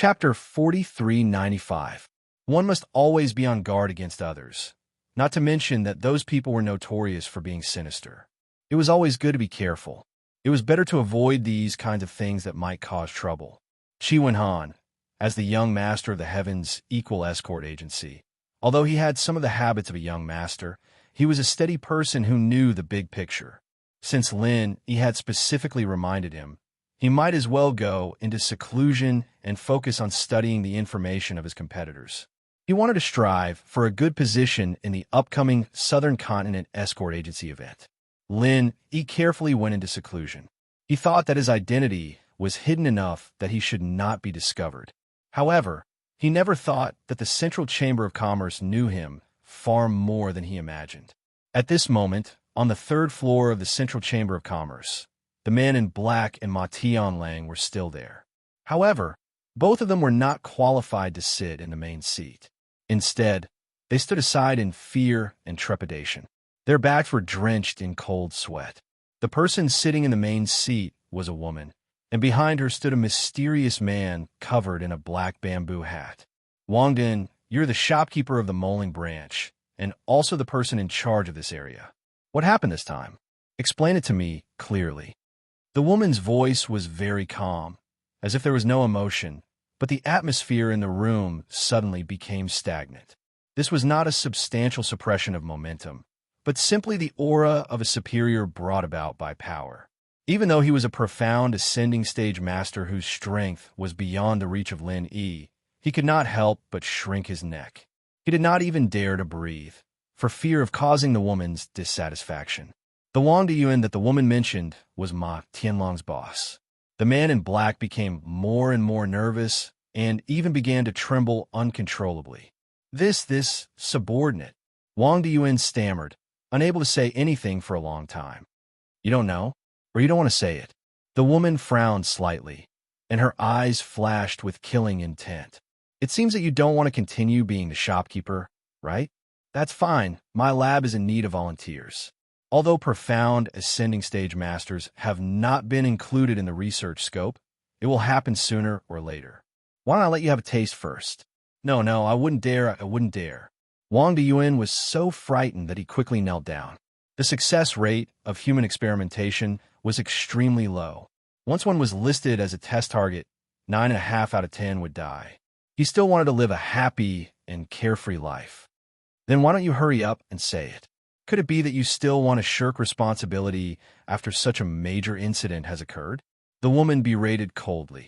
Chapter 4395. One must always be on guard against others, not to mention that those people were notorious for being sinister. It was always good to be careful. It was better to avoid these kinds of things that might cause trouble. Chi Wen-han, as the young master of the Heaven's Equal Escort Agency, although he had some of the habits of a young master, he was a steady person who knew the big picture. Since Lin Yi had specifically reminded him, he might as well go into seclusion and focus on studying the information of his competitors. He wanted to strive for a good position in the upcoming Southern Continent Escort Agency event. Lin Yi carefully went into seclusion. He thought that his identity was hidden enough that he should not be discovered. However, he never thought that the Central Chamber of Commerce knew him far more than he imagined. At this moment, on the third floor of the Central Chamber of Commerce, the man in black and Ma Tianlang were still there. However, both of them were not qualified to sit in the main seat. Instead, they stood aside in fear and trepidation. Their backs were drenched in cold sweat. The person sitting in the main seat was a woman, and behind her stood a mysterious man covered in a black bamboo hat. Wang Din, you're the shopkeeper of the Moling branch, and also the person in charge of this area. What happened this time? Explain it to me clearly. The woman's voice was very calm, as if there was no emotion, but the atmosphere in the room suddenly became stagnant. This was not a substantial suppression of momentum, but simply the aura of a superior brought about by power. Even though he was a profound ascending stage master whose strength was beyond the reach of Lin Yi, he could not help but shrink his neck. He did not even dare to breathe, for fear of causing the woman's dissatisfaction. The Wang Diyuan that the woman mentioned was Ma Tianlang's boss. The man in black became more and more nervous and even began to tremble uncontrollably. This subordinate. Wang Diyuan stammered, unable to say anything for a long time. You don't know? Or you don't want to say it? The woman frowned slightly, and her eyes flashed with killing intent. It seems that you don't want to continue being the shopkeeper, right? That's fine. My lab is in need of volunteers. Although profound ascending stage masters have not been included in the research scope, it will happen sooner or later. Why don't I let you have a taste first? No, I wouldn't dare. Wang Diyuan was so frightened that he quickly knelt down. The success rate of human experimentation was extremely low. Once one was listed as a test target, 9.5 out of 10 would die. He still wanted to live a happy and carefree life. Then why don't you hurry up and say it? Could it be that you still want to shirk responsibility after such a major incident has occurred? The woman berated coldly.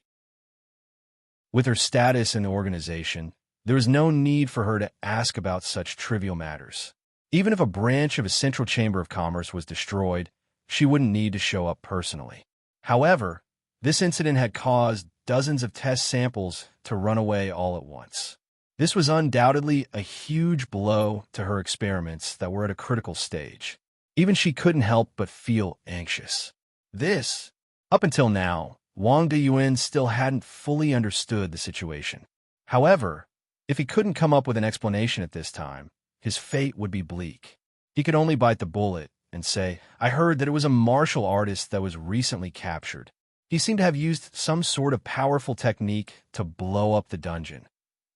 With her status in the organization, there was no need for her to ask about such trivial matters. Even if a branch of a Central Chamber of Commerce was destroyed, she wouldn't need to show up personally. However, this incident had caused dozens of test samples to run away all at once. This was undoubtedly a huge blow to her experiments that were at a critical stage. Even she couldn't help but feel anxious. Up until now, Wang Diyuan still hadn't fully understood the situation. However, if he couldn't come up with an explanation at this time, his fate would be bleak. He could only bite the bullet and say, I heard that it was a martial artist that was recently captured. He seemed to have used some sort of powerful technique to blow up the dungeon.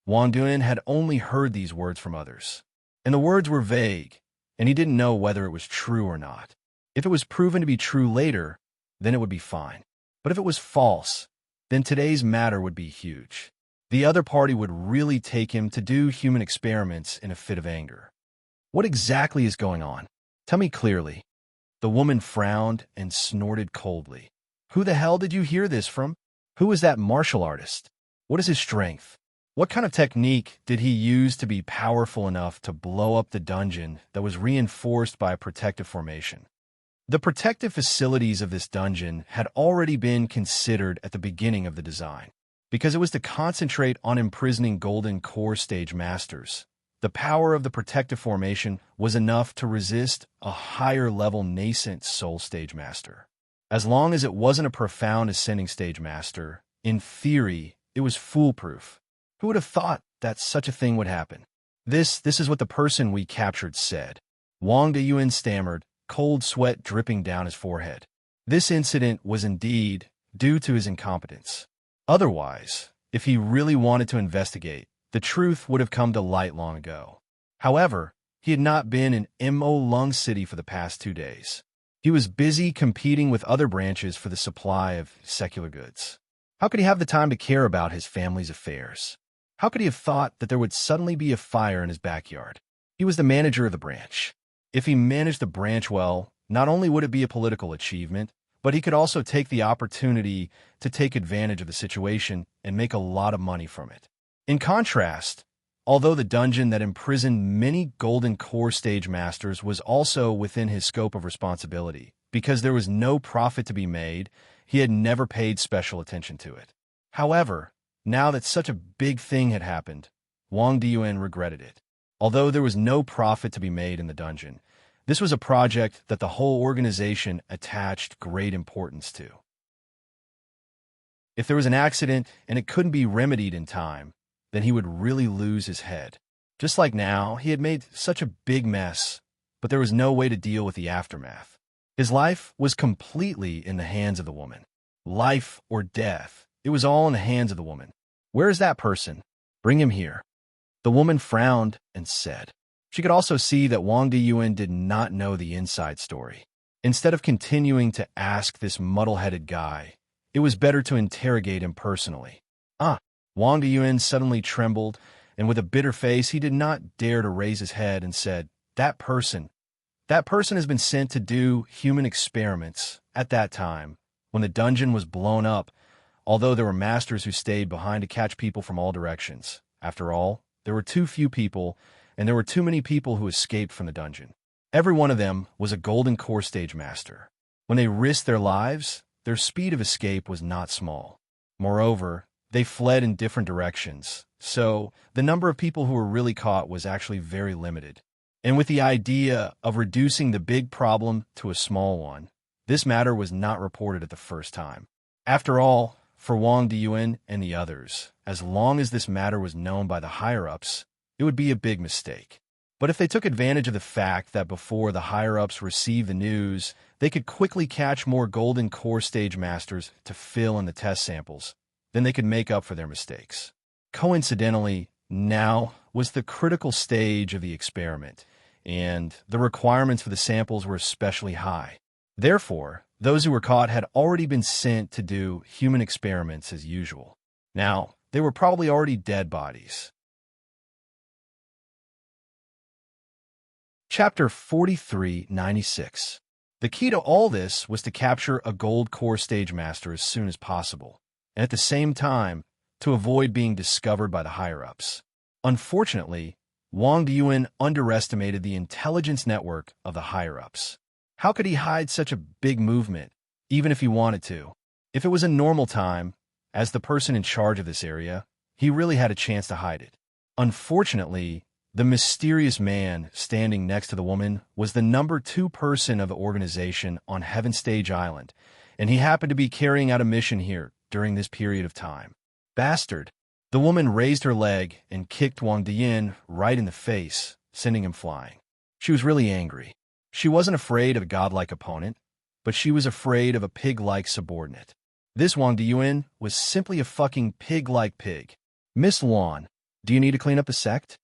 Wang Diyuan had only heard these words from others, and the words were vague, and he didn't know whether it was true or not. If it was proven to be true later, then it would be fine. But if it was false, then today's matter would be huge. The other party would really take him to do human experiments in a fit of anger. What exactly is going on? Tell me clearly. The woman frowned and snorted coldly. Who the hell did you hear this from? Who is that martial artist? What is his strength? What kind of technique did he use to be powerful enough to blow up the dungeon that was reinforced by a protective formation? The protective facilities of this dungeon had already been considered at the beginning of the design. Because it was to concentrate on imprisoning golden core stage masters, the power of the protective formation was enough to resist a higher-level nascent soul stage master. As long as it wasn't a profound ascending stage master, in theory, it was foolproof. Who would have thought that such a thing would happen? This is what the person we captured said. Wang Diyuan stammered, cold sweat dripping down his forehead. This incident was indeed due to his incompetence. Otherwise, If he really wanted to investigate, the truth would have come to light long ago. However, he had not been in Mo Lung City for the past 2 days. He was busy competing with other branches for the supply of secular goods. How could he have the time to care about his family's affairs? How could he have thought that there would suddenly be a fire in his backyard? He was the manager of the branch. If he managed the branch well, not only would it be a political achievement, but he could also take the opportunity to take advantage of the situation and make a lot of money from it. In contrast, although the dungeon that imprisoned many Golden Core stage masters was also within his scope of responsibility, because there was no profit to be made, he had never paid special attention to it. However, now that such a big thing had happened, Wang Diyuan regretted it. Although there was no profit to be made in the dungeon, this was a project that the whole organization attached great importance to. If there was an accident and it couldn't be remedied in time, then he would really lose his head. Just like now, he had made such a big mess, but there was no way to deal with the aftermath. His life was completely in the hands of the woman. Life or death, it was all in the hands of the woman. Where is that person? Bring him here. The woman frowned and said. She could also see that Wang Diyuan did not know the inside story. Instead of continuing to ask this muddle-headed guy, it was better to interrogate him personally. Wang Diyuan suddenly trembled, and with a bitter face, he did not dare to raise his head and said, That person has been sent to do human experiments at that time, when the dungeon was blown up, although there were masters who stayed behind to catch people from all directions. After all, there were too few people, and there were too many people who escaped from the dungeon. Every one of them was a Golden Core stage master. When they risked their lives, their speed of escape was not small. Moreover, they fled in different directions, so the number of people who were really caught was actually very limited. And with the idea of reducing the big problem to a small one, this matter was not reported at the first time. After all, for Wang Diyuan and the others, as long as this matter was known by the higher-ups, it would be a big mistake. But if they took advantage of the fact that before the higher-ups received the news, they could quickly catch more Golden Core stage masters to fill in the test samples, then they could make up for their mistakes. Coincidentally, now was the critical stage of the experiment, and the requirements for the samples were especially high. Therefore, those who were caught had already been sent to do human experiments as usual. Now, they were probably already dead bodies. Chapter 4396. The key to all this was to capture a Gold Core stage master as soon as possible, and at the same time, to avoid being discovered by the higher-ups. Unfortunately, Wang Diyuan underestimated the intelligence network of the higher-ups. How could he hide such a big movement, even if he wanted to? If it was a normal time, as the person in charge of this area, he really had a chance to hide it. Unfortunately, the mysterious man standing next to the woman was the number 2 person of the organization on Heaven Stage Island, and he happened to be carrying out a mission here during this period of time. Bastard! The woman raised her leg and kicked Wang Diyuan right in the face, sending him flying. She was really angry. She wasn't afraid of a godlike opponent, but she was afraid of a pig-like subordinate. This Wang Diyuan was simply a fucking pig-like pig. Miss Luan, do you need to clean up the sect?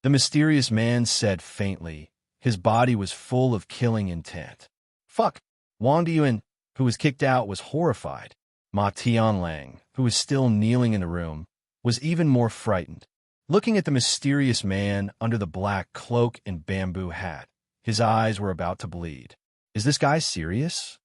The mysterious man said faintly. His body was full of killing intent. Fuck! Wang Diyuan, who was kicked out, was horrified. Ma Tianlang, who was still kneeling in the room, was even more frightened. Looking at the mysterious man under the black cloak and bamboo hat, his eyes were about to bleed. Is this guy serious?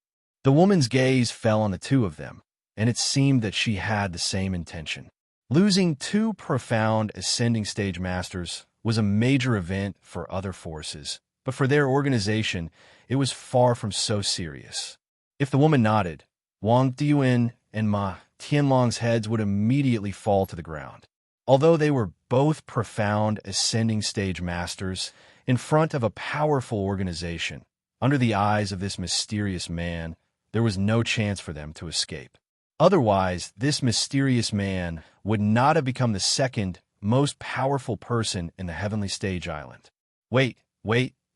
The woman's gaze fell on the two of them, and it seemed that she had the same intention. Losing 2 profound ascending stage masters was a major event for other forces, but for their organization, it was far from so serious. If the woman nodded, Wang Diyuan and Ma Tianlong's heads would immediately fall to the ground. Although they were both profound ascending stage masters in front of a powerful organization, under the eyes of this mysterious man, there was no chance for them to escape. Otherwise, this mysterious man would not have become the second most powerful person in the Heavenly Stage Island. Wait,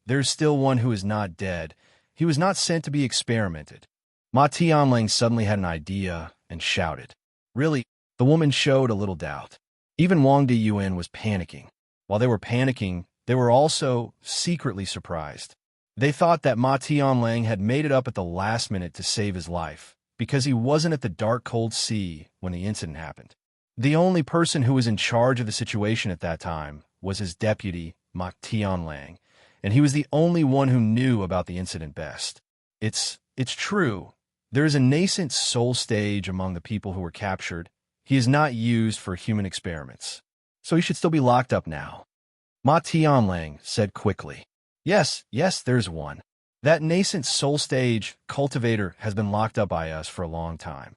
there's still one who is not dead. He was not sent to be experimented. Ma Tianling suddenly had an idea and shouted. Really? The The woman showed a little doubt. Even Wang Diyuan was panicking. While they were panicking, they were also secretly surprised. They thought that Ma Tianlang had made it up at the last minute to save his life, because he wasn't at the dark cold sea when the incident happened. The only person who was in charge of the situation at that time was his deputy, Ma Tianlang, and he was the only one who knew about the incident best. It's true. There is a nascent soul stage among the people who were captured. He is not used for human experiments, so he should still be locked up now. Ma Tianlang said quickly. Yes, there's one. That nascent soul stage cultivator has been locked up by us for a long time.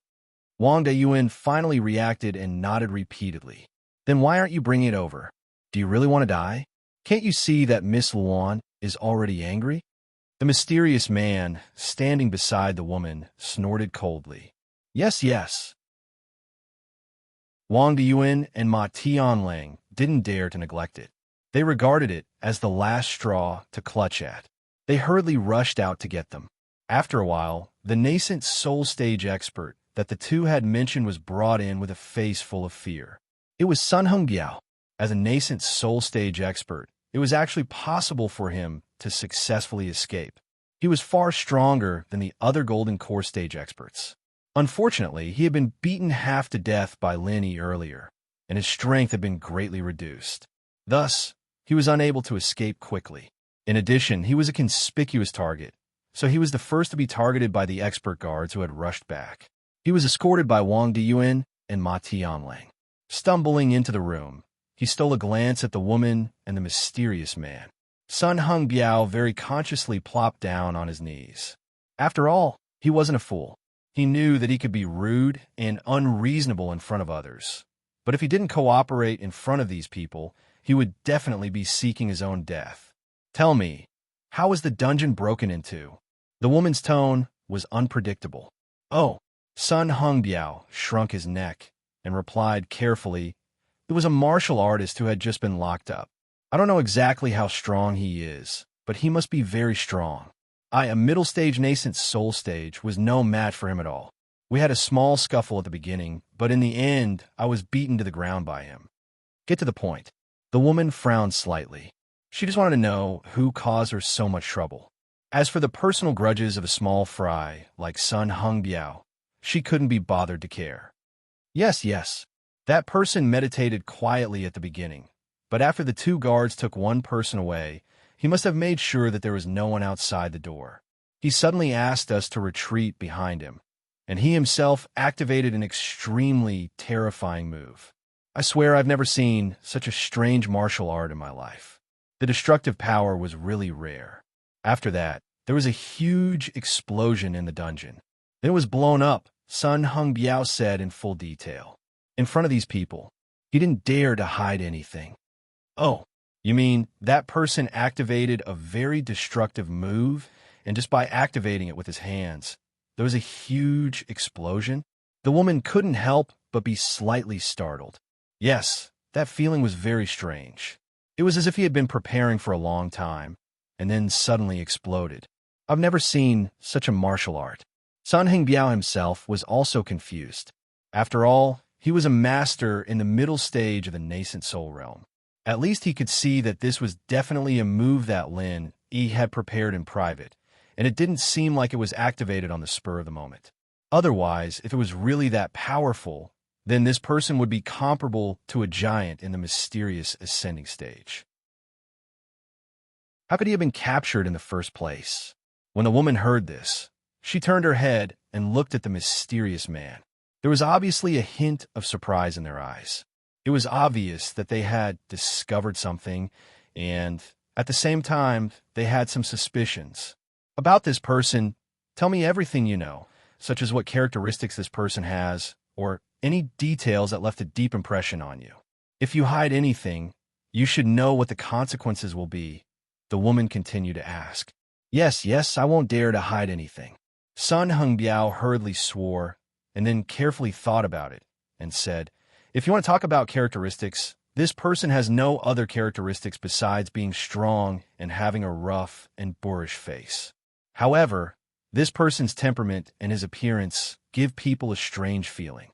Wang Dayuan finally reacted and nodded repeatedly. Then why aren't you bringing it over? Do you really want to die? Can't you see that Miss Luan is already angry? The mysterious man, standing beside the woman, snorted coldly. Yes. Wang Diyuan and Ma Tianlang didn't dare to neglect it. They regarded it as the last straw to clutch at. They hurriedly rushed out to get them. After a while, the nascent soul stage expert that the two had mentioned was brought in with a face full of fear. It was Sun Hongbiao. As a nascent soul stage expert, it was actually possible for him to successfully escape. He was far stronger than the other Golden Core stage experts. Unfortunately, he had been beaten half to death by Lin Yi earlier, and his strength had been greatly reduced. Thus, he was unable to escape quickly. In addition, he was a conspicuous target, so he was the first to be targeted by the expert guards who had rushed back. He was escorted by Wang Diyuan and Ma Tianlang. Stumbling into the room, he stole a glance at the woman and the mysterious man. Sun Hongbiao very consciously plopped down on his knees. After all, he wasn't a fool. He knew that he could be rude and unreasonable in front of others. But if he didn't cooperate in front of these people, he would definitely be seeking his own death. Tell me, how was the dungeon broken into? The woman's tone was unpredictable. Oh, Sun Hongbiao shrunk his neck and replied carefully, "It was a martial artist who had just been locked up. I don't know exactly how strong he is, but he must be very strong. A middle stage nascent soul stage was no match for him at all. We had a small scuffle at the beginning, but in the end, I was beaten to the ground by him." Get to the point. The woman frowned slightly. She just wanted to know who caused her so much trouble. As for the personal grudges of a small fry like Sun Hongbiao, she couldn't be bothered to care. Yes. That person meditated quietly at the beginning, but after the two guards took one person away, he must have made sure that there was no one outside the door. He suddenly asked us to retreat behind him, and he himself activated an extremely terrifying move. I swear I've never seen such a strange martial art in my life. The destructive power was really rare. After that, there was a huge explosion in the dungeon. Then it was blown up, Sun Hongbiao said in full detail. In front of these people, he didn't dare to hide anything. Oh, you mean that person activated a very destructive move, and just by activating it with his hands, there was a huge explosion? The woman couldn't help but be slightly startled. Yes, that feeling was very strange. It was as if he had been preparing for a long time, and then suddenly exploded. I've never seen such a martial art. Sun Hongbiao himself was also confused. After all, he was a master in the middle stage of the nascent soul realm. At least he could see that this was definitely a move that Lin Yi had prepared in private, and it didn't seem like it was activated on the spur of the moment. Otherwise, if it was really that powerful, then this person would be comparable to a giant in the mysterious ascending stage. How could he have been captured in the first place? When the woman heard this, she turned her head and looked at the mysterious man. There was obviously a hint of surprise in their eyes. It was obvious that they had discovered something, and at the same time, they had some suspicions. About this person, tell me everything you know, such as what characteristics this person has, or any details that left a deep impression on you. If you hide anything, you should know what the consequences will be, the woman continued to ask. Yes, I won't dare to hide anything. Sun Hongbiao hurriedly swore, and then carefully thought about it, and said, if you want to talk about characteristics, this person has no other characteristics besides being strong and having a rough and boorish face. However, this person's temperament and his appearance give people a strange feeling.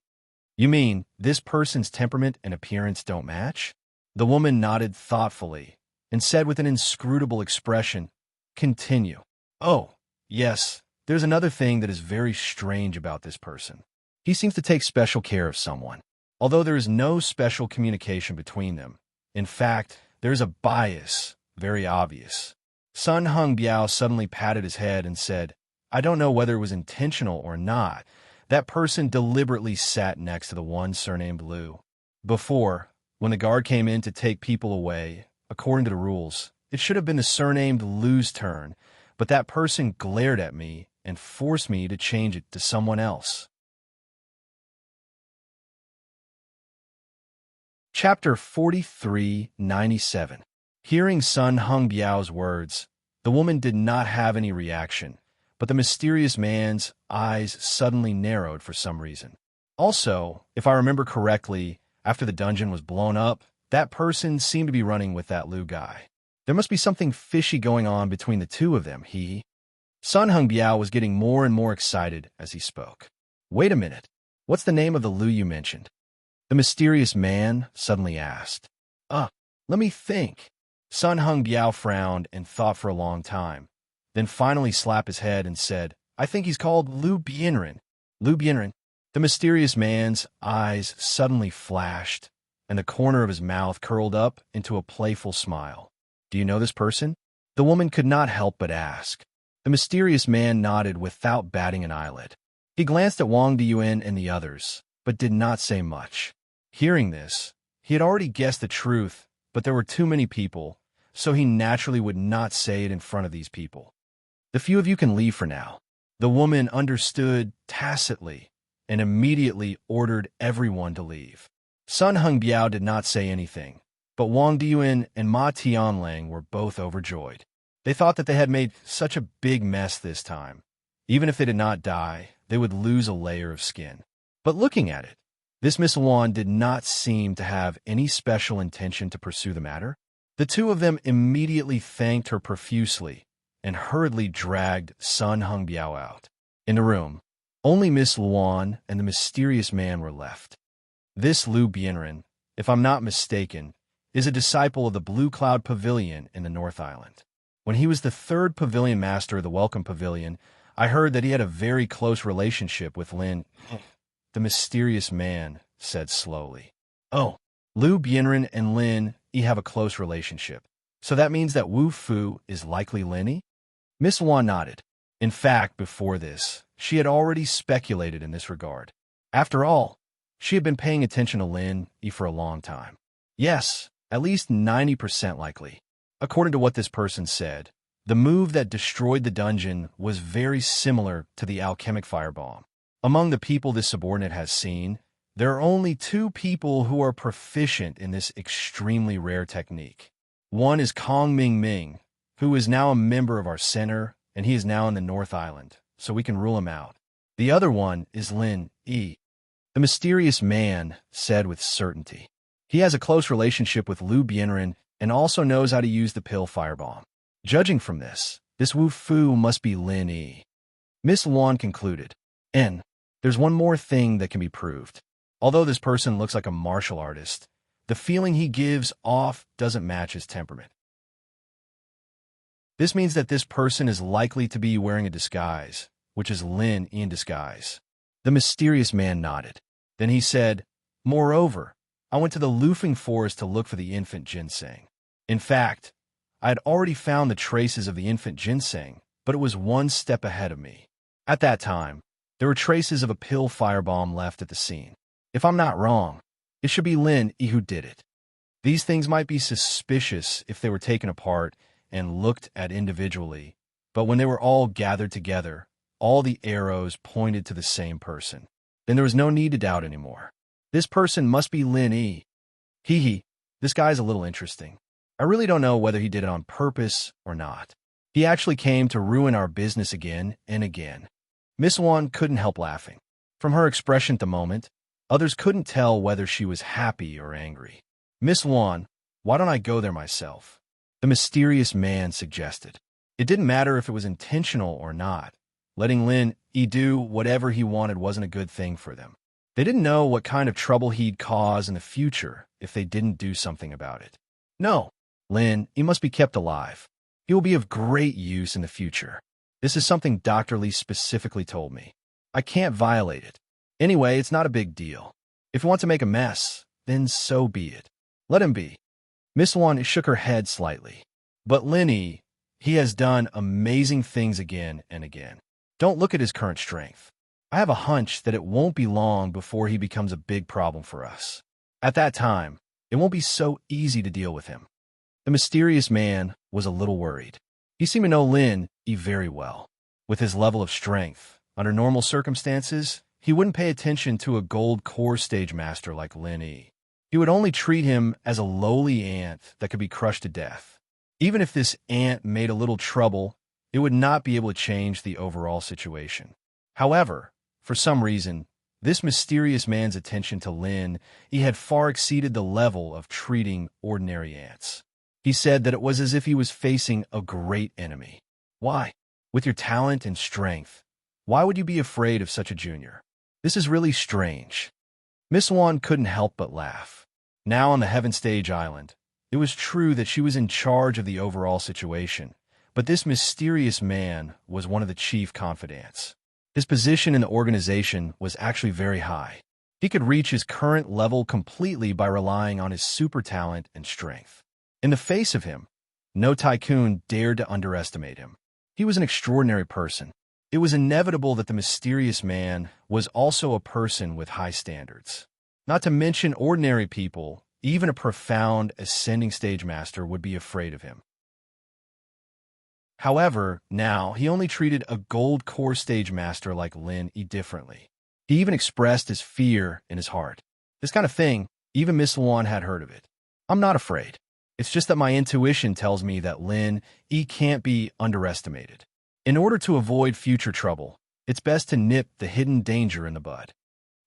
You mean this person's temperament and appearance don't match? The woman nodded thoughtfully and said with an inscrutable expression, "Continue." "Oh, yes, there's another thing that is very strange about this person. He seems to take special care of someone, although there is no special communication between them. In fact, there is a bias, very obvious." Sun Hung Biao suddenly patted his head and said, "I don't know whether it was intentional or not. That person deliberately sat next to the one surnamed Liu. Before, when the guard came in to take people away, according to the rules, it should have been the surnamed Liu's turn, but that person glared at me and forced me to change it to someone else." Chapter 4397. Hearing Sun Hung Biao's words, the woman did not have any reaction, but the mysterious man's eyes suddenly narrowed for some reason. Also, if I remember correctly, after the dungeon was blown up, that person seemed to be running with that Liu guy. There must be something fishy going on between the two of them, Sun Hung Biao was getting more and more excited as he spoke. "Wait a minute. What's the name of the Liu you mentioned?" the mysterious man suddenly asked. Let me think." Sun Hung Biao frowned and thought for a long time, then finally slapped his head and said, "I think he's called Liu Bianren." Liu Bianren. The mysterious man's eyes suddenly flashed, and the corner of his mouth curled up into a playful smile. "Do you know this person?" the woman could not help but ask. The mysterious man nodded without batting an eyelid. He glanced at Wang Diyuan and the others, but did not say much. Hearing this, he had already guessed the truth, but there were too many people, so he naturally would not say it in front of these people. "The few of you can leave for now." The woman understood tacitly and immediately ordered everyone to leave. Sun Hung Biao did not say anything, but Wang Diyuan and Ma Tianlang were both overjoyed. They thought that they had made such a big mess this time. Even if they did not die, they would lose a layer of skin. But looking at it, this Miss Luan did not seem to have any special intention to pursue the matter. The two of them immediately thanked her profusely and hurriedly dragged Sun Hung Biao out. In the room, only Miss Luan and the mysterious man were left. This Liu Bianren, if I'm not mistaken, is a disciple of the Blue Cloud Pavilion in the North Island. When he was the third pavilion master of the Welcome Pavilion, I heard that he had a very close relationship with Lin. The mysterious man said slowly. "Oh, Liu Bianren and Lin have a close relationship. So that means that Wu Fu is likely Lin?" Miss Luan nodded. In fact, before this, she had already speculated in this regard. After all, she had been paying attention to Lin for a long time. Yes, at least 90% likely. According to what this person said, the move that destroyed the dungeon was very similar to the alchemic firebomb. Among the people this subordinate has seen, there are only two people who are proficient in this extremely rare technique. One is Kong Ming Ming, who is now a member of our center, and he is now in the North Island, so we can rule him out. The other one is Lin Yi. The mysterious man said with certainty. He has a close relationship with Liu Bianren and also knows how to use the pill firebomb. Judging from this Wu Fu must be Lin Yi. Miss Luan concluded. And there's one more thing that can be proved. Although this person looks like a martial artist, the feeling he gives off doesn't match his temperament. This means that this person is likely to be wearing a disguise, which is Lin in disguise. The mysterious man nodded. Then he said, "Moreover, I went to the Lufing Forest to look for the infant ginseng. In fact, I had already found the traces of the infant ginseng, but it was one step ahead of me. At that time, there were traces of a pill firebomb left at the scene. If I'm not wrong, it should be Lin Yi who did it. These things might be suspicious if they were taken apart and looked at individually, but when they were all gathered together, all the arrows pointed to the same person. Then there was no need to doubt anymore. This person must be Lin Yi. This guy's a little interesting. I really don't know whether he did it on purpose or not. He actually came to ruin our business again and again." Miss Luan couldn't help laughing. From her expression at the moment, others couldn't tell whether she was happy or angry. "Miss Luan, why don't I go there myself?" the mysterious man suggested. It didn't matter if it was intentional or not. Letting Lin Yi do whatever he wanted wasn't a good thing for them. They didn't know what kind of trouble he'd cause in the future if they didn't do something about it. No, Lin, he must be kept alive. He will be of great use in the future. This is something Dr. Lee specifically told me. I can't violate it. Anyway, it's not a big deal. If you want to make a mess, then so be it. Let him be. Miss Wan shook her head slightly. But Linny, he has done amazing things again and again. Don't look at his current strength. I have a hunch that it won't be long before he becomes a big problem for us. At that time, it won't be so easy to deal with him. The mysterious man was a little worried. He seemed to know Lin Yi very well. With his level of strength, under normal circumstances, he wouldn't pay attention to a gold core stage master like Lin Yi. He would only treat him as a lowly ant that could be crushed to death. Even if this ant made a little trouble, it would not be able to change the overall situation. However, for some reason, this mysterious man's attention to Lin Yi had far exceeded the level of treating ordinary ants. He said that it was as if he was facing a great enemy. Why? With your talent and strength, why would you be afraid of such a junior? This is really strange. Miss Wan couldn't help but laugh. Now on the Heaven Stage Island, it was true that she was in charge of the overall situation, but this mysterious man was one of the chief confidants. His position in the organization was actually very high. He could reach his current level completely by relying on his super talent and strength. In the face of him, no tycoon dared to underestimate him. He was an extraordinary person. It was inevitable that the mysterious man was also a person with high standards. Not to mention ordinary people, even a profound ascending stage master would be afraid of him. However, now he only treated a gold core stage master like Lin Yi differently. He even expressed his fear in his heart. This kind of thing, even Miss Wan had heard of it. I'm not afraid. It's just that my intuition tells me that Lin Yi can't be underestimated. In order to avoid future trouble, it's best to nip the hidden danger in the bud.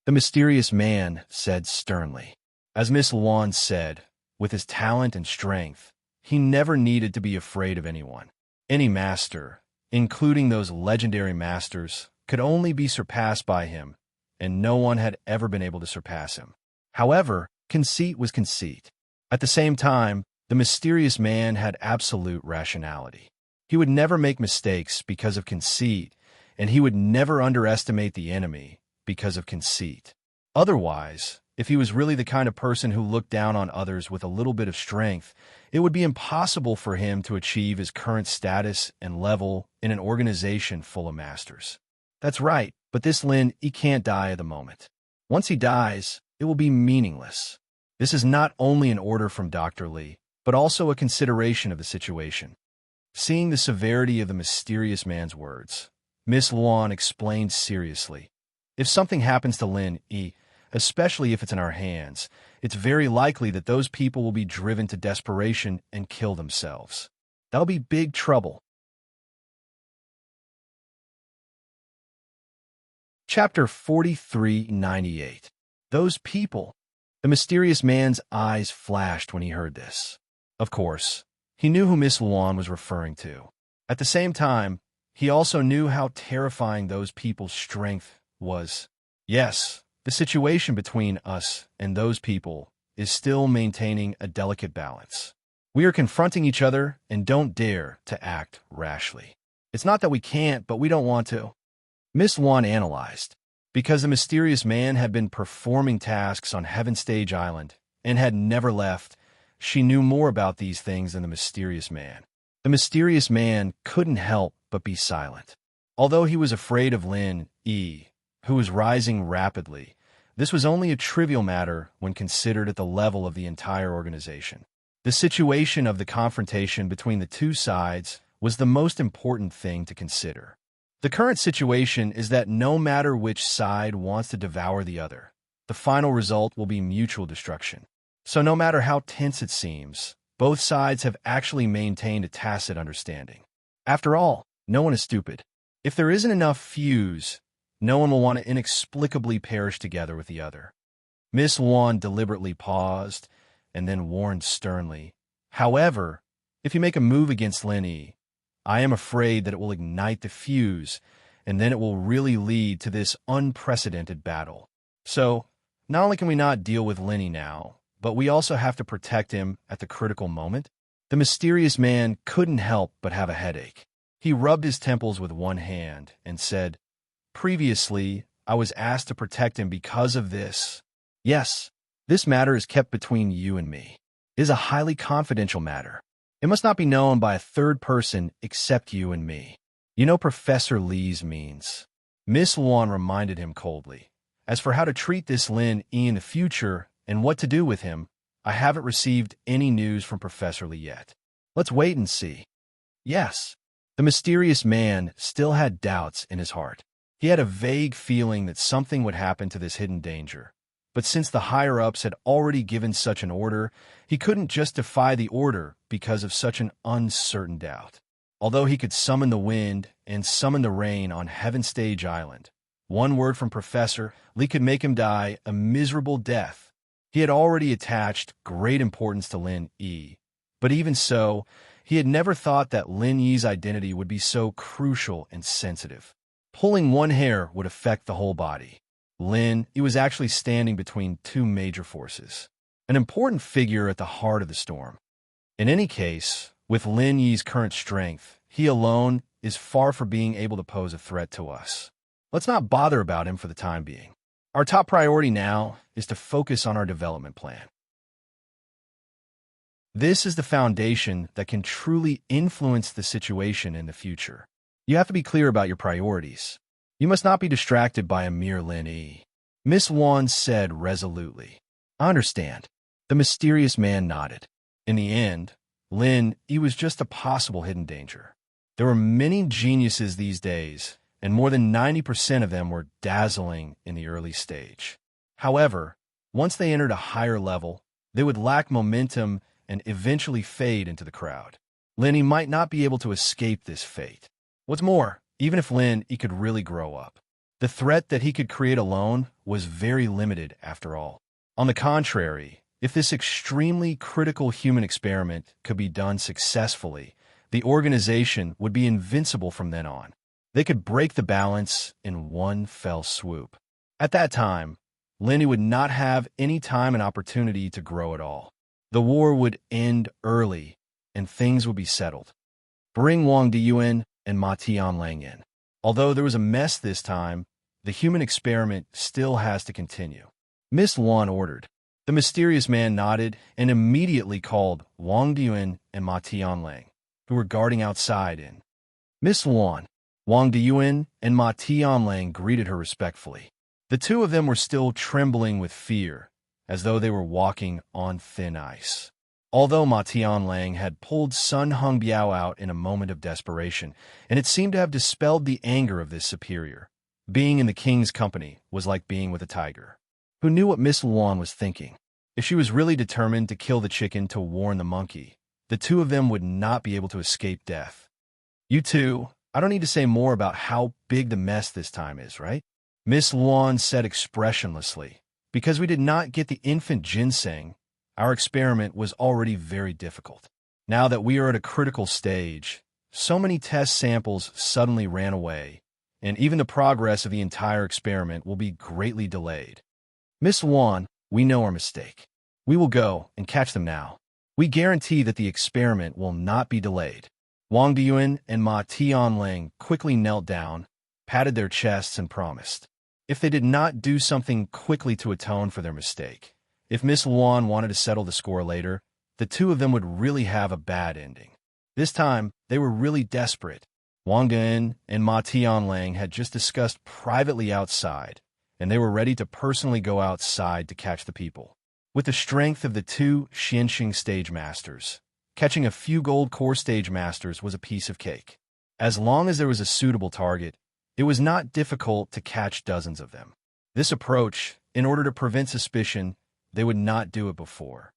The mysterious man said sternly. As Miss Wan said, with his talent and strength, he never needed to be afraid of anyone. Any master, including those legendary masters, could only be surpassed by him, and no one had ever been able to surpass him. However, conceit was conceit. At the same time, the mysterious man had absolute rationality. He would never make mistakes because of conceit, and he would never underestimate the enemy because of conceit. Otherwise, if he was really the kind of person who looked down on others with a little bit of strength, it would be impossible for him to achieve his current status and level in an organization full of masters. That's right, but this Lin, he can't die at the moment. Once he dies, it will be meaningless. This is not only an order from Dr. Lee, but also a consideration of the situation. Seeing the severity of the mysterious man's words, Miss Luan explained seriously. If something happens to Lin Yi, especially if it's in our hands, it's very likely that those people will be driven to desperation and kill themselves. That'll be big trouble. Chapter 4398. Those people. The mysterious man's eyes flashed when he heard this. Of course, he knew who Miss Luan was referring to. At the same time, he also knew how terrifying those people's strength was. Yes, the situation between us and those people is still maintaining a delicate balance. We are confronting each other and don't dare to act rashly. It's not that we can't, but we don't want to. Miss Luan analyzed. Because the mysterious man had been performing tasks on Heaven Stage Island and had never left, she knew more about these things than the mysterious man. The mysterious man couldn't help but be silent. Although he was afraid of Lin Yi, who was rising rapidly, this was only a trivial matter when considered at the level of the entire organization. The situation of the confrontation between the two sides was the most important thing to consider. The current situation is that no matter which side wants to devour the other, the final result will be mutual destruction. So no matter how tense it seems, both sides have actually maintained a tacit understanding. After all, no one is stupid. If there isn't enough fuse, no one will want to inexplicably perish together with the other. Miss Luan deliberately paused and then warned sternly, "However, if you make a move against Lin Yi, I am afraid that it will ignite the fuse, and then it will really lead to this unprecedented battle." So, not only can we not deal with Lenny now, but we also have to protect him at the critical moment. The mysterious man couldn't help but have a headache. He rubbed his temples with one hand and said, "Previously, I was asked to protect him because of this. Yes, this matter is kept between you and me. It is a highly confidential matter. It must not be known by a third person except you and me. You know Professor Lee's means." Miss Luan reminded him coldly. "As for how to treat this Lin E in the future and what to do with him, I haven't received any news from Professor Lee yet. Let's wait and see." Yes, the mysterious man still had doubts in his heart. He had a vague feeling that something would happen to this hidden danger. But since the higher-ups had already given such an order, he couldn't just defy the order because of such an uncertain doubt. Although he could summon the wind and summon the rain on Heaven Stage Island, one word from Professor Lee could make him die a miserable death. He had already attached great importance to Lin E, but even so, he had never thought that Lin Yi's identity would be so crucial and sensitive. Pulling one hair would affect the whole body. Lin E was actually standing between two major forces, an important figure at the heart of the storm. In any case, with Lin Yi's current strength, he alone is far from being able to pose a threat to us. Let's not bother about him for the time being. Our top priority now is to focus on our development plan. This is the foundation that can truly influence the situation in the future. You have to be clear about your priorities. You must not be distracted by a mere Lin E. Miss Wan said resolutely. "I understand." The mysterious man nodded. In the end, Lin E was just a possible hidden danger. There were many geniuses these days, and more than 90% of them were dazzling in the early stage. However, once they entered a higher level, they would lack momentum and eventually fade into the crowd. Lin E might not be able to escape this fate. What's more, even if Lin E could really grow up, the threat that he could create alone was very limited after all. On the contrary, if this extremely critical human experiment could be done successfully, the organization would be invincible from then on. They could break the balance in one fell swoop. At that time, Lin E would not have any time and opportunity to grow at all. The war would end early, and things would be settled. Bring Wang Diyuan and Ma Tianlang in. Although there was a mess this time, the human experiment still has to continue. Miss Luan ordered. The mysterious man nodded and immediately called Wang Diyuan and Ma Tianlang, who were guarding outside in. Miss Luan, Wang Diyuan and Ma Tianlang greeted her respectfully. The two of them were still trembling with fear, as though they were walking on thin ice. Although Ma Tianlang had pulled Sun Hongbiao out in a moment of desperation, and it seemed to have dispelled the anger of this superior. Being in the king's company was like being with a tiger. Who knew what Miss Luan was thinking? If she was really determined to kill the chicken to warn the monkey, the two of them would not be able to escape death. You two, I don't need to say more about how big the mess this time is, right? Miss Luan said expressionlessly. Because we did not get the infant ginseng, our experiment was already very difficult. Now that we are at a critical stage, so many test samples suddenly ran away, and even the progress of the entire experiment will be greatly delayed. Miss Luan, we know our mistake. We will go and catch them now. We guarantee that the experiment will not be delayed. Wang Diyuan and Ma Tianlang quickly knelt down, patted their chests, and promised. If they did not do something quickly to atone for their mistake, if Miss Luan wanted to settle the score later, the two of them would really have a bad ending. This time, they were really desperate. Wang Diyuan and Ma Tianlang had just discussed privately outside, and they were ready to personally go outside to catch the people. With the strength of the two Xianxing stage masters, catching a few gold core stage masters was a piece of cake. As long as there was a suitable target, it was not difficult to catch dozens of them. This approach, in order to prevent suspicion, they would not do it before.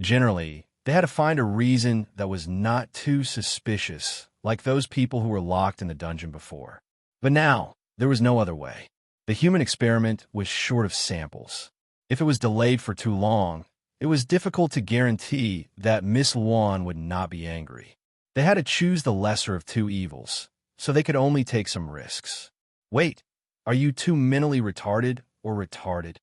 Generally, they had to find a reason that was not too suspicious, like those people who were locked in the dungeon before. But now, there was no other way. The human experiment was short of samples. If it was delayed for too long, it was difficult to guarantee that Miss Luan would not be angry. They had to choose the lesser of two evils, so they could only take some risks. Wait, Are you too mentally retarded or retarded?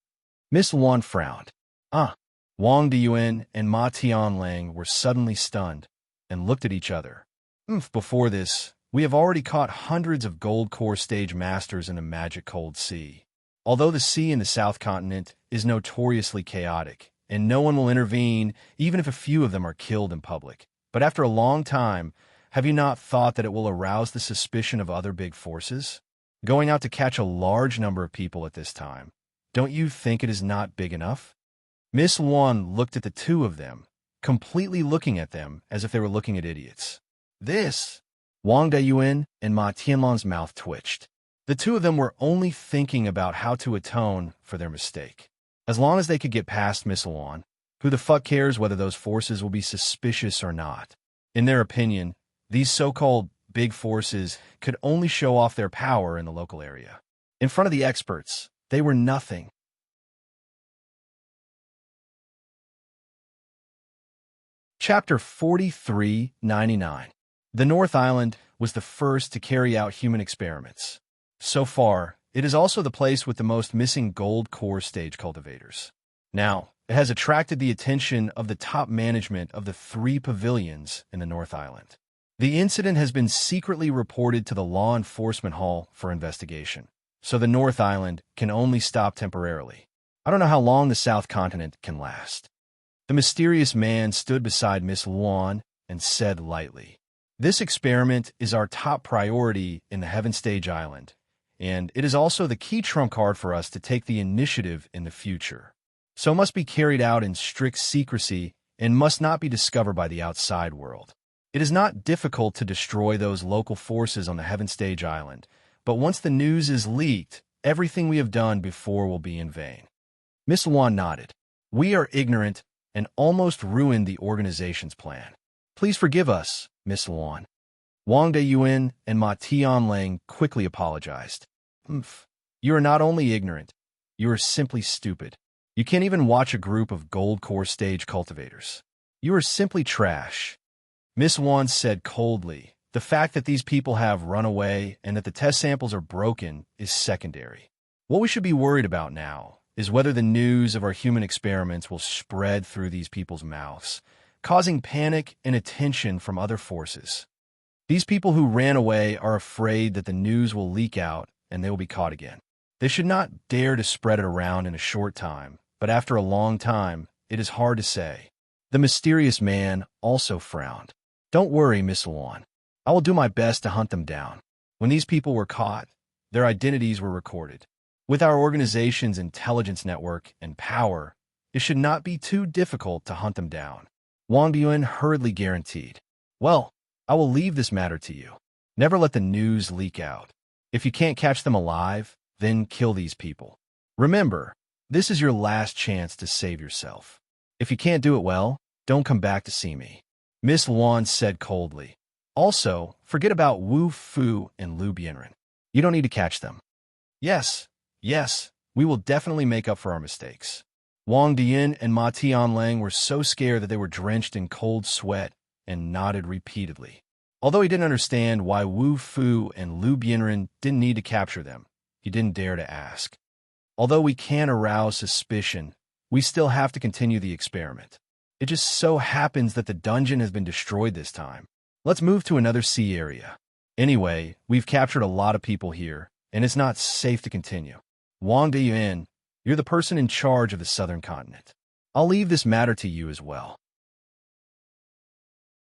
Miss Luan frowned. Wang Diyuan and Ma Tianlang were suddenly stunned and looked at each other. Before this, we have already caught hundreds of gold core stage masters in the magic cold sea. Although the sea in the South Continent is notoriously chaotic, and no one will intervene even if a few of them are killed in public. But after a long time, have you not thought that it will arouse the suspicion of other big forces? Going out to catch a large number of people at this time, don't you think it is not big enough? Miss Luan looked at the two of them, completely looking at them as if they were looking at idiots. This! Wang Dayuan and Ma Tianlang's mouth twitched. The two of them were only thinking about how to atone for their mistake. As long as they could get past Miss Luan, who the fuck cares whether those forces will be suspicious or not? In their opinion, these so-called big forces could only show off their power in the local area. In front of the experts, they were nothing. Chapter 4399. The North Island was the first to carry out human experiments. So far, it is also the place with the most missing gold core stage cultivators. Now, it has attracted the attention of the top management of the 3 pavilions in the North Island. The incident has been secretly reported to the Law Enforcement Hall for investigation, so the North Island can only stop temporarily. I don't know how long the South Continent can last. The mysterious man stood beside Miss Luan and said lightly, "This experiment is our top priority in the Heaven Stage Island, and it is also the key trump card for us to take the initiative in the future. So it must be carried out in strict secrecy and must not be discovered by the outside world. It is not difficult to destroy those local forces on the Heaven Stage Island, but once the news is leaked, everything we have done before will be in vain." Miss Luan nodded. "We are ignorant and almost ruined the organization's plan. Please forgive us, Miss Luan." Wang Dayuan and Ma Tianlang quickly apologized. You are not only ignorant, you are simply stupid. You can't even watch a group of gold core stage cultivators. You are simply trash. Miss Luan said coldly, "The fact that these people have run away and that the test samples are broken is secondary. What we should be worried about now is whether the news of our human experiments will spread through these people's mouths, causing panic and attention from other forces. These people who ran away are afraid that the news will leak out and they will be caught again. They should not dare to spread it around in a short time, but after a long time, it is hard to say." The mysterious man also frowned. "Don't worry, Miss Luan. I will do my best to hunt them down. When these people were caught, their identities were recorded. With our organization's intelligence network and power, it should not be too difficult to hunt them down," Wang Diyuan hurriedly guaranteed. "Well, I will leave this matter to you. Never let the news leak out. If you can't catch them alive, then kill these people. Remember, this is your last chance to save yourself. If you can't do it well, don't come back to see me," Miss Luan said coldly. "Also, forget about Wu Fu and Lu Bianren. You don't need to catch them." Yes, we will definitely make up for our mistakes." Wang Diyin and Ma Tianlang were so scared that they were drenched in cold sweat and nodded repeatedly. Although he didn't understand why Wu Fu and Lu Bianren didn't need to capture them, he didn't dare to ask. Although we can arouse suspicion, we still have to continue the experiment. It just so happens that the dungeon has been destroyed this time. Let's move to another sea area. Anyway, we've captured a lot of people here, and it's not safe to continue. Wang Diyuan, you're the person in charge of the Southern Continent. I'll leave this matter to you as well.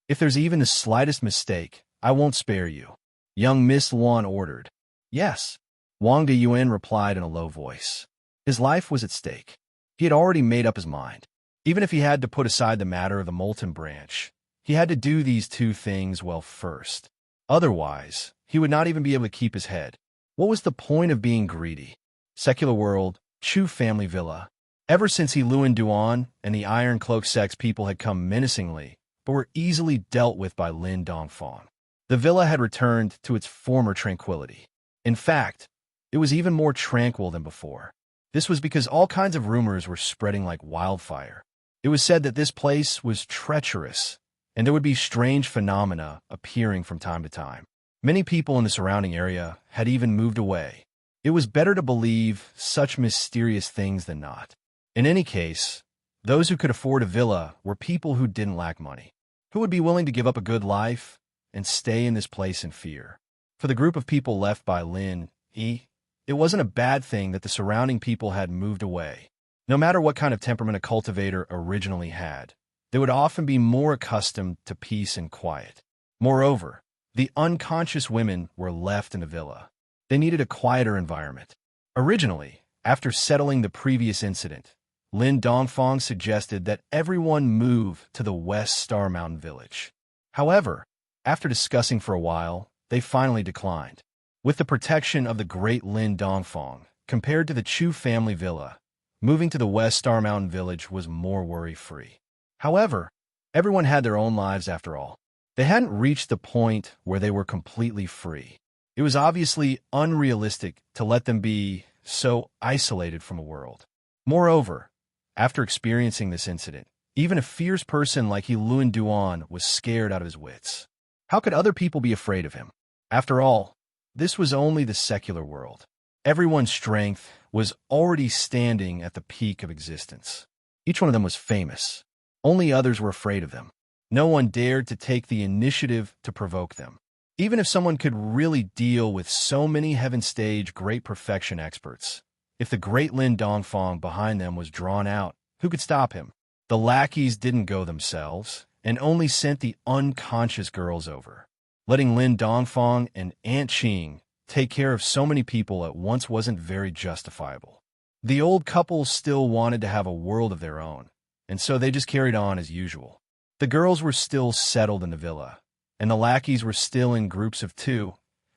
If there's even the slightest mistake, I won't spare you," young Miss Luan ordered. "Yes," Wang Diyuan replied in a low voice. His life was at stake. He had already made up his mind. Even if he had to put aside the matter of the Molten Branch, he had to do these 2 things well first. Otherwise, he would not even be able to keep his head. What was the point of being greedy? Secular world, Chu family villa. Ever since he Luan Duan and the Iron Cloak Sex people had come menacingly, but were easily dealt with by Lin Dongfang. The villa had returned to its former tranquility. In fact, it was even more tranquil than before. This was because all kinds of rumors were spreading like wildfire. It was said that this place was treacherous, and there would be strange phenomena appearing from time to time. Many people in the surrounding area had even moved away. It was better to believe such mysterious things than not. In any case, those who could afford a villa were people who didn't lack money, who would be willing to give up a good life and stay in this place in fear. For the group of people left by Lin Yi, it wasn't a bad thing that the surrounding people had moved away. No matter what kind of temperament a cultivator originally had, they would often be more accustomed to peace and quiet. Moreover, the unconscious women were left in the villa. They needed a quieter environment. Originally, after settling the previous incident, Lin Dongfang suggested that everyone move to the West Star Mountain village. However, after discussing for a while, they finally declined. With the protection of the great Lin Dongfang, compared to the Chu family villa, moving to the West Star Mountain village was more worry-free. However, everyone had their own lives after all. They hadn't reached the point where they were completely free. It was obviously unrealistic to let them be so isolated from the world. Moreover, after experiencing this incident, even a fierce person like He Luan Duan was scared out of his wits. How could other people be afraid of him? After all, this was only the secular world. Everyone's strength was already standing at the peak of existence. Each one of them was famous. Only others were afraid of them. No one dared to take the initiative to provoke them. Even if someone could really deal with so many heaven stage great perfection experts, if the great Lin Dongfang behind them was drawn out, who could stop him? The lackeys didn't go themselves, and only sent the unconscious girls over. Letting Lin Dongfang and Aunt Qing take care of so many people at once wasn't very justifiable. The old couple still wanted to have a world of their own, and so they just carried on as usual. The girls were still settled in the villa, and the lackeys were still in groups of two,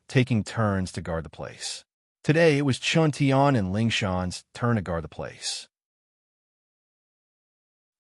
taking turns to guard the place. Today, it was Chun Tian and Ling Shan's turn to guard the place.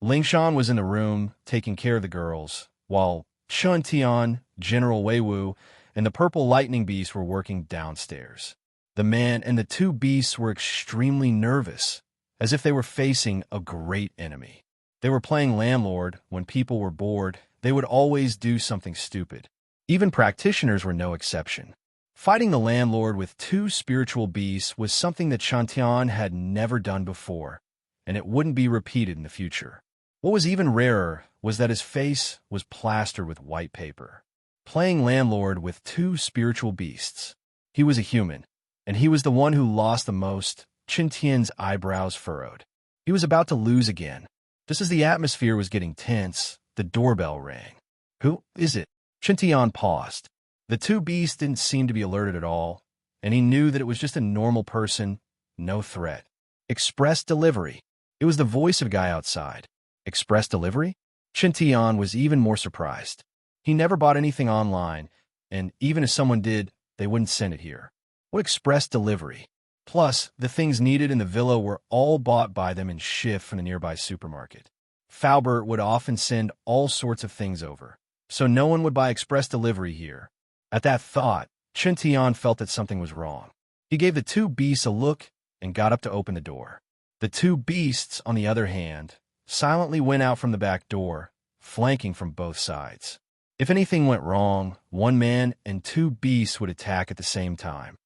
Ling Shan was in the room, taking care of the girls, while Chun Tian, General Wei Wu, and the Purple Lightning Beast were working downstairs. The man and the two beasts were extremely nervous, as if they were facing a great enemy. They were playing landlord. When people were bored, they would always do something stupid. Even practitioners were no exception. Fighting the landlord with two spiritual beasts was something that Shantian had never done before, and it wouldn't be repeated in the future. What was even rarer was that his face was plastered with white paper. Playing landlord with two spiritual beasts. He was a human, and he was the one who lost the most. Chin Tian's eyebrows furrowed. He was about to lose again. Just as the atmosphere was getting tense, the doorbell rang. Who is it? Chin Tian paused. The two beasts didn't seem to be alerted at all, and he knew that it was just a normal person, no threat. Express delivery. It was the voice of a guy outside. Express delivery? Chin Tian was even more surprised. He never bought anything online, and even if someone did, they wouldn't send it here. What express delivery? Plus, the things needed in the villa were all bought by them and shipped from the nearby supermarket. Faubert would often send all sorts of things over, so no one would buy express delivery here. At that thought, Chin Tian felt that something was wrong. He gave the two beasts a look and got up to open the door. The two beasts, on the other hand, silently went out from the back door, flanking from both sides. If anything went wrong, one man and two beasts would attack at the same time.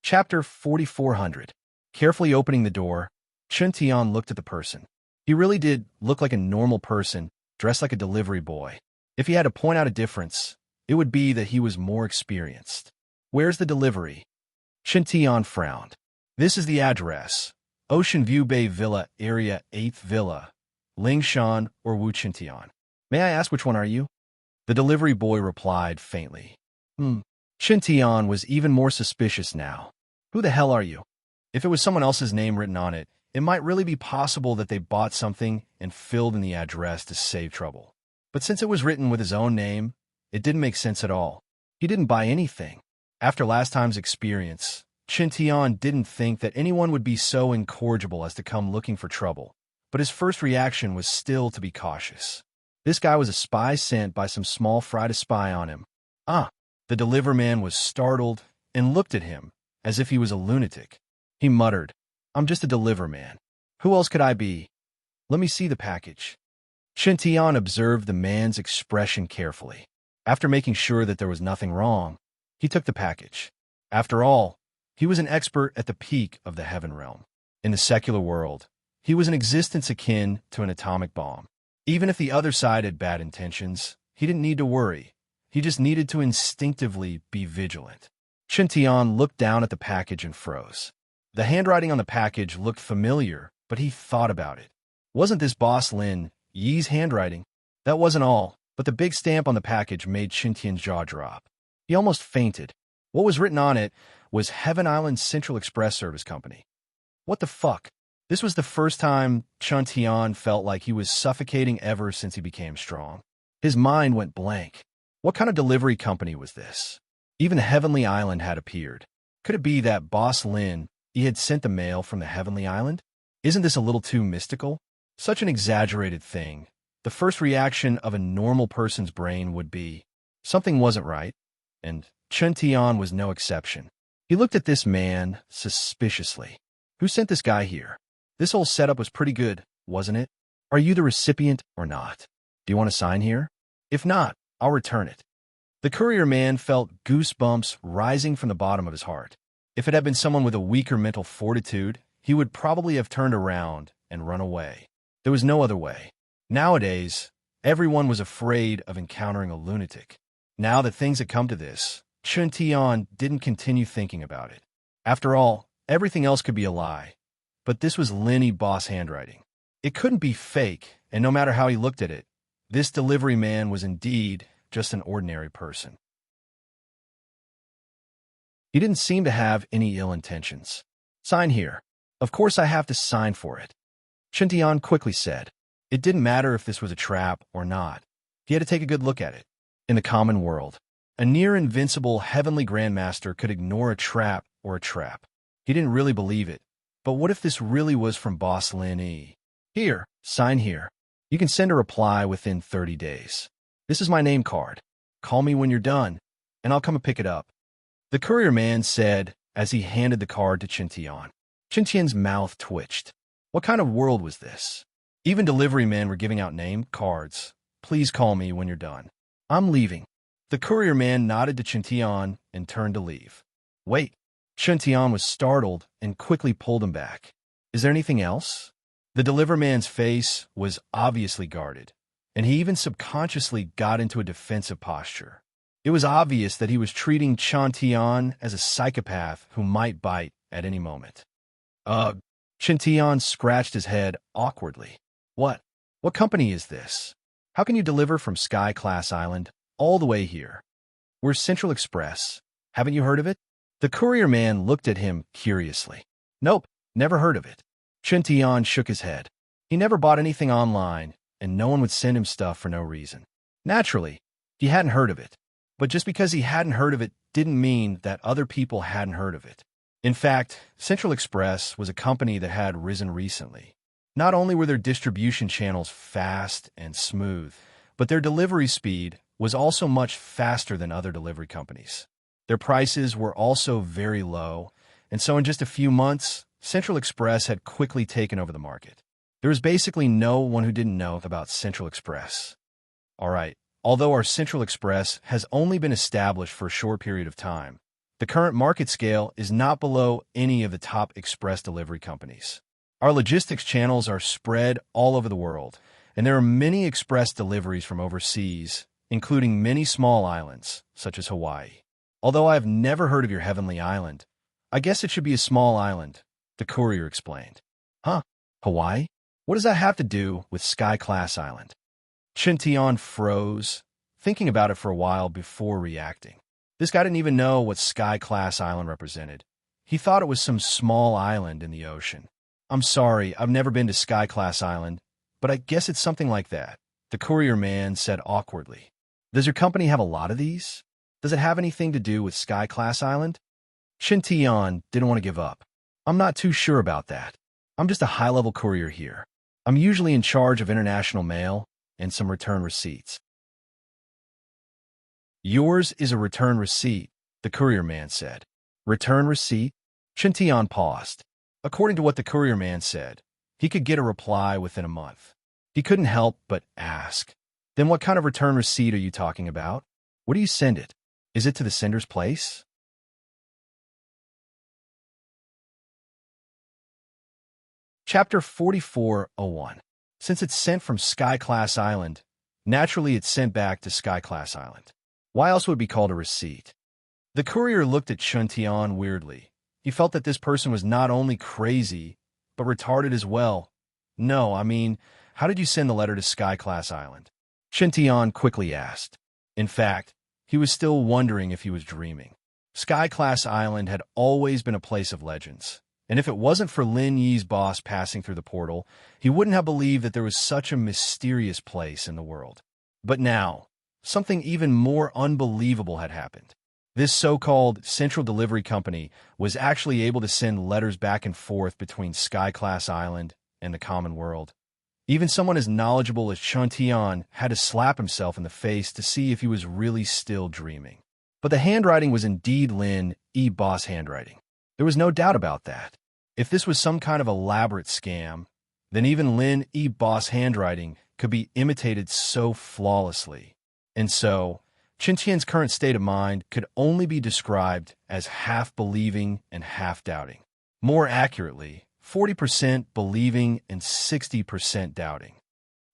Chapter 4400. Carefully opening the door, Chun Tian looked at the person. He really did look like a normal person, dressed like a delivery boy. If he had to point out a difference, it would be that he was more experienced. Where's the delivery? Chun Tian frowned. This is the address. Ocean View Bay Villa, Area 8th Villa, Lingshan or Wu Chintian. May I ask which one are you? The delivery boy replied faintly. Chintian was even more suspicious now. Who the hell are you? If it was someone else's name written on it, it might really be possible that they bought something and filled in the address to save trouble. But since it was written with his own name, it didn't make sense at all. He didn't buy anything. After last time's experience, Chintian didn't think that anyone would be so incorrigible as to come looking for trouble, but his first reaction was still to be cautious. This guy was a spy sent by some small fry to spy on him. The deliverman was startled and looked at him as if he was a lunatic. He muttered, I'm just a deliverman. Who else could I be? Let me see the package. Chintian observed the man's expression carefully. After making sure that there was nothing wrong, he took the package. After all, he was an expert at the peak of the heaven realm. In the secular world, he was an existence akin to an atomic bomb. Even if the other side had bad intentions, he didn't need to worry. He just needed to instinctively be vigilant. Chen Tian looked down at the package and froze. The handwriting on the package looked familiar, but he thought about it. Wasn't this Boss Lin Yi's handwriting? That wasn't all, but the big stamp on the package made Chen Tian's jaw drop. He almost fainted. What was written on it was Heaven Island Central Express Service Company. What the fuck? This was the first time Chen Tian felt like he was suffocating ever since he became strong. His mind went blank. What kind of delivery company was this? Even Heavenly Island had appeared. Could it be that Boss Lin Yi had sent the mail from the Heavenly Island? Isn't this a little too mystical? Such an exaggerated thing. The first reaction of a normal person's brain would be, something wasn't right, and Chen Tian was no exception. He looked at this man suspiciously. Who sent this guy here? This whole setup was pretty good, wasn't it? Are you the recipient or not? Do you want to sign here? If not, I'll return it. The courier man felt goosebumps rising from the bottom of his heart. If it had been someone with a weaker mental fortitude, he would probably have turned around and run away. There was no other way. Nowadays, everyone was afraid of encountering a lunatic. Now that things had come to this, Chen Tian didn't continue thinking about it. After all, everything else could be a lie. But this was Lin Yi Boss handwriting. It couldn't be fake, and no matter how he looked at it, this delivery man was indeed just an ordinary person. He didn't seem to have any ill intentions. Sign here. Of course I have to sign for it. Chen Tian quickly said. It didn't matter if this was a trap or not. He had to take a good look at it. In the common world, a near-invincible heavenly grandmaster could ignore a trap or a trap. He didn't really believe it. But what if this really was from Boss Lin Yi? Here, sign here. You can send a reply within 30 days. This is my name card. Call me when you're done, and I'll come and pick it up. The courier man said as he handed the card to Chen Tian. Chen Tian's mouth twitched. What kind of world was this? Even delivery men were giving out name cards. Please call me when you're done. I'm leaving. The courier man nodded to Chen Tian and turned to leave. Wait. Chen Tian was startled and quickly pulled him back. Is there anything else? The delivery man's face was obviously guarded, and he even subconsciously got into a defensive posture. It was obvious that he was treating Chen Tian as a psychopath who might bite at any moment. Chen Tian scratched his head awkwardly. What? What company is this? How can you deliver from Sky Class Island all the way here? We're Central Express. Haven't you heard of it? The courier man looked at him curiously. Nope, never heard of it. Chen Tian shook his head. He never bought anything online, and no one would send him stuff for no reason. Naturally, he hadn't heard of it. But just because he hadn't heard of it didn't mean that other people hadn't heard of it. In fact, Central Express was a company that had risen recently. Not only were their distribution channels fast and smooth, but their delivery speed was also much faster than other delivery companies. Their prices were also very low, and so in just a few months, Central Express had quickly taken over the market. There was basically no one who didn't know about Central Express. All right, although our Central Express has only been established for a short period of time, the current market scale is not below any of the top express delivery companies. Our logistics channels are spread all over the world, and there are many express deliveries from overseas, including many small islands, such as Hawaii. Although I have never heard of your heavenly island, I guess it should be a small island, the courier explained. Huh? Hawaii? What does that have to do with Sky Class Island? Chen Tian froze, thinking about it for a while before reacting. This guy didn't even know what Sky Class Island represented. He thought it was some small island in the ocean. I'm sorry, I've never been to Sky Class Island, but I guess it's something like that, the courier man said awkwardly. Does your company have a lot of these? Does it have anything to do with Sky Class Island? Chen Tian didn't want to give up. I'm not too sure about that. I'm just a high-level courier here. I'm usually in charge of international mail and some return receipts. Yours is a return receipt, the courier man said. Return receipt? Chen Tian paused. According to what the courier man said, he could get a reply within a month. He couldn't help but ask. Then what kind of return receipt are you talking about? Where do you send it? Is it to the sender's place? Chapter 4401. Since it's sent from Sky-class island, naturally it's sent back to Sky-class island. Why else would it be called a receipt? The courier looked at Chuntian weirdly. He felt that this person was not only crazy, but retarded as well. No, I mean, how did you send the letter to Sky-class island? Chuntian quickly asked. In fact, he was still wondering if he was dreaming. Sky-class island had always been a place of legends. And if it wasn't for Lin Yi's boss passing through the portal, he wouldn't have believed that there was such a mysterious place in the world. But now, something even more unbelievable had happened. This so-called Central Delivery Company was actually able to send letters back and forth between Sky-class island and the common world. Even someone as knowledgeable as Chuntian had to slap himself in the face to see if he was really still dreaming. But the handwriting was indeed Lin Yi boss handwriting. There was no doubt about that. If this was some kind of elaborate scam, then even Lin Yi boss handwriting could be imitated so flawlessly. And so, Chuntian's current state of mind could only be described as half-believing and half-doubting. More accurately, 40% believing and 60% doubting.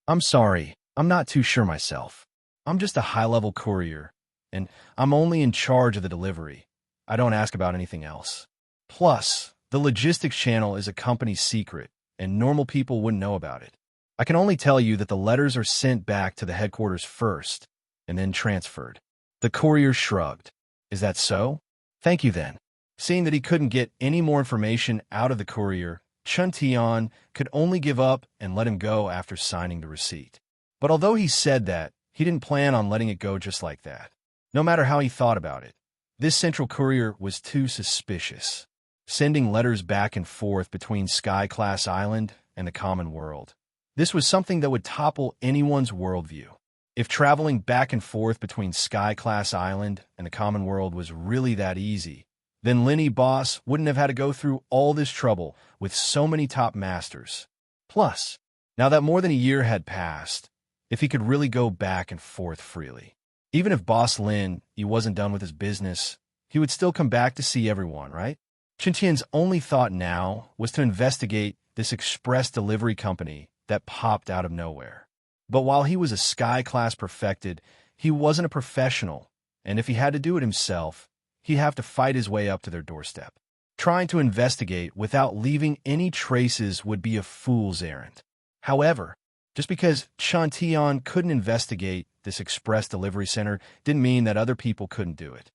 I'm sorry, I'm not too sure myself. I'm just a high-level courier, and I'm only in charge of the delivery. I don't ask about anything else. Plus, the logistics channel is a company secret, and normal people wouldn't know about it. I can only tell you that the letters are sent back to the headquarters first, and then transferred. The courier shrugged. Is that so? Thank you then. Seeing that he couldn't get any more information out of the courier, Chuntian could only give up and let him go after signing the receipt. But although he said that, he didn't plan on letting it go just like that. No matter how he thought about it, this central courier was too suspicious, sending letters back and forth between Sky-class island and the common world. This was something that would topple anyone's worldview. If traveling back and forth between Sky-class island and the common world was really that easy, then Lin Yi boss wouldn't have had to go through all this trouble with so many top masters. Plus, now that more than a year had passed, if he could really go back and forth freely. Even if boss Lin Yi wasn't done with his business, he would still come back to see everyone, right? Chuntian's only thought now was to investigate this express delivery company that popped out of nowhere. But while he was a Sky-class perfected, he wasn't a professional, and if he had to do it himself, he'd have to fight his way up to their doorstep. Trying to investigate without leaving any traces would be a fool's errand. However, just because Chuntian couldn't investigate this express delivery center didn't mean that other people couldn't do it.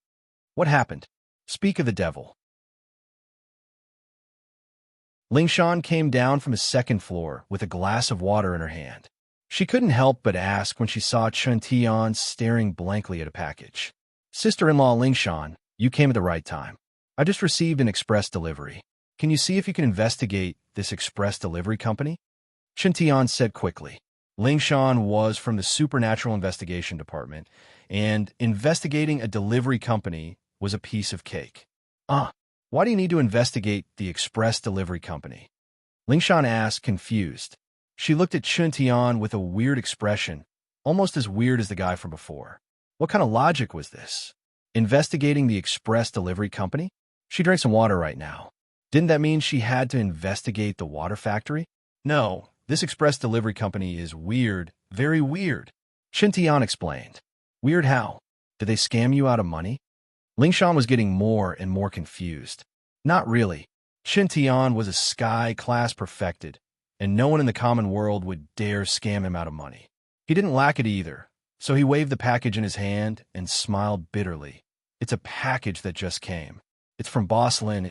What happened? Speak of the devil. Lingshan came down from the second floor with a glass of water in her hand. She couldn't help but ask when she saw Chuntian staring blankly at a package. Sister-in-law Lingshan, you came at the right time. I just received an express delivery. Can you see if you can investigate this express delivery company? Chuntian said quickly. Lingshan was from the Supernatural Investigation Department, and investigating a delivery company was a piece of cake. Why do you need to investigate the express delivery company? Lingshan asked, confused. She looked at Chuntian with a weird expression, almost as weird as the guy from before. What kind of logic was this? Investigating the express delivery company? She drank some water right now. Didn't that mean she had to investigate the water factory? No, this express delivery company is weird, very weird. Chuntian explained. Weird how? Did they scam you out of money? Lingshan was getting more and more confused. Not really. Chuntian was a Sky-class perfected, and no one in the common world would dare scam him out of money. He didn't lack it either, so he waved the package in his hand and smiled bitterly. It's a package that just came. It's from Boss Lin.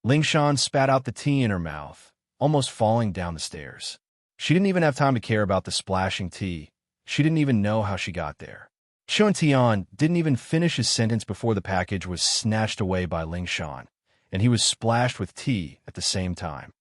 Lingshan spat out the tea in her mouth, almost falling down the stairs. She didn't even have time to care about the splashing tea. She didn't even know how she got there. Chuntian didn't even finish his sentence before the package was snatched away by Lingshan, and he was splashed with tea at the same time.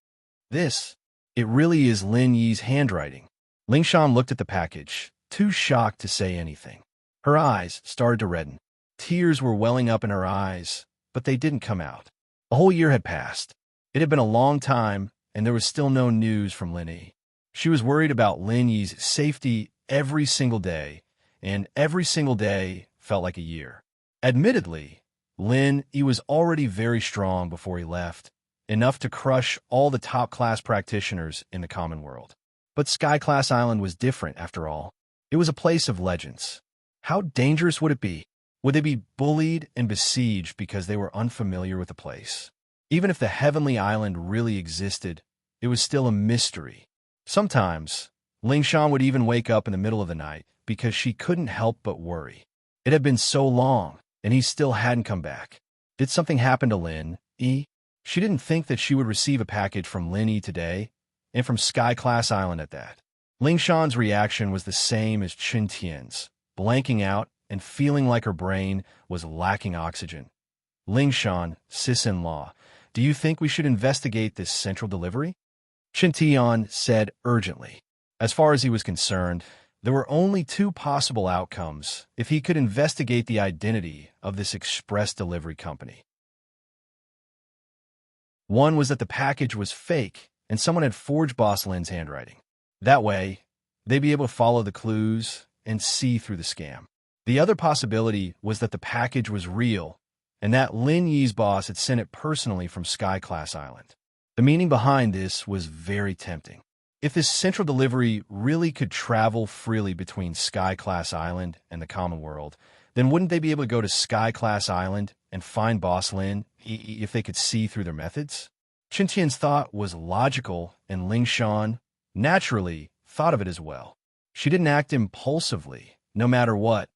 It really is Lin Yi's handwriting. Lingshan looked at the package, too shocked to say anything. Her eyes started to redden. Tears were welling up in her eyes, but they didn't come out. A whole year had passed. It had been a long time, and there was still no news from Lin Yi. She was worried about Lin Yi's safety every single day, and every single day felt like a year. Admittedly, Lin Yi was already very strong before he left, enough to crush all the top-class practitioners in the common world. But Sky-class Island was different, after all. It was a place of legends. How dangerous would it be? Would they be bullied and besieged because they were unfamiliar with the place? Even if the Heavenly Island really existed, it was still a mystery. Sometimes, Ling Shan would even wake up in the middle of the night because she couldn't help but worry. It had been so long, and he still hadn't come back. Did something happen to Lin Yi? She didn't think that she would receive a package from Lin Yi today, and from Sky-class Island at that. Ling Shan's reaction was the same as Chen Tian's, blanking out and feeling like her brain was lacking oxygen. Ling Shan, sis-in-law, do you think we should investigate this central delivery? Chen Tian said urgently. As far as he was concerned, there were only two possible outcomes if he could investigate the identity of this express delivery company. One was that the package was fake and someone had forged Boss Lin's handwriting. That way, they'd be able to follow the clues and see through the scam. The other possibility was that the package was real and that Lin Yi's boss had sent it personally from Sky-class Island. The meaning behind this was very tempting. If this central delivery really could travel freely between Sky-class Island and the common world, then wouldn't they be able to go to Sky-class Island and find Boss Lin if they could see through their methods? Chen Tian's thought was logical, and Ling Shan, naturally, thought of it as well. She didn't act impulsively, no matter what.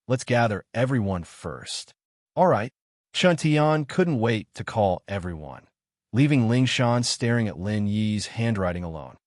Let's gather everyone first. All right. Chen Tian couldn't wait to call everyone, leaving Ling Shan staring at Lin Yi's handwriting alone.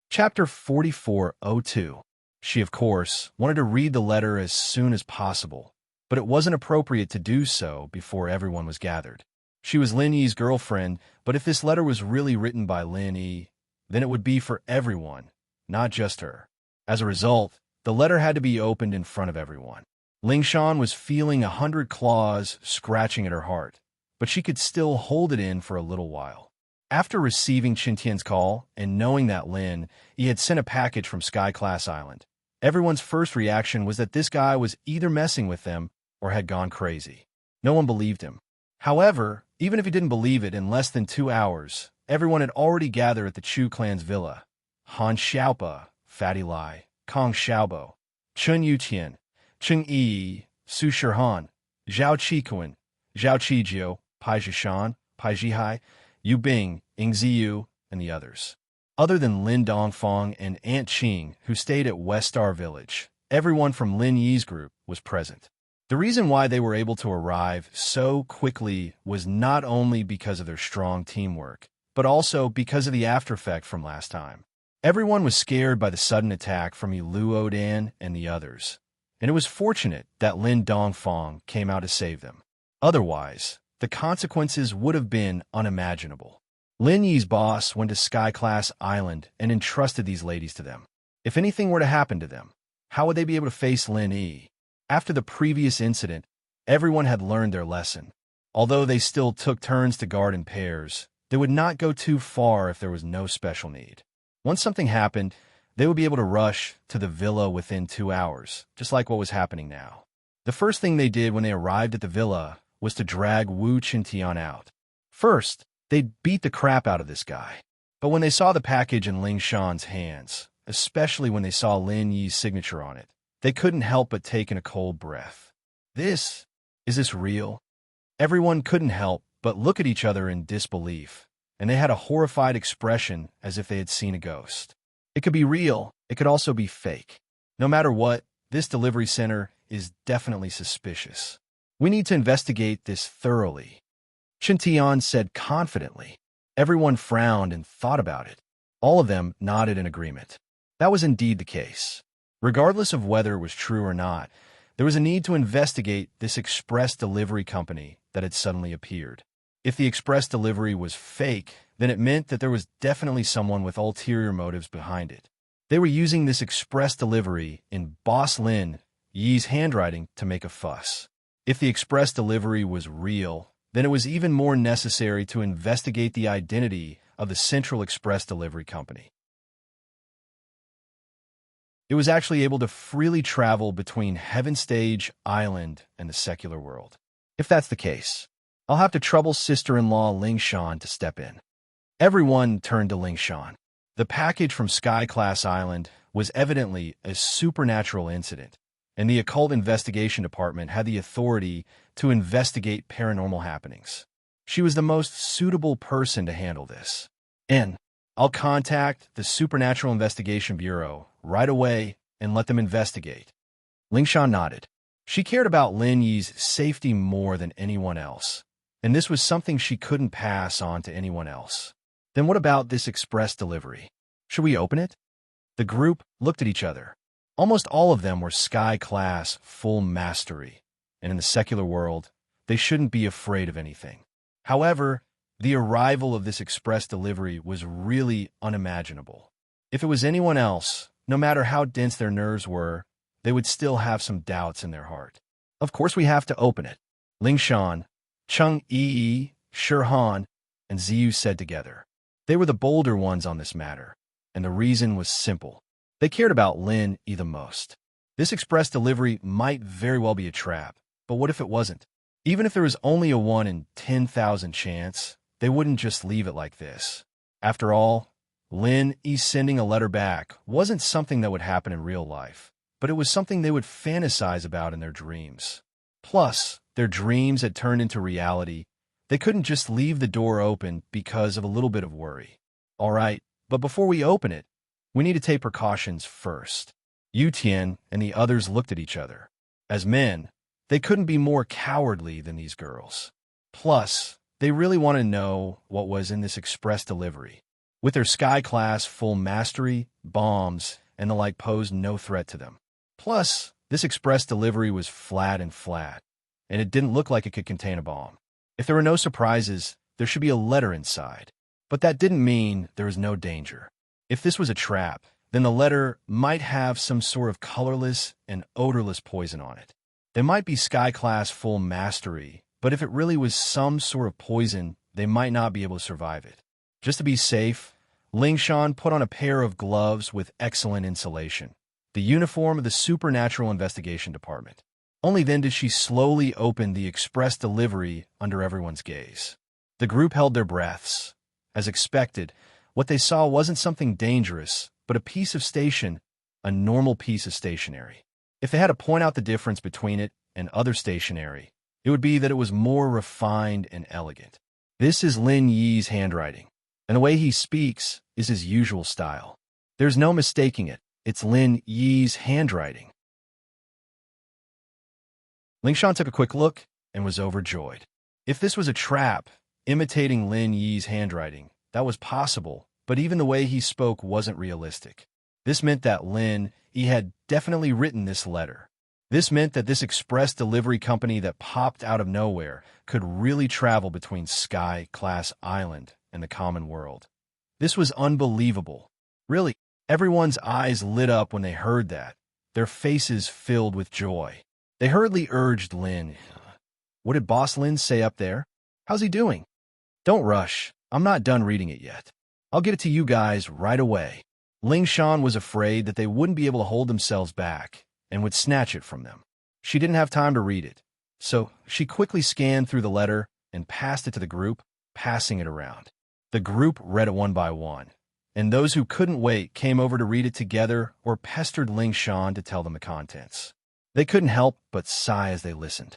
Chapter 4402. She, of course, wanted to read the letter as soon as possible, but it wasn't appropriate to do so before everyone was gathered. She was Lin Yi's girlfriend, but if this letter was really written by Lin Yi, then it would be for everyone, not just her. As a result, the letter had to be opened in front of everyone. Ling Shan was feeling 100 claws scratching at her heart, but she could still hold it in for a little while. After receiving Chen Tian's call and knowing that Lin Yi had sent a package from Sky-class Island, everyone's first reaction was that this guy was either messing with them or had gone crazy. No one believed him. However, even if he didn't believe it, in less than 2 hours, everyone had already gathered at the Chu clan's villa. Han Xiaopa, Fatty Lai, Kong Xiaobo, Chen Yuqian, Cheng Yi, Su Shihan, Zhao Qikuan, Zhao Qijiu, Pai Zhishan, Pai Zhihai, Yu Bing, Ing Ziyu, and the others. Other than Lin Dongfang and Aunt Qing, who stayed at West Star Village, everyone from Lin Yi's group was present. The reason why they were able to arrive so quickly was not only because of their strong teamwork, but also because of the aftereffect from last time. Everyone was scared by the sudden attack from Luo Dan and the others, and it was fortunate that Lin Dongfang came out to save them. Otherwise, the consequences would have been unimaginable. Lin Yi's boss went to Sky-class Island and entrusted these ladies to them. If anything were to happen to them, how would they be able to face Lin Yi? After the previous incident, everyone had learned their lesson. Although they still took turns to guard in pairs, they would not go too far if there was no special need. Once something happened, they would be able to rush to the villa within 2 hours, just like what was happening now. The first thing they did when they arrived at the villa was to drag Wu Qintian out. First, they'd beat the crap out of this guy. But when they saw the package in Ling Shan's hands, especially when they saw Lin Yi's signature on it, they couldn't help but take in a cold breath. Is this real? Everyone couldn't help but look at each other in disbelief, and they had a horrified expression as if they had seen a ghost. It could be real, it could also be fake. No matter what, this delivery center is definitely suspicious. We need to investigate this thoroughly, Chen Tian said confidently. Everyone frowned and thought about it. All of them nodded in agreement. That was indeed the case. Regardless of whether it was true or not, there was a need to investigate this express delivery company that had suddenly appeared. If the express delivery was fake, then it meant that there was definitely someone with ulterior motives behind it. They were using this express delivery in Boss Lin Yi's handwriting to make a fuss. If the express delivery was real, then it was even more necessary to investigate the identity of the Central Express Delivery Company. It was actually able to freely travel between Heaven Stage Island and the secular world. If that's the case, I'll have to trouble sister-in-law Ling Shan to step in. Everyone turned to Ling Shan. The package from Sky Class Island was evidently a supernatural incident, and the Occult Investigation Department had the authority to investigate paranormal happenings. She was the most suitable person to handle this. And I'll contact the Supernatural Investigation Bureau right away and let them investigate. Ling Shan nodded. She cared about Lin Yi's safety more than anyone else, and this was something she couldn't pass on to anyone else. Then what about this express delivery? Should we open it? The group looked at each other. Almost all of them were Sky Class full mastery, and in the secular world, they shouldn't be afraid of anything. However, the arrival of this express delivery was really unimaginable. If it was anyone else, no matter how dense their nerves were, they would still have some doubts in their heart. Of course we have to open it. Ling Shan, Chung Yi, Shirhan, and Ziyu said together. They were the bolder ones on this matter, and the reason was simple. They cared about Lin Yi the most. This express delivery might very well be a trap, but what if it wasn't? Even if there was only a 1 in 10,000 chance, they wouldn't just leave it like this. After all, Lin Yi sending a letter back wasn't something that would happen in real life, but it was something they would fantasize about in their dreams. Plus, their dreams had turned into reality. They couldn't just leave the door open because of a little bit of worry. All right, but before we open it, we need to take precautions first. Yu Tian and the others looked at each other. As men, they couldn't be more cowardly than these girls. Plus, they really wanted to know what was in this express delivery. With their Sky Class full mastery, bombs, and the like posed no threat to them. Plus, this express delivery was flat, and it didn't look like it could contain a bomb. If there were no surprises, there should be a letter inside. But that didn't mean there was no danger. If this was a trap, then the letter might have some sort of colorless and odorless poison on it. They might be Sky Class full mastery, but if it really was some sort of poison, they might not be able to survive it. Just to be safe, Ling Shan put on a pair of gloves with excellent insulation, the uniform of the Supernatural Investigation Department. Only then did she slowly open the express delivery under everyone's gaze. The group held their breaths. As expected, what they saw wasn't something dangerous, but a piece of a normal piece of stationery. If they had to point out the difference between it and other stationery, it would be that it was more refined and elegant. This is Lin Yi's handwriting, and the way he speaks is his usual style. There's no mistaking it. It's Lin Yi's handwriting. Ling Shan took a quick look and was overjoyed. If this was a trap, imitating Lin Yi's handwriting, that was possible, but even the way he spoke wasn't realistic. This meant that Lin Yi had definitely written this letter. This meant that this express delivery company that popped out of nowhere could really travel between Sky Class Island and the common world. This was unbelievable. Really, everyone's eyes lit up when they heard that, their faces filled with joy. They hurriedly urged Lin. What did Boss Lin say up there? How's he doing? Don't rush. I'm not done reading it yet. I'll get it to you guys right away. Ling Shan was afraid that they wouldn't be able to hold themselves back and would snatch it from them. She didn't have time to read it, so she quickly scanned through the letter and passed it to the group, passing it around. The group read it one by one, and those who couldn't wait came over to read it together or pestered Ling Shan to tell them the contents. They couldn't help but sigh as they listened.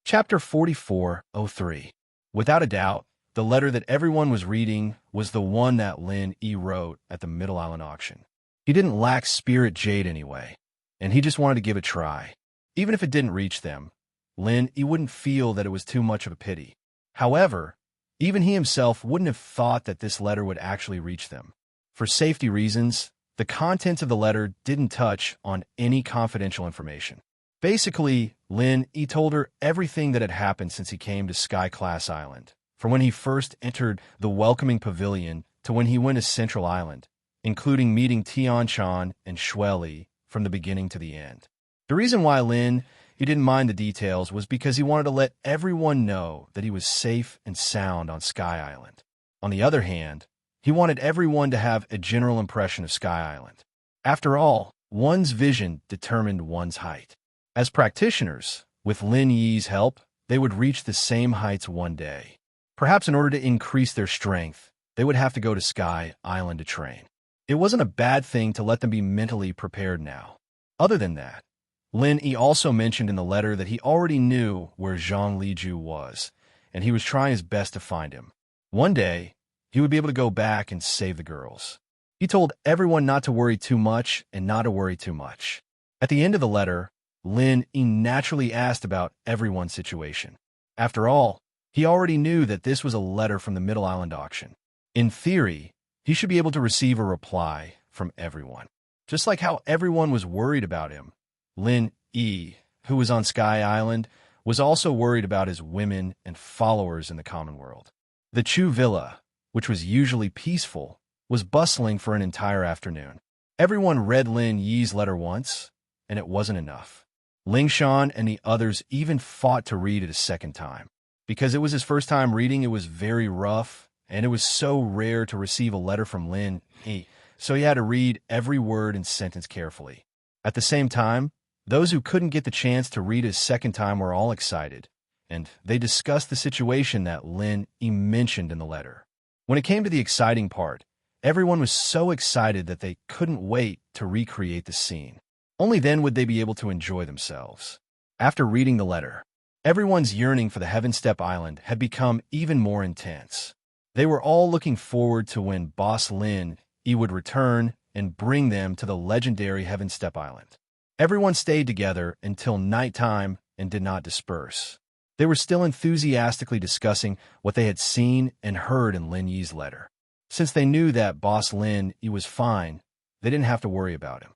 Chapter 44:03. Without a doubt, the letter that everyone was reading was the one that Lin Yi wrote at the Middle Island auction. He didn't lack spirit jade anyway, and he just wanted to give it a try. Even if it didn't reach them, Lin Yi wouldn't feel that it was too much of a pity. However, even he himself wouldn't have thought that this letter would actually reach them. For safety reasons, the contents of the letter didn't touch on any confidential information. Basically, Lin Yi told her everything that had happened since he came to Sky Class Island, from when he first entered the welcoming pavilion to when he went to Central Island, including meeting Tian Chan and Shui Li from the beginning to the end. The reason why Lin Yi didn't mind the details was because he wanted to let everyone know that he was safe and sound on Sky Island. On the other hand, he wanted everyone to have a general impression of Sky Island. After all, one's vision determined one's height. As practitioners, with Lin Yi's help, they would reach the same heights one day. Perhaps in order to increase their strength, they would have to go to Sky Island to train. It wasn't a bad thing to let them be mentally prepared now. Other than that, Lin Yi also mentioned in the letter that he already knew where Zhang Liju was, and he was trying his best to find him. One day, he would be able to go back and save the girls. He told everyone not to worry too much and not to worry too much. At the end of the letter, Lin Yi naturally asked about everyone's situation. After all, he already knew that this was a letter from the Middle Island auction. In theory, he should be able to receive a reply from everyone. Just like how everyone was worried about him, Lin Yi, who was on Sky Island, was also worried about his women and followers in the common world. The Chu Villa, which was usually peaceful, was bustling for an entire afternoon. Everyone read Lin Yi's letter once, and it wasn't enough. Ling Shan and the others even fought to read it a second time. Because it was his first time reading, it was very rough, and it was so rare to receive a letter from Lin Yi, so he had to read every word and sentence carefully. At the same time, those who couldn't get the chance to read it a second time were all excited, and they discussed the situation that Lin Yi mentioned in the letter. When it came to the exciting part, everyone was so excited that they couldn't wait to recreate the scene. Only then would they be able to enjoy themselves. After reading the letter, everyone's yearning for the Heaven Step Island had become even more intense. They were all looking forward to when Boss Lin Yi would return and bring them to the legendary Heaven Step Island. Everyone stayed together until nighttime and did not disperse. They were still enthusiastically discussing what they had seen and heard in Lin Yi's letter. Since they knew that Boss Lin Yi was fine, they didn't have to worry about him.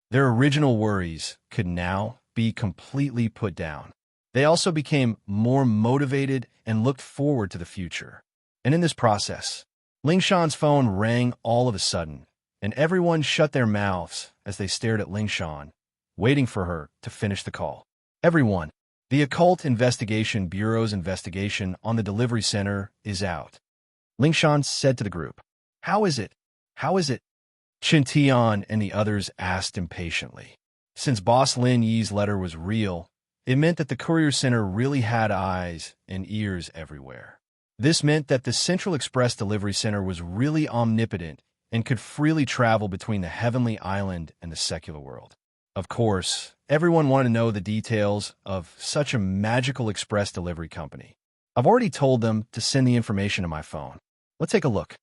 Their original worries could now be completely put down. They also became more motivated and looked forward to the future. And in this process, Ling Shan's phone rang all of a sudden, and everyone shut their mouths as they stared at Ling Shan, waiting for her to finish the call. Everyone, the Occult Investigation Bureau's investigation on the delivery center is out. Ling Shan said to the group. How is it? How is it? Chen Tian and the others asked impatiently. Since Boss Lin Yi's letter was real, it meant that the courier center really had eyes and ears everywhere. This meant that the Central Express Delivery Center was really omnipotent and could freely travel between the heavenly island and the secular world. Of course, everyone wanted to know the details of such a magical express delivery company. I've already told them to send the information to my phone. Let's take a look.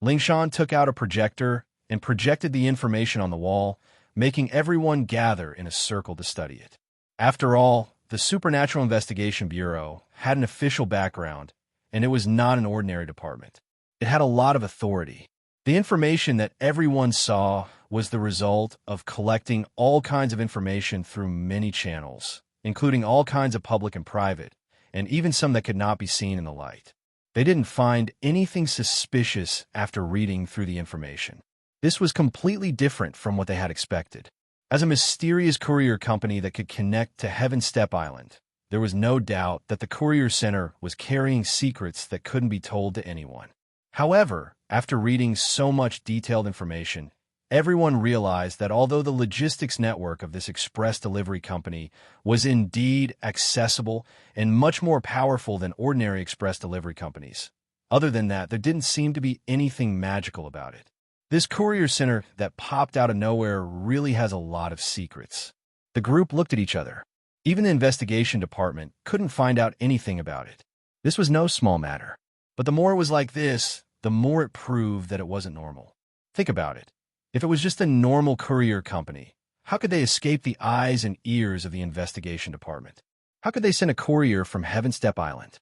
Ling Shan took out a projector and projected the information on the wall, making everyone gather in a circle to study it. After all, the Supernatural Investigation Bureau had an official background, and it was not an ordinary department. It had a lot of authority. The information that everyone saw was the result of collecting all kinds of information through many channels, including all kinds of public and private, and even some that could not be seen in the light. They didn't find anything suspicious after reading through the information. This was completely different from what they had expected. As a mysterious courier company that could connect to Heaven Step Island, there was no doubt that the courier center was carrying secrets that couldn't be told to anyone. However, after reading so much detailed information, everyone realized that although the logistics network of this express delivery company was indeed accessible and much more powerful than ordinary express delivery companies, other than that, there didn't seem to be anything magical about it. This courier center that popped out of nowhere really has a lot of secrets. The group looked at each other. Even the investigation department couldn't find out anything about it. This was no small matter. But the more it was like this, the more it proved that it wasn't normal. Think about it. If it was just a normal courier company, how could they escape the eyes and ears of the investigation department? How could they send a courier from Heaven Step Island?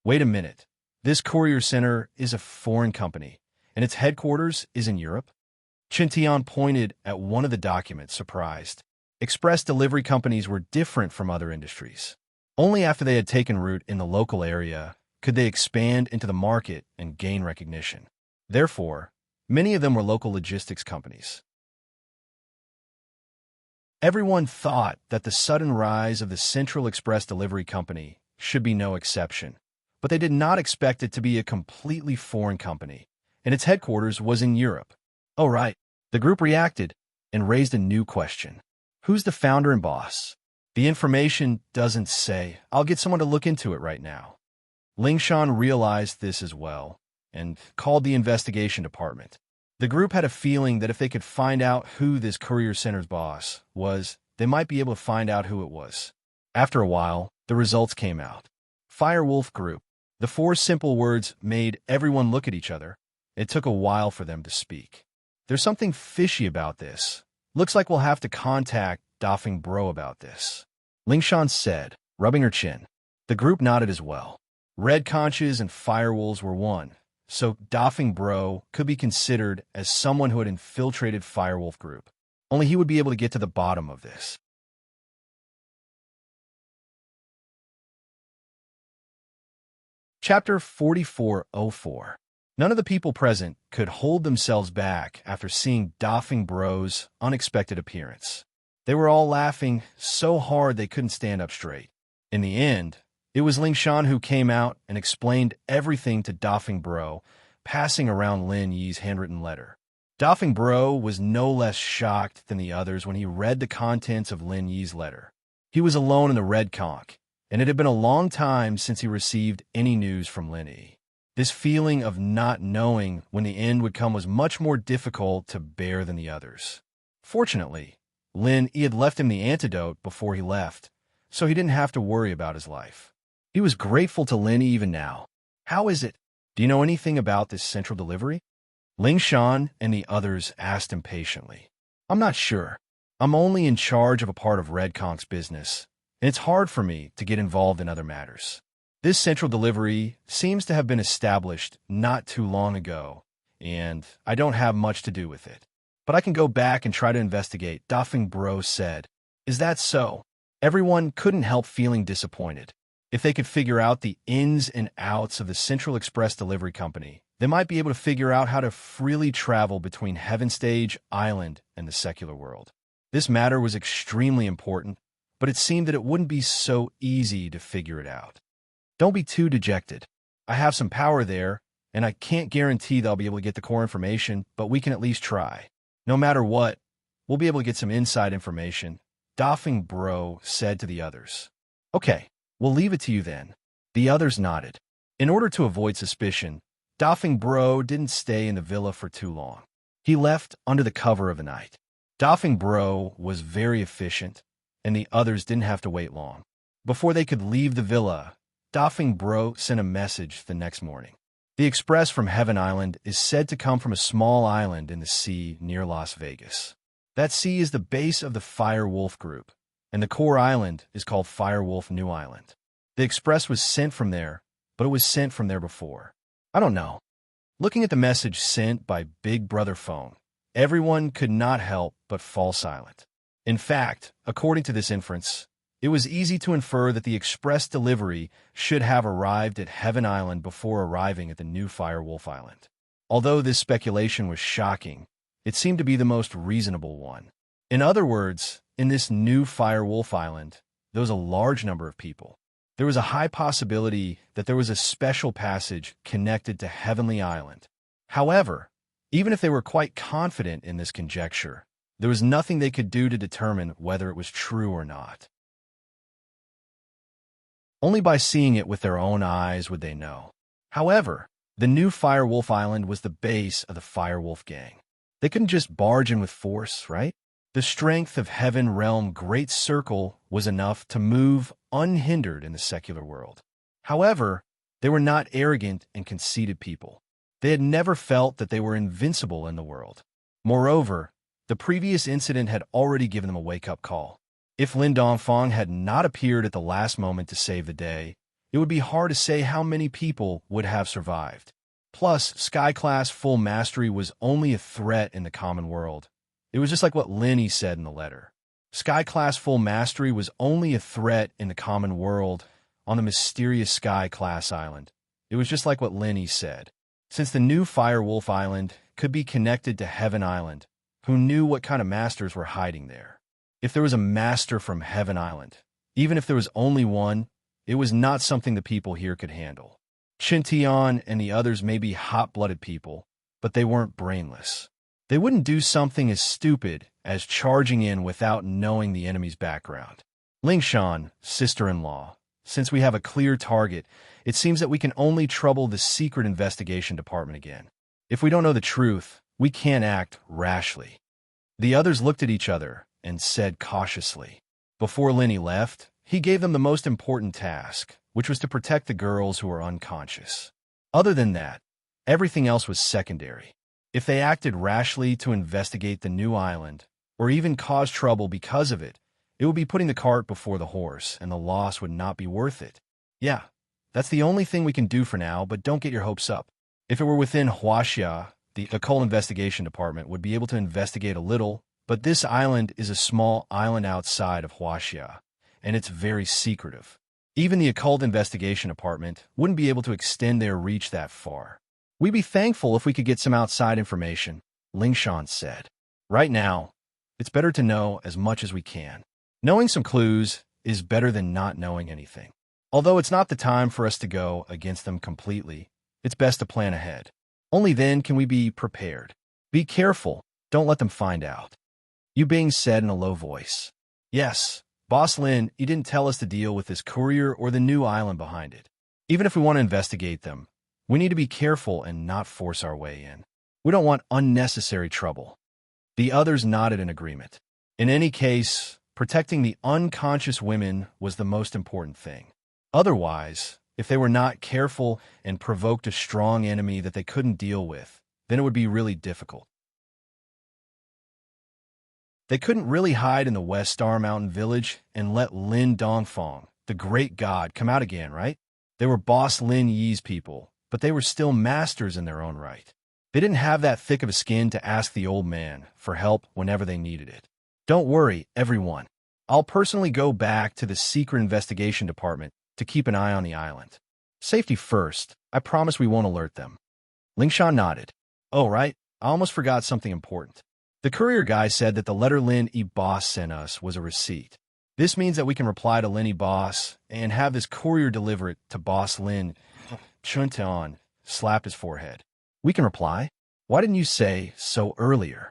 Wait a minute. This courier center is a foreign company, and its headquarters is in Europe? Chen Tian pointed at one of the documents, surprised. Express delivery companies were different from other industries. Only after they had taken root in the local area could they expand into the market and gain recognition. Therefore, many of them were local logistics companies. Everyone thought that the sudden rise of the Central Express Delivery Company should be no exception, but they did not expect it to be a completely foreign company, and its headquarters was in Europe. Oh, right. The group reacted and raised a new question. Who's the founder and boss? The information doesn't say. I'll get someone to look into it right now. Lingshan realized this as well and called the investigation department. The group had a feeling that if they could find out who this courier center's boss was, they might be able to find out who it was. After a while, the results came out. Firewolf Group. The 4 simple words made everyone look at each other. It took a while for them to speak. There's something fishy about this. Looks like we'll have to contact Doffing Bro about this, Lingshan said, rubbing her chin. The group nodded as well. Red Conches and Firewolves were one, so Doffing Bro could be considered as someone who had infiltrated Firewolf Group. Only he would be able to get to the bottom of this. Chapter 4404. None of the people present could hold themselves back after seeing Doffing Bro's unexpected appearance. They were all laughing so hard they couldn't stand up straight. In the end, it was Lingshan who came out and explained everything to Doffing Bro, passing around Lin Yi's handwritten letter. Doffing Bro was no less shocked than the others when he read the contents of Lin Yi's letter. He was alone in the Red Conch, and it had been a long time since he received any news from Lin Yi. This feeling of not knowing when the end would come was much more difficult to bear than the others. Fortunately, Lin Yi had left him the antidote before he left, so he didn't have to worry about his life. He was grateful to Lin Yi even now. How is it? Do you know anything about this central delivery? Lingshan and the others asked impatiently. I'm not sure. I'm only in charge of a part of Red Conch's business, and it's hard for me to get involved in other matters. This central delivery seems to have been established not too long ago, and I don't have much to do with it. But I can go back and try to investigate, Doffing Bro said. Is that so? Everyone couldn't help feeling disappointed. If they could figure out the ins and outs of the Central Express Delivery Company, they might be able to figure out how to freely travel between Heaven Stage Island and the secular world. This matter was extremely important, but it seemed that it wouldn't be so easy to figure it out. Don't be too dejected. I have some power there, and I can't guarantee that I'll be able to get the core information, but we can at least try. No matter what, we'll be able to get some inside information, Doffing Bro said to the others. Okay, we'll leave it to you then. The others nodded. In order to avoid suspicion, Doffing Bro didn't stay in the villa for too long. He left under the cover of the night. Doffing Bro was very efficient, and the others didn't have to wait long. Before they could leave the villa, Doffing Bro sent a message the next morning. The express from Heaven Island is said to come from a small island in the sea near Las Vegas. That sea is the base of the Firewolf Group, and the core island is called Firewolf New Island. The express was sent from there, but it was sent from there before. I don't know. Looking at the message sent by Big Brother phone, everyone could not help but fall silent. In fact, according to this inference, it was easy to infer that the express delivery should have arrived at Heaven Island before arriving at the new Firewolf Island. Although this speculation was shocking, it seemed to be the most reasonable one. In other words, in this new Firewolf Island, there was a large number of people. There was a high possibility that there was a special passage connected to Heavenly Island. However, even if they were quite confident in this conjecture, there was nothing they could do to determine whether it was true or not. Only by seeing it with their own eyes would they know. However, the new Firewolf Island was the base of the Firewolf gang. They couldn't just barge in with force, right? The strength of Heaven Realm Great Circle was enough to move unhindered in the secular world. However, they were not arrogant and conceited people. They had never felt that they were invincible in the world. Moreover, the previous incident had already given them a wake-up call. If Lin Dongfang had not appeared at the last moment to save the day, it would be hard to say how many people would have survived. Plus, Sky-Class Full Mastery was only a threat in the common world. It was just like what Lin Yi said in the letter. Sky-Class Full Mastery was only a threat in the common world on the mysterious Sky-Class Island. It was just like what Lin Yi said. Since the new Firewolf Island could be connected to Heaven Island, who knew what kind of masters were hiding there? If there was a master from Heaven Island, even if there was only one, it was not something the people here could handle. Chintian and the others may be hot-blooded people, but they weren't brainless. They wouldn't do something as stupid as charging in without knowing the enemy's background. Lingshan, sister-in-law, since we have a clear target, it seems that we can only trouble the secret investigation department again. If we don't know the truth, we can't act rashly. The others looked at each other and said cautiously. Before Lenny left, he gave them the most important task, which was to protect the girls who were unconscious. Other than that, everything else was secondary. If they acted rashly to investigate the new island, or even cause trouble because of it, it would be putting the cart before the horse, and the loss would not be worth it. Yeah, that's the only thing we can do for now, but don't get your hopes up. If it were within Huaxia, the occult investigation department would be able to investigate a little, but this island is a small island outside of Huaxia, and it's very secretive. Even the occult investigation department wouldn't be able to extend their reach that far. We'd be thankful if we could get some outside information, Lingshan said. Right now, it's better to know as much as we can. Knowing some clues is better than not knowing anything. Although it's not the time for us to go against them completely, it's best to plan ahead. Only then can we be prepared. Be careful, don't let them find out. Yu Bing said in a low voice. Yes, Boss Lin, you didn't tell us to deal with this courier or the new island behind it. Even if we want to investigate them, we need to be careful and not force our way in. We don't want unnecessary trouble. The others nodded in agreement. In any case, protecting the unconscious women was the most important thing. Otherwise, if they were not careful and provoked a strong enemy that they couldn't deal with, then it would be really difficult. They couldn't really hide in the West Star Mountain village and let Lin Dongfang, the great god, come out again, right? They were Boss Lin Yi's people, but they were still masters in their own right. They didn't have that thick of a skin to ask the old man for help whenever they needed it. Don't worry, everyone. I'll personally go back to the secret investigation department to keep an eye on the island. Safety first. I promise we won't alert them. Lingshan nodded. Oh, right. I almost forgot something important. The courier guy said that the letter Lin E. Boss sent us was a receipt. This means that we can reply to Lin E. Boss and have this courier deliver it to Boss Lin. Chuntan slapped his forehead. We can reply? Why didn't you say so earlier?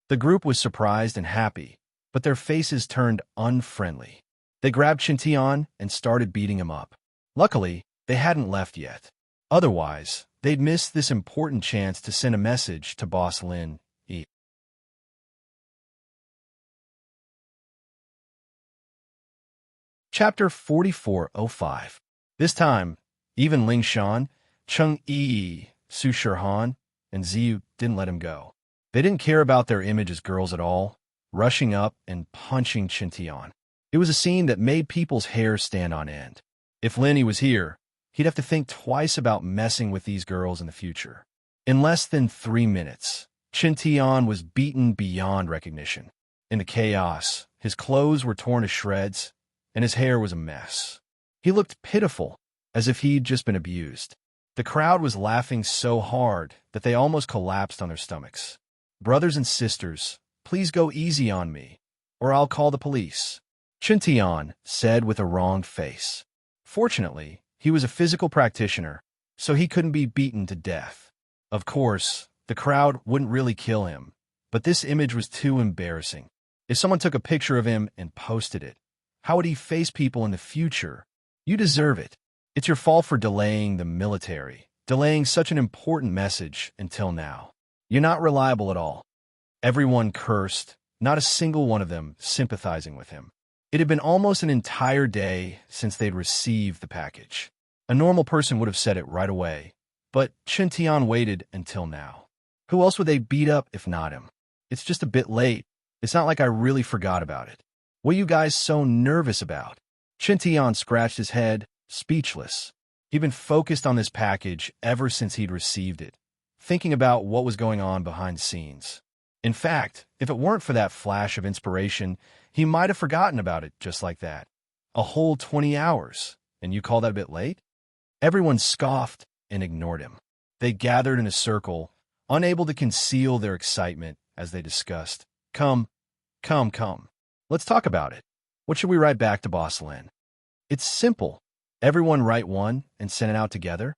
The group was surprised and happy, but their faces turned unfriendly. They grabbed Chintian and started beating him up. Luckily, they hadn't left yet. Otherwise, they'd missed this important chance to send a message to Boss Lin E. Chapter 4405. This time, even Lingshan, Cheng Yi, Su Shirhan, and Ziyu didn't let him go. They didn't care about their image as girls at all, rushing up and punching Chintian. It was a scene that made people's hair stand on end. If Lenny was here, he'd have to think twice about messing with these girls in the future. In less than 3 minutes, Chintian was beaten beyond recognition. In the chaos, his clothes were torn to shreds, and his hair was a mess. He looked pitiful, as if he'd just been abused. The crowd was laughing so hard that they almost collapsed on their stomachs. Brothers and sisters, please go easy on me, or I'll call the police, Chintian said with a wrong face. Fortunately, he was a physical practitioner, so he couldn't be beaten to death. Of course, the crowd wouldn't really kill him, but this image was too embarrassing. If someone took a picture of him and posted it, how would he face people in the future? You deserve it. It's your fault for delaying the military, delaying such an important message until now. You're not reliable at all. Everyone cursed, not a single one of them sympathizing with him. It had been almost an entire day since they'd received the package. A normal person would have said it right away, but Chintian waited until now. Who else would they beat up if not him? It's just a bit late. It's not like I really forgot about it. What are you guys so nervous about? Chintian scratched his head, speechless. He'd been focused on this package ever since he'd received it, thinking about what was going on behind the scenes. In fact, if it weren't for that flash of inspiration, he might have forgotten about it just like that. A whole 20 hours, and you call that a bit late? Everyone scoffed and ignored him. They gathered in a circle, unable to conceal their excitement as they discussed. Come. Let's talk about it. What should we write back to Boss Lin? It's simple. Everyone write one and send it out together.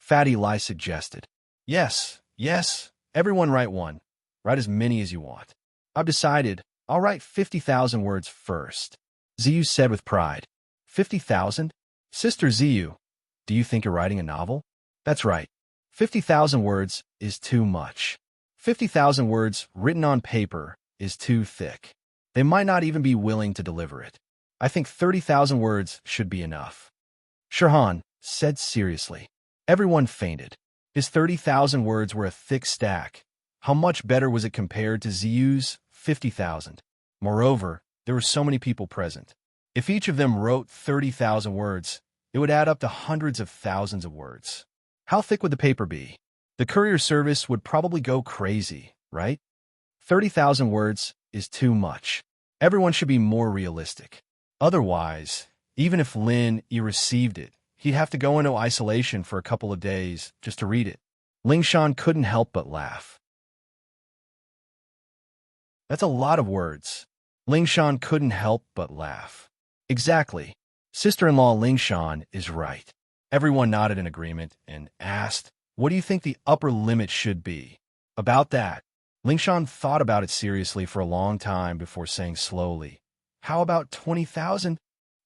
Fatty Lai suggested. Yes, yes, everyone write one. Write as many as you want. I've decided I'll write 50,000 words first, Ziyu said with pride. 50,000? Sister Ziyu, do you think you're writing a novel? That's right. 50,000 words is too much. 50,000 words written on paper is too thick. They might not even be willing to deliver it. I think 30,000 words should be enough. Shirhan said seriously. Everyone fainted. His 30,000 words were a thick stack. How much better was it compared to Ziyu's 50,000? Moreover, there were so many people present. If each of them wrote 30,000 words, it would add up to hundreds of thousands of words. How thick would the paper be? The courier service would probably go crazy, right? 30,000 words is too much. Everyone should be more realistic. Otherwise, even if Lin Yi received it, he'd have to go into isolation for a couple of days just to read it. Ling Shan couldn't help but laugh. That's a lot of words. Ling Shan couldn't help but laugh. Exactly. Sister-in-law Ling Shan is right. Everyone nodded in agreement and asked, what do you think the upper limit should be? About that, Ling Shan thought about it seriously for a long time before saying slowly, how about 20,000?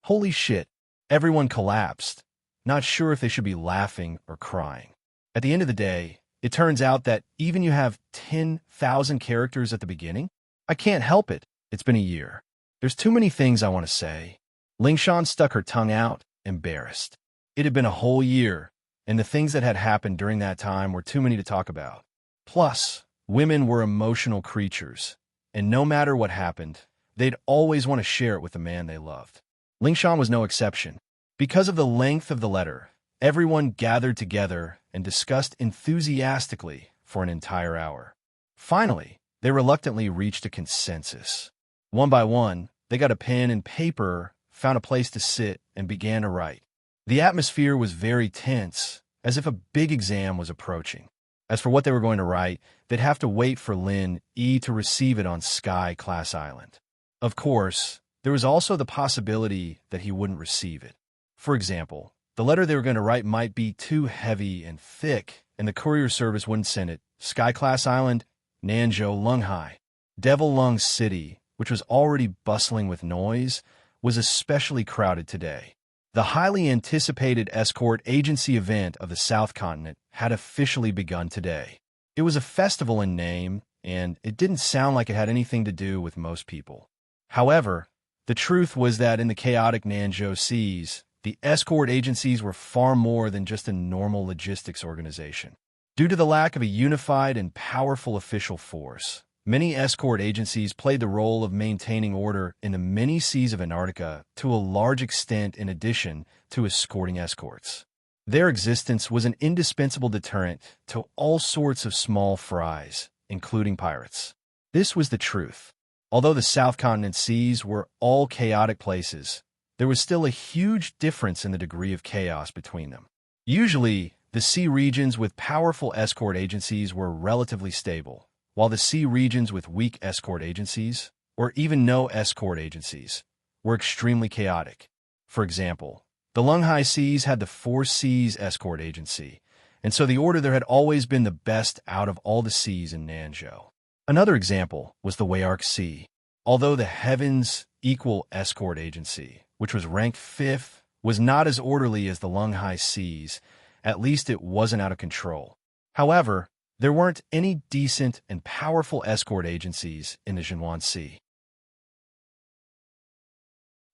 Holy shit. Everyone collapsed, not sure if they should be laughing or crying. At the end of the day, it turns out that even you have 10,000 characters at the beginning, I can't help it. It's been a year. There's too many things I want to say. Ling Shan stuck her tongue out, embarrassed. It had been a whole year, and the things that had happened during that time were too many to talk about. Plus, women were emotional creatures, and no matter what happened, they'd always want to share it with the man they loved. Ling Shan was no exception. Because of the length of the letter, everyone gathered together and discussed enthusiastically for an entire hour. Finally, they reluctantly reached a consensus. One by one, they got a pen and paper, found a place to sit, and began to write. The atmosphere was very tense, as if a big exam was approaching. As for what they were going to write, they'd have to wait for Lin Yi to receive it on Sky Class Island. Of course, there was also the possibility that he wouldn't receive it. For example, the letter they were going to write might be too heavy and thick, and the courier service wouldn't send it. Sky Class Island, Nanzhou Lunghai. Devil Lung City, which was already bustling with noise, was especially crowded today. The highly anticipated escort agency event of the South Continent had officially begun today. It was a festival in name, and it didn't sound like it had anything to do with most people. However, the truth was that in the chaotic Nanzhou seas, the escort agencies were far more than just a normal logistics organization. Due to the lack of a unified and powerful official force, many escort agencies played the role of maintaining order in the many seas of Antarctica to a large extent in addition to escorting escorts. Their existence was an indispensable deterrent to all sorts of small fries, including pirates. This was the truth. Although the South Continent seas were all chaotic places, there was still a huge difference in the degree of chaos between them. Usually, the sea regions with powerful escort agencies were relatively stable, while the sea regions with weak escort agencies, or even no escort agencies, were extremely chaotic. For example, the Lunghai Seas had the Four Seas Escort Agency, and so the order there had always been the best out of all the seas in Nanzhou. Another example was the Wayark Sea. Although the Heavens Equal Escort Agency, which was ranked 5th, was not as orderly as the Lunghai Seas, at least it wasn't out of control. However, there weren't any decent and powerful escort agencies in the Jinwan Sea.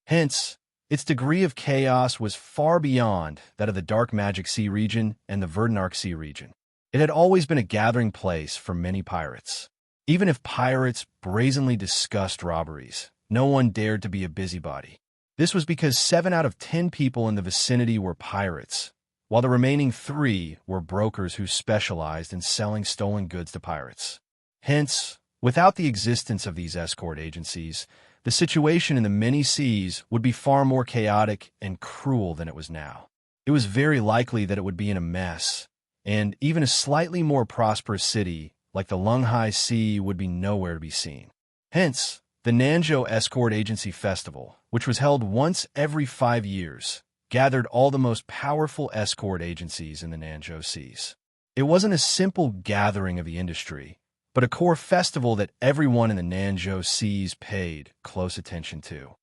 Hence, its degree of chaos was far beyond that of the Dark Magic Sea region and the Verdunark Sea region. It had always been a gathering place for many pirates. Even if pirates brazenly discussed robberies, no one dared to be a busybody. This was because 7 out of 10 people in the vicinity were pirates, while the remaining 3 were brokers who specialized in selling stolen goods to pirates. Hence, without the existence of these escort agencies, the situation in the many seas would be far more chaotic and cruel than it was now. It was very likely that it would be in a mess, and even a slightly more prosperous city like the Lunghai Sea would be nowhere to be seen. Hence, the Nanzhou Escort Agency Festival, which was held once every 5 years, gathered all the most powerful escort agencies in the Nanzhou Seas. It wasn't a simple gathering of the industry, but a core festival that everyone in the Nanzhou Seas paid close attention to.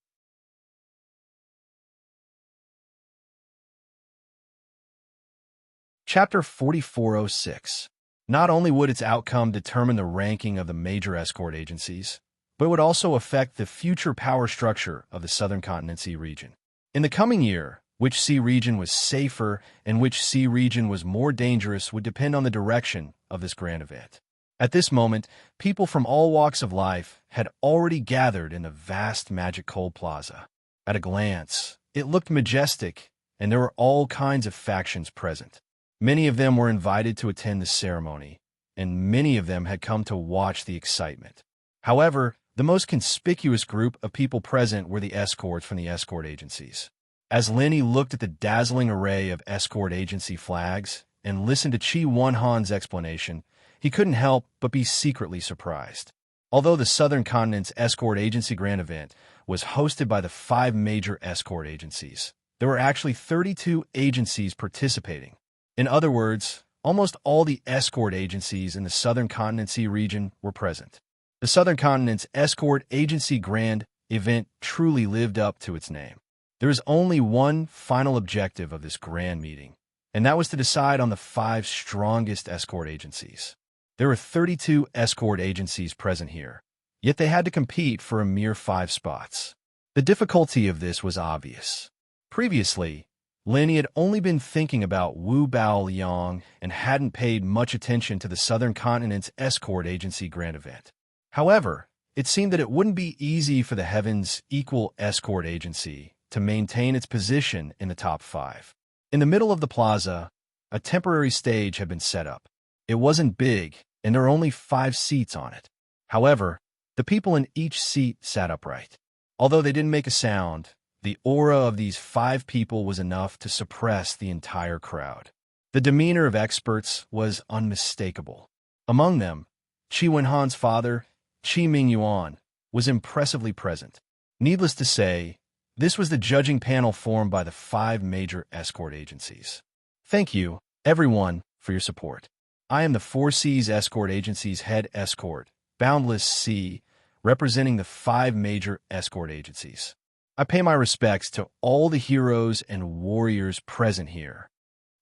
Chapter 4406. Not only would its outcome determine the ranking of the major escort agencies, but it would also affect the future power structure of the Southern Continent Sea region. In the coming year, which sea region was safer and which sea region was more dangerous would depend on the direction of this grand event. At this moment, people from all walks of life had already gathered in the vast Magic Coal Plaza. At a glance, it looked majestic, and there were all kinds of factions present. Many of them were invited to attend the ceremony, and many of them had come to watch the excitement. However, the most conspicuous group of people present were the escorts from the escort agencies. As Lenny looked at the dazzling array of escort agency flags and listened to Chi Wonhan's explanation, he couldn't help but be secretly surprised. Although the Southern Continent's escort agency grand event was hosted by the 5 major escort agencies, there were actually 32 agencies participating. In other words, almost all the escort agencies in the Southern Continent Sea region were present. The Southern Continent's escort agency grand event truly lived up to its name. There is only one final objective of this grand meeting, and that was to decide on the 5 strongest escort agencies. There were 32 escort agencies present here, yet they had to compete for a mere 5 spots. The difficulty of this was obvious. Previously, Lenny had only been thinking about Wu Bao Liang and hadn't paid much attention to the Southern Continent's escort agency grand event. However, it seemed that it wouldn't be easy for the Heaven's Equal Escort Agency to maintain its position in the top 5. In the middle of the plaza, a temporary stage had been set up. It wasn't big, and there were only 5 seats on it. However, the people in each seat sat upright. Although they didn't make a sound, the aura of these 5 people was enough to suppress the entire crowd. The demeanor of experts was unmistakable. Among them, Chi Wenhan's father, Chi Mingyuan, was impressively present. Needless to say, this was the judging panel formed by the 5 major escort agencies. Thank you, everyone, for your support. I am the 4 Seas Escort Agency's head escort, Boundless Sea, representing the 5 major escort agencies. I pay my respects to all the heroes and warriors present here.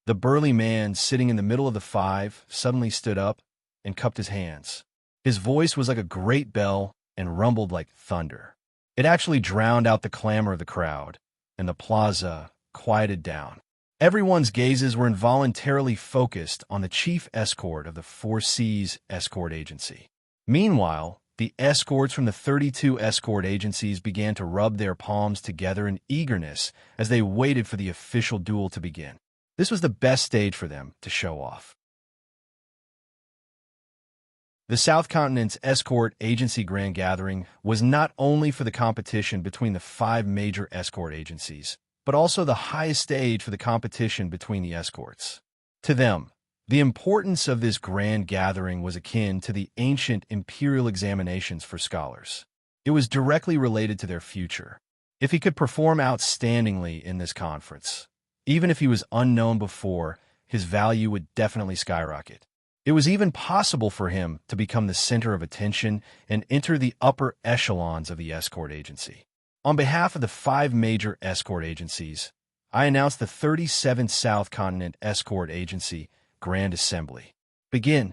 The burly man sitting in the middle of the 5 suddenly stood up and cupped his hands. His voice was like a great bell and rumbled like thunder. It actually drowned out the clamor of the crowd, and the plaza quieted down. Everyone's gazes were involuntarily focused on the chief escort of the 4 Seas Escort Agency. Meanwhile, the escorts from the 32 escort agencies began to rub their palms together in eagerness as they waited for the official duel to begin. This was the best stage for them to show off. The South Continent's Escort Agency Grand Gathering was not only for the competition between the 5 major escort agencies, but also the highest stage for the competition between the escorts. To them, the importance of this grand gathering was akin to the ancient imperial examinations for scholars. It was directly related to their future. If he could perform outstandingly in this conference, even if he was unknown before, his value would definitely skyrocket. It was even possible for him to become the center of attention and enter the upper echelons of the escort agency. On behalf of the 5 major escort agencies, I announce the 37th South Continent Escort Agency Grand Assembly. Begin.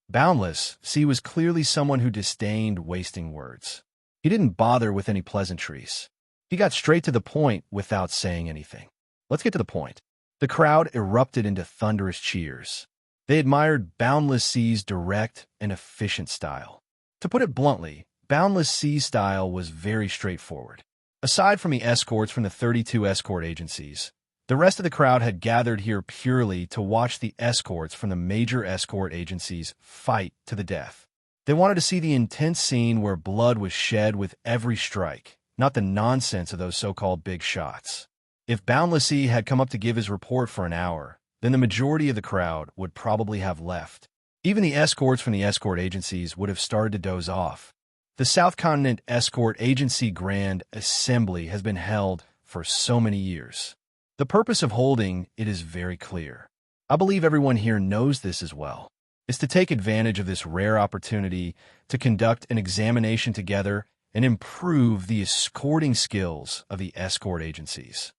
Boundless Sea was clearly someone who disdained wasting words. He didn't bother with any pleasantries. He got straight to the point without saying anything. Let's get to the point. The crowd erupted into thunderous cheers. They admired Boundless Sea's direct and efficient style. To put it bluntly, Boundless Sea's style was very straightforward. Aside from the escorts from the 32 escort agencies, the rest of the crowd had gathered here purely to watch the escorts from the major escort agencies fight to the death. They wanted to see the intense scene where blood was shed with every strike, not the nonsense of those so-called big shots. If Boundless Sea had come up to give his report for an hour, then the majority of the crowd would probably have left. Even the escorts from the escort agencies would have started to doze off. The South Continent Escort Agency Grand Assembly has been held for so many years. The purpose of holding it is very clear. I believe everyone here knows this as well. It's to take advantage of this rare opportunity to conduct an examination together and improve the escorting skills of the escort agencies.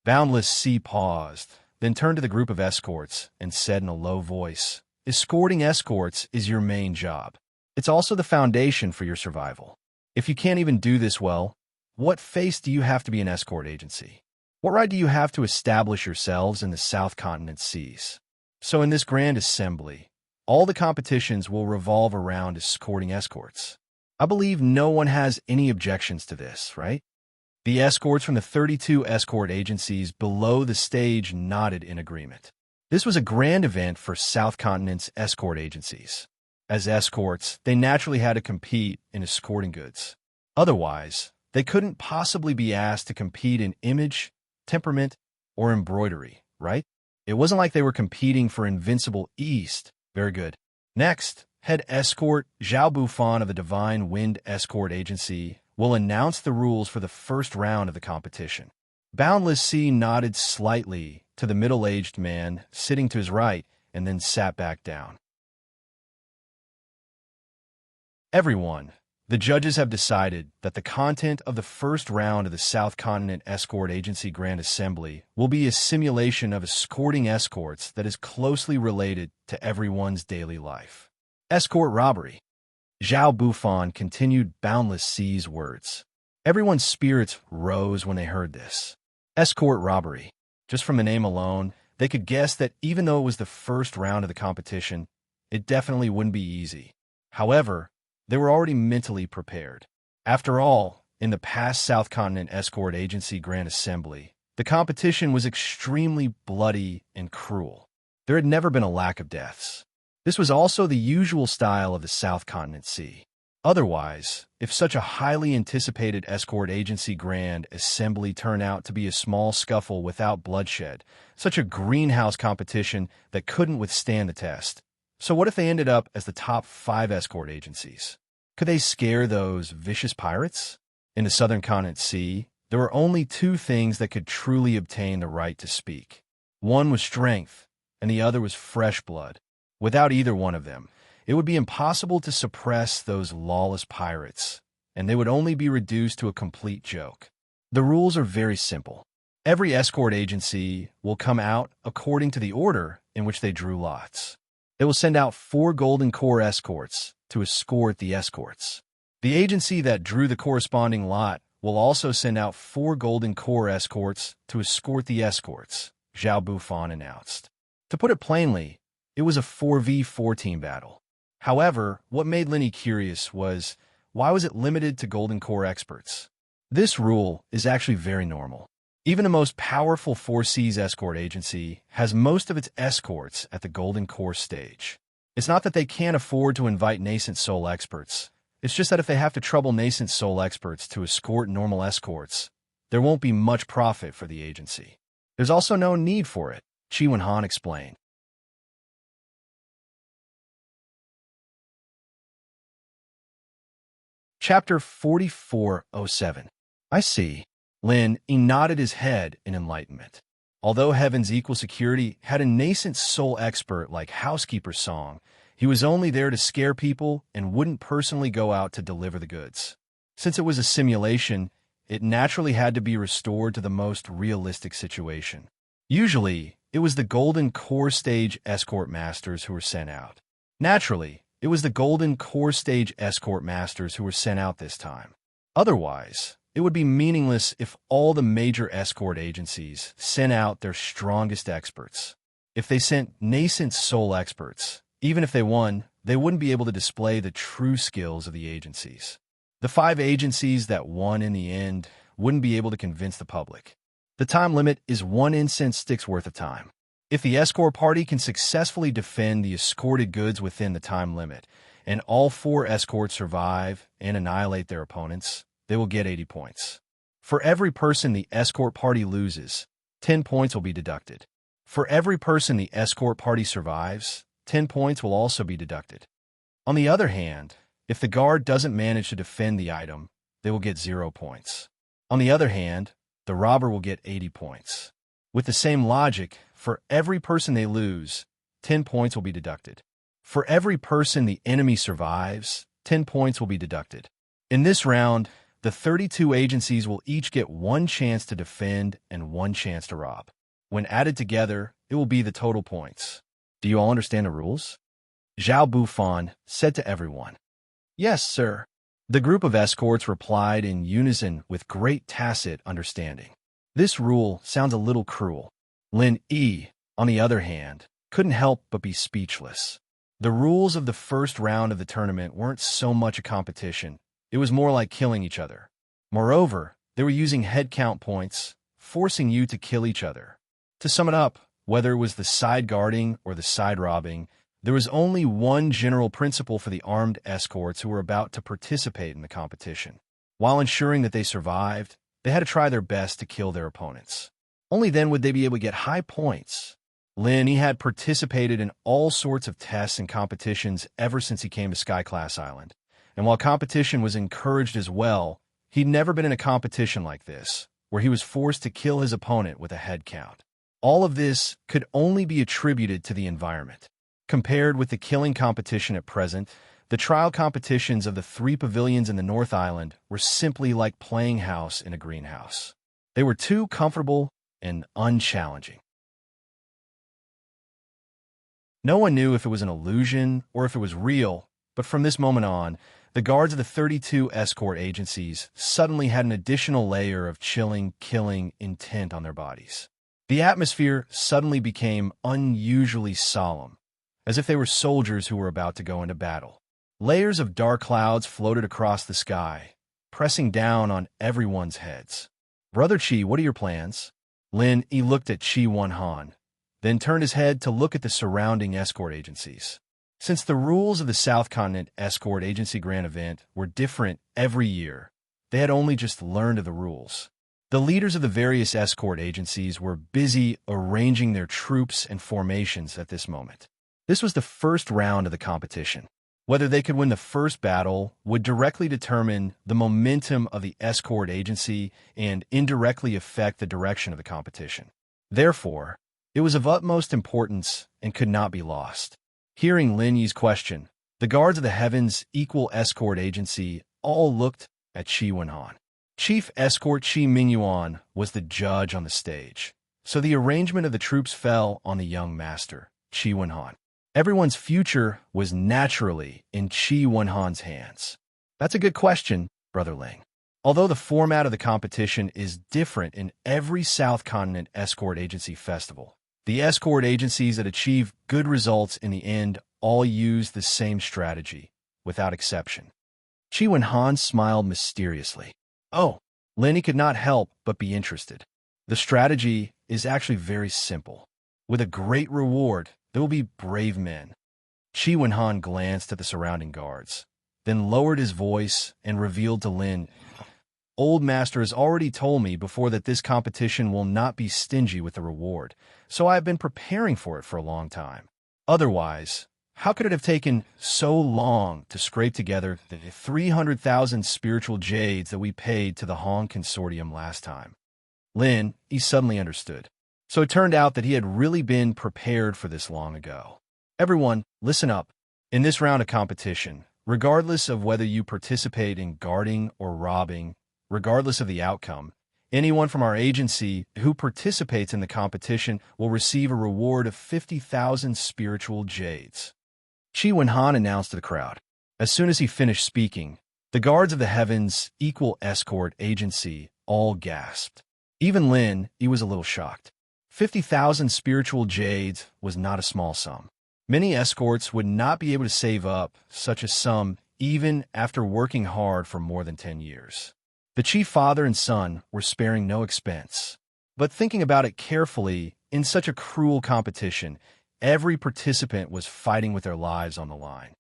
Boundless Sea paused, then turned to the group of escorts and said in a low voice, "Escorting escorts is your main job. It's also the foundation for your survival. If you can't even do this well, what face do you have to be an escort agency? What right do you have to establish yourselves in the South Continent seas?" So in this grand assembly, all the competitions will revolve around escorting escorts. I believe no one has any objections to this, right? The escorts from the 32 escort agencies below the stage nodded in agreement. This was a grand event for South Continent's escort agencies. As escorts, they naturally had to compete in escorting goods. Otherwise, they couldn't possibly be asked to compete in image, temperament, or embroidery, right? It wasn't like they were competing for Invincible East. Very good. Next, head escort Zhao Bufan of the Divine Wind Escort Agency will announce the rules for the first round of the competition. Boundless Sea nodded slightly to the middle-aged man sitting to his right and then sat back down. Everyone, the judges have decided that the content of the first round of the South Continent Escort Agency Grand Assembly will be a simulation of escorting escorts that is closely related to everyone's daily life. Escort robbery. Zhao Bufan continued Boundless Sea's words. Everyone's spirits rose when they heard this. Escort robbery. Just from the name alone, they could guess that even though it was the first round of the competition, it definitely wouldn't be easy. However, they were already mentally prepared. After all, in the past South Continent Escort Agency Grand Assembly, the competition was extremely bloody and cruel. There had never been a lack of deaths. This was also the usual style of the South Continent Sea. Otherwise, if such a highly anticipated Escort Agency Grand Assembly turned out to be a small scuffle without bloodshed, such a greenhouse competition that couldn't withstand the test, so what if they ended up as the top 5 escort agencies? Could they scare those vicious pirates? In the Southern Continent Sea, there were only 2 things that could truly obtain the right to speak. One was strength, and the other was fresh blood. Without either one of them, it would be impossible to suppress those lawless pirates, and they would only be reduced to a complete joke. The rules are very simple. Every escort agency will come out according to the order in which they drew lots. They will send out 4 golden core escorts to escort the escorts. The agency that drew the corresponding lot will also send out 4 golden core escorts to escort the escorts, Zhao Bufan announced. To put it plainly, it was a 4v4 team battle. However, what made Lenny curious was, why was it limited to golden core experts? This rule is actually very normal. Even the most powerful 4C's escort agency has most of its escorts at the golden core stage. It's not that they can't afford to invite nascent soul experts. It's just that if they have to trouble nascent soul experts to escort normal escorts, there won't be much profit for the agency. There's also no need for it, Chi Wen-han explained. Chapter 4407. I see. Lin nodded his head in enlightenment. Although Heaven's Equal Security had a nascent soul expert like Housekeeper Song, he was only there to scare people and wouldn't personally go out to deliver the goods. Since it was a simulation, it naturally had to be restored to the most realistic situation. Usually, it was the Golden Core Stage Escort Masters who were sent out. Naturally, it was the Golden Core Stage Escort Masters who were sent out this time. Otherwise, it would be meaningless if all the major escort agencies sent out their strongest experts. If they sent nascent soul experts, even if they won, they wouldn't be able to display the true skills of the agencies. The 5 agencies that won in the end wouldn't be able to convince the public. The time limit is 1 incense stick's worth of time. If the escort party can successfully defend the escorted goods within the time limit, and all 4 escorts survive and annihilate their opponents, they will get 80 points. For every person the escort party loses, 10 points will be deducted. For every person the escort party survives, 10 points will also be deducted. On the other hand, if the guard doesn't manage to defend the item, they will get 0 points. On the other hand, the robber will get 80 points. With the same logic, for every person they lose, 10 points will be deducted. For every person the enemy survives, 10 points will be deducted. In this round, the 32 agencies will each get one chance to defend and one chance to rob. When added together, it will be the total points. Do you all understand the rules? Zhao Bufan said to everyone. Yes, sir. The group of escorts replied in unison with great tacit understanding. This rule sounds a little cruel. Lin Yi, on the other hand, couldn't help but be speechless. The rules of the first round of the tournament weren't so much a competition. It was more like killing each other. Moreover, they were using head count points, forcing you to kill each other. To sum it up, whether it was the side guarding or the side robbing, there was only one general principle for the armed escorts who were about to participate in the competition. While ensuring that they survived, they had to try their best to kill their opponents. Only then would they be able to get high points. Lin, he had participated in all sorts of tests and competitions ever since he came to Sky-class Island. And while competition was encouraged as well, he'd never been in a competition like this, where he was forced to kill his opponent with a head count. All of this could only be attributed to the environment. Compared with the killing competition at present, the trial competitions of the 3 pavilions in the North Island were simply like playing house in a greenhouse. They were too comfortable and unchallenging. No one knew if it was an illusion or if it was real, but from this moment on, the guards of the 32 escort agencies suddenly had an additional layer of chilling, killing intent on their bodies. The atmosphere suddenly became unusually solemn, as if they were soldiers who were about to go into battle. Layers of dark clouds floated across the sky, pressing down on everyone's heads. Brother Qi, what are your plans? Lin Yi looked at Qi Wenhan, then turned his head to look at the surrounding escort agencies. Since the rules of the South Continent Escort Agency Grand Event were different every year, they had only just learned of the rules. The leaders of the various escort agencies were busy arranging their troops and formations at this moment. This was the first round of the competition. Whether they could win the first battle would directly determine the momentum of the escort agency and indirectly affect the direction of the competition. Therefore, it was of utmost importance and could not be lost. Hearing Lin Yi's question, the guards of the Heavens Equal Escort Agency all looked at Qi Wenhan. Chief Escort Qi Mingyuan was the judge on the stage, so the arrangement of the troops fell on the young master, Qi Wenhan. Everyone's future was naturally in Qi Wenhan's hands. That's a good question, Brother Ling. Although the format of the competition is different in every South Continent Escort Agency festival, the escort agencies that achieve good results in the end all use the same strategy, without exception. Qi Wenhan smiled mysteriously. Oh, Lenny could not help but be interested. The strategy is actually very simple. With a great reward, there will be brave men. Qi Wenhan glanced at the surrounding guards, then lowered his voice and revealed to Lin, Old Master has already told me before that this competition will not be stingy with the reward, so I have been preparing for it for a long time. Otherwise, how could it have taken so long to scrape together the 300,000 spiritual jades that we paid to the Hong Consortium last time? Lin, he suddenly understood. So it turned out that he had really been prepared for this long ago. Everyone, listen up. In this round of competition, regardless of whether you participate in guarding or robbing, regardless of the outcome, anyone from our agency who participates in the competition will receive a reward of 50,000 spiritual jades. Qi Wenhan announced to the crowd. As soon as he finished speaking, the guards of the Heavens Equal Escort Agency all gasped. Even Lin, he was a little shocked. 50,000 spiritual jades was not a small sum. Many escorts would not be able to save up such a sum even after working hard for more than 10 years. The chief father and son were sparing no expense. But thinking about it carefully, in such a cruel competition, every participant was fighting with their lives on the line.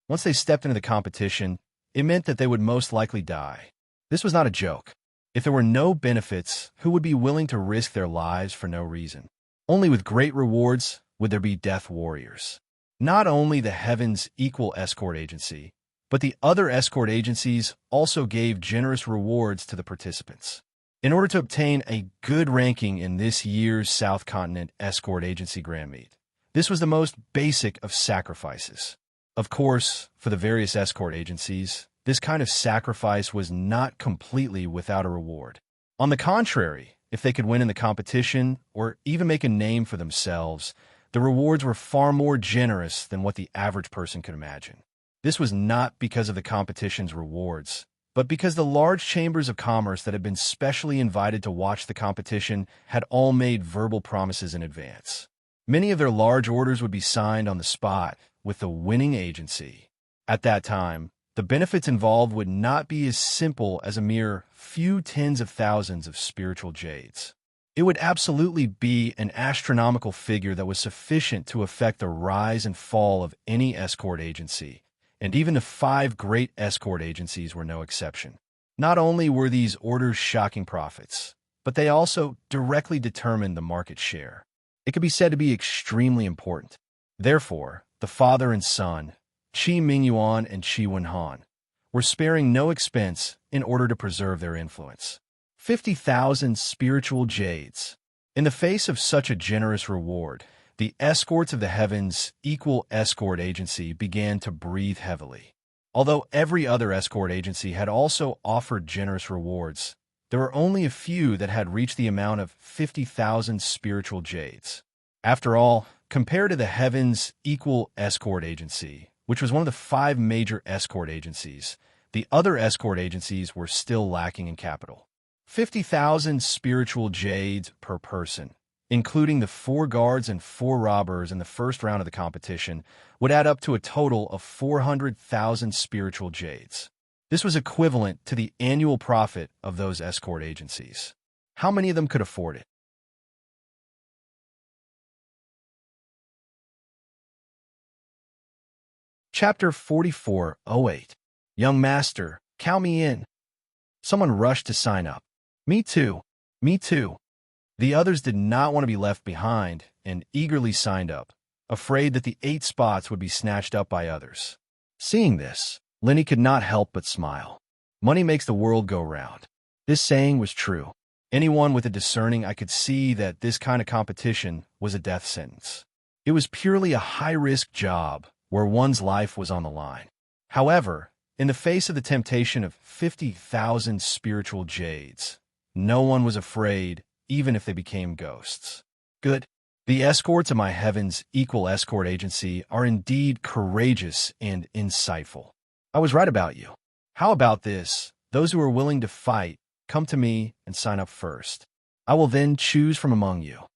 Once they stepped into the competition, it meant that they would most likely die. This was not a joke. If there were no benefits, who would be willing to risk their lives for no reason? Only with great rewards would there be death warriors. Not only the Heavens Equal Escort Agency, but the other escort agencies also gave generous rewards to the participants. In order to obtain a good ranking in this year's South Continent Escort Agency Grand Meet, this was the most basic of sacrifices. Of course, for the various escort agencies, this kind of sacrifice was not completely without a reward. On the contrary, if they could win in the competition or even make a name for themselves, the rewards were far more generous than what the average person could imagine. This was not because of the competition's rewards, but because the large chambers of commerce that had been specially invited to watch the competition had all made verbal promises in advance. Many of their large orders would be signed on the spot with the winning agency. At that time, the benefits involved would not be as simple as a mere few tens of thousands of spiritual jades. It would absolutely be an astronomical figure that was sufficient to affect the rise and fall of any escort agency, and even the 5 great escort agencies were no exception. Not only were these orders shocking profits, but they also directly determined the market share. It could be said to be extremely important. Therefore, the father and son, Qi Mingyuan and Qi Wenhan, were sparing no expense in order to preserve their influence. 50,000 spiritual jades. In the face of such a generous reward, the escorts of the heavens equal escort agency began to breathe heavily. Although every other escort agency had also offered generous rewards, there were only a few that had reached the amount of 50,000 spiritual jades. After all, compared to the heavens equal escort agency, which was one of the 5 major escort agencies, the other escort agencies were still lacking in capital. 50,000 spiritual jades per person, including the 4 guards and 4 robbers in the first round of the competition, would add up to a total of 400,000 spiritual jades. This was equivalent to the annual profit of those escort agencies. How many of them could afford it? Chapter 44:08. Young Master, count me in. Someone rushed to sign up. Me too. Me too. The others did not want to be left behind and eagerly signed up, afraid that the 8 spots would be snatched up by others. Seeing this, Lenny could not help but smile. Money makes the world go round. This saying was true. Anyone with a discerning eye could see that this kind of competition was a death sentence. It was purely a high-risk job where one's life was on the line. However, in the face of the temptation of 50,000 spiritual jades, no one was afraid, even if they became ghosts. Good. The escorts of my heavens equal escort agency are indeed courageous and insightful. I was right about you. How about this? Those who are willing to fight, come to me and sign up first. I will then choose from among you.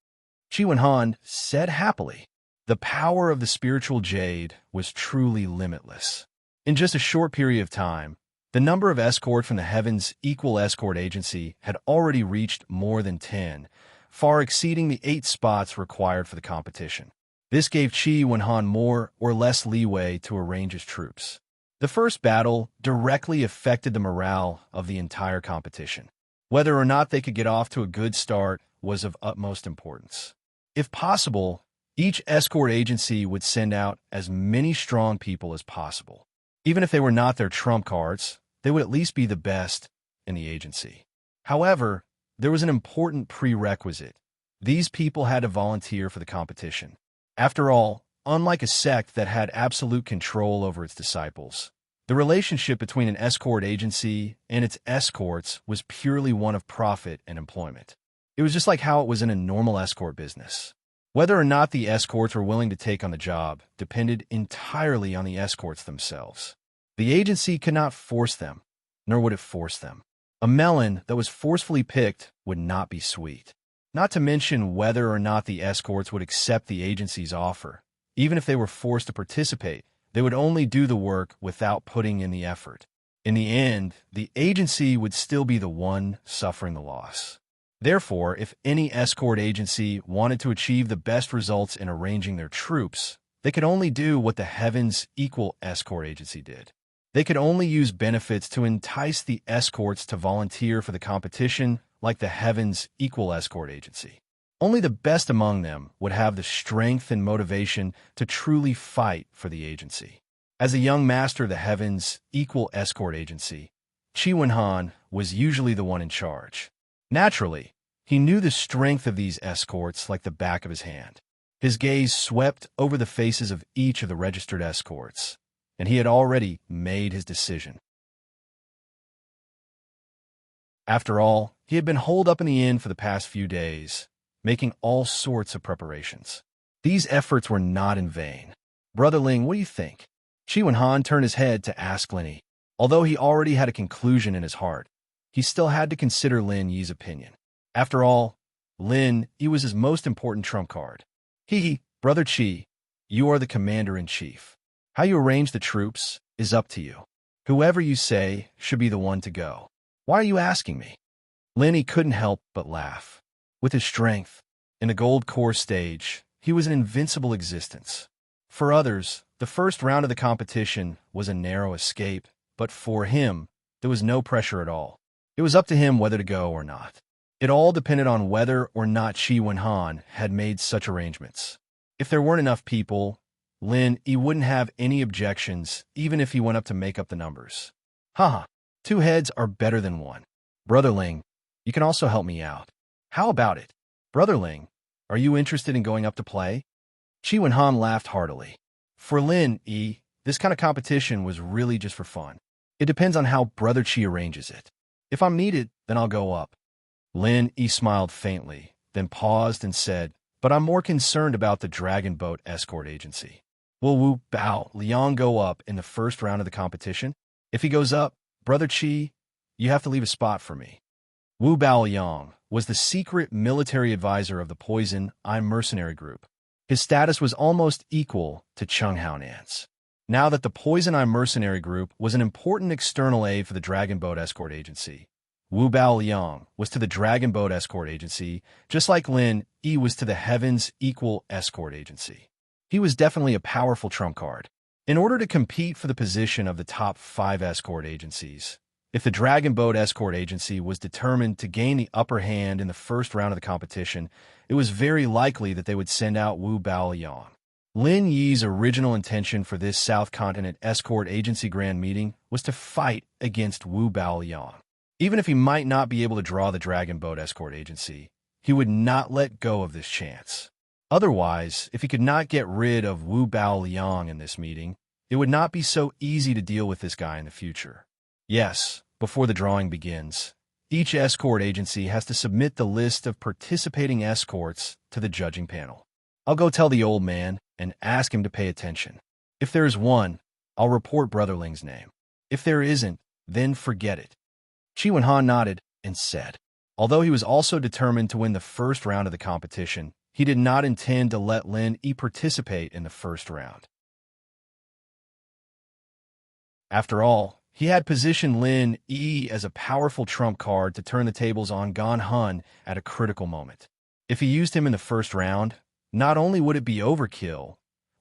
Qi Wenhan said happily. The power of the spiritual jade was truly limitless. In just a short period of time, the number of escorts from the heavens equal escort agency had already reached more than 10, far exceeding the 8 spots required for the competition. This gave Qi Wenhan more or less leeway to arrange his troops. The first battle directly affected the morale of the entire competition. Whether or not they could get off to a good start was of utmost importance. If possible, each escort agency would send out as many strong people as possible. Even if they were not their trump cards, they would at least be the best in the agency. However, there was an important prerequisite. These people had to volunteer for the competition. After all, unlike a sect that had absolute control over its disciples, the relationship between an escort agency and its escorts was purely one of profit and employment. It was just like how it was in a normal escort business. Whether or not the escorts were willing to take on the job depended entirely on the escorts themselves. The agency could not force them, nor would it force them. A melon that was forcefully picked would not be sweet. Not to mention whether or not the escorts would accept the agency's offer. Even if they were forced to participate, they would only do the work without putting in the effort. In the end, the agency would still be the one suffering the loss. Therefore, if any escort agency wanted to achieve the best results in arranging their troops, they could only do what the heavens equal escort agency did. They could only use benefits to entice the escorts to volunteer for the competition like the heavens equal escort agency. Only the best among them would have the strength and motivation to truly fight for the agency. As a young master of the heavens equal escort agency, Qi Wenhan was usually the one in charge. Naturally, he knew the strength of these escorts like the back of his hand. His gaze swept over the faces of each of the registered escorts, and he had already made his decision. After all, he had been holed up in the inn for the past few days, making all sorts of preparations. These efforts were not in vain. "Brother Ling, what do you think?" Chi Wen-han turned his head to ask Lin Yi. Although he already had a conclusion in his heart, he still had to consider Lin Yi's opinion. After all, Lin Yi was his most important trump card. Brother Chi, you are the commander-in-chief. How you arrange the troops is up to you. Whoever you say should be the one to go. Why are you asking me? Lin Yi couldn't help but laugh. With his strength, in the gold core stage, he was an invincible existence. For others, the first round of the competition was a narrow escape, but for him, there was no pressure at all. It was up to him whether to go or not. It all depended on whether or not Chi Wen-han had made such arrangements. If there weren't enough people, Lin Yi wouldn't have any objections, even if he went up to make up the numbers. Haha, 2 heads are better than 1. Brother Ling, you can also help me out. How about it? Brother Ling, are you interested in going up to play? Chi Wen-han laughed heartily. For Lin Yi, this kind of competition was really just for fun. It depends on how Brother Chi arranges it. If I'm needed, then I'll go up. Lin Yi smiled faintly, then paused and said, but I'm more concerned about the Dragon Boat Escort Agency. Will Wu Bao Liang go up in the first round of the competition? If he goes up, Brother Chi, you have to leave a spot for me. Wu Bao Liang was the secret military advisor of the Poison Eye mercenary group. His status was almost equal to Chung Haonan's. Now that the Poison Eye mercenary group was an important external aid for the Dragon Boat Escort Agency, Wu Bao Liang was to the Dragon Boat Escort Agency, just like Lin Yi was to the Heaven's Equal Escort Agency. He was definitely a powerful trump card. In order to compete for the position of the top 5 escort agencies, if the Dragon Boat Escort Agency was determined to gain the upper hand in the first round of the competition, it was very likely that they would send out Wu Bao Liang. Lin Yi's original intention for this South Continent Escort Agency Grand Meeting was to fight against Wu Bao Liang. Even if he might not be able to draw the Dragon Boat Escort Agency, he would not let go of this chance. Otherwise, if he could not get rid of Wu Bao Liang in this meeting, it would not be so easy to deal with this guy in the future. Yes, before the drawing begins, each escort agency has to submit the list of participating escorts to the judging panel. I'll go tell the old man and ask him to pay attention. If there is one, I'll report Brother Ling's name. If there isn't, then forget it. Chi Wen-han nodded and said, although he was also determined to win the first round of the competition, he did not intend to let Lin Yi participate in the first round. After all, he had positioned Lin Yi as a powerful trump card to turn the tables on Gan Hun at a critical moment. If he used him in the first round, not only would it be overkill,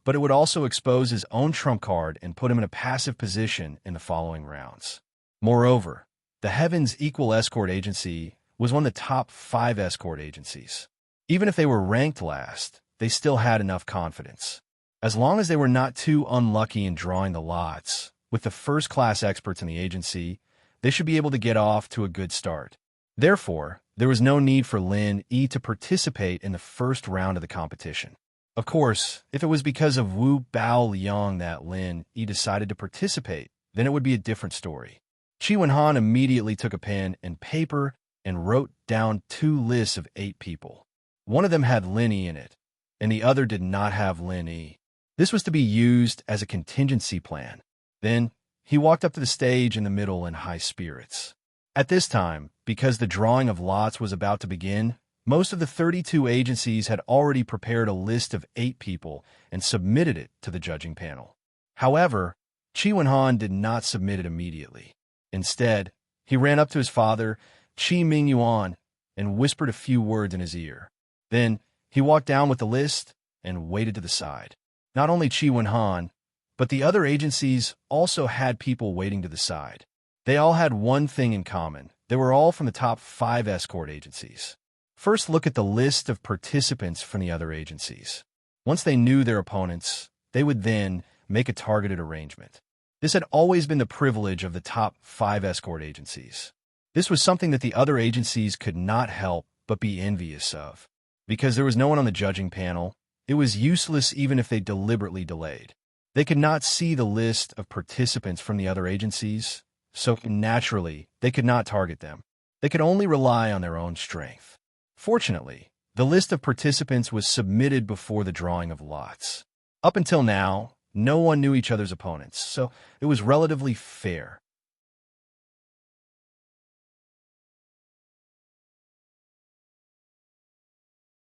but it would also expose his own trump card and put him in a passive position in the following rounds. Moreover, the Heaven's Equal Escort Agency was one of the top 5 escort agencies. Even if they were ranked last, they still had enough confidence. As long as they were not too unlucky in drawing the lots, with the first-class experts in the agency, they should be able to get off to a good start. Therefore, there was no need for Lin Yi to participate in the first round of the competition. Of course, if it was because of Wu Bao Liang that Lin Yi decided to participate, then it would be a different story. Chi Wen-han immediately took a pen and paper and wrote down 2 lists of 8 people. One of them had Lin Yi in it, and the other did not have Lin Yi. This was to be used as a contingency plan. Then, he walked up to the stage in the middle in high spirits. At this time, because the drawing of lots was about to begin, most of the 32 agencies had already prepared a list of 8 people and submitted it to the judging panel. However, Chi Wen-han did not submit it immediately. Instead, he ran up to his father, Chi Ming-yuan, and whispered a few words in his ear. Then, he walked down with the list and waited to the side. Not only Chi Wen-han, but the other agencies also had people waiting to the side. They all had one thing in common. They were all from the top 5 escort agencies. First, look at the list of participants from the other agencies. Once they knew their opponents, they would then make a targeted arrangement. This had always been the privilege of the top 5 escort agencies. This was something that the other agencies could not help but be envious of. Because there was no one on the judging panel, it was useless even if they deliberately delayed. They could not see the list of participants from the other agencies, so naturally, they could not target them. They could only rely on their own strength. Fortunately, the list of participants was submitted before the drawing of lots. Up until now, no one knew each other's opponents, so it was relatively fair.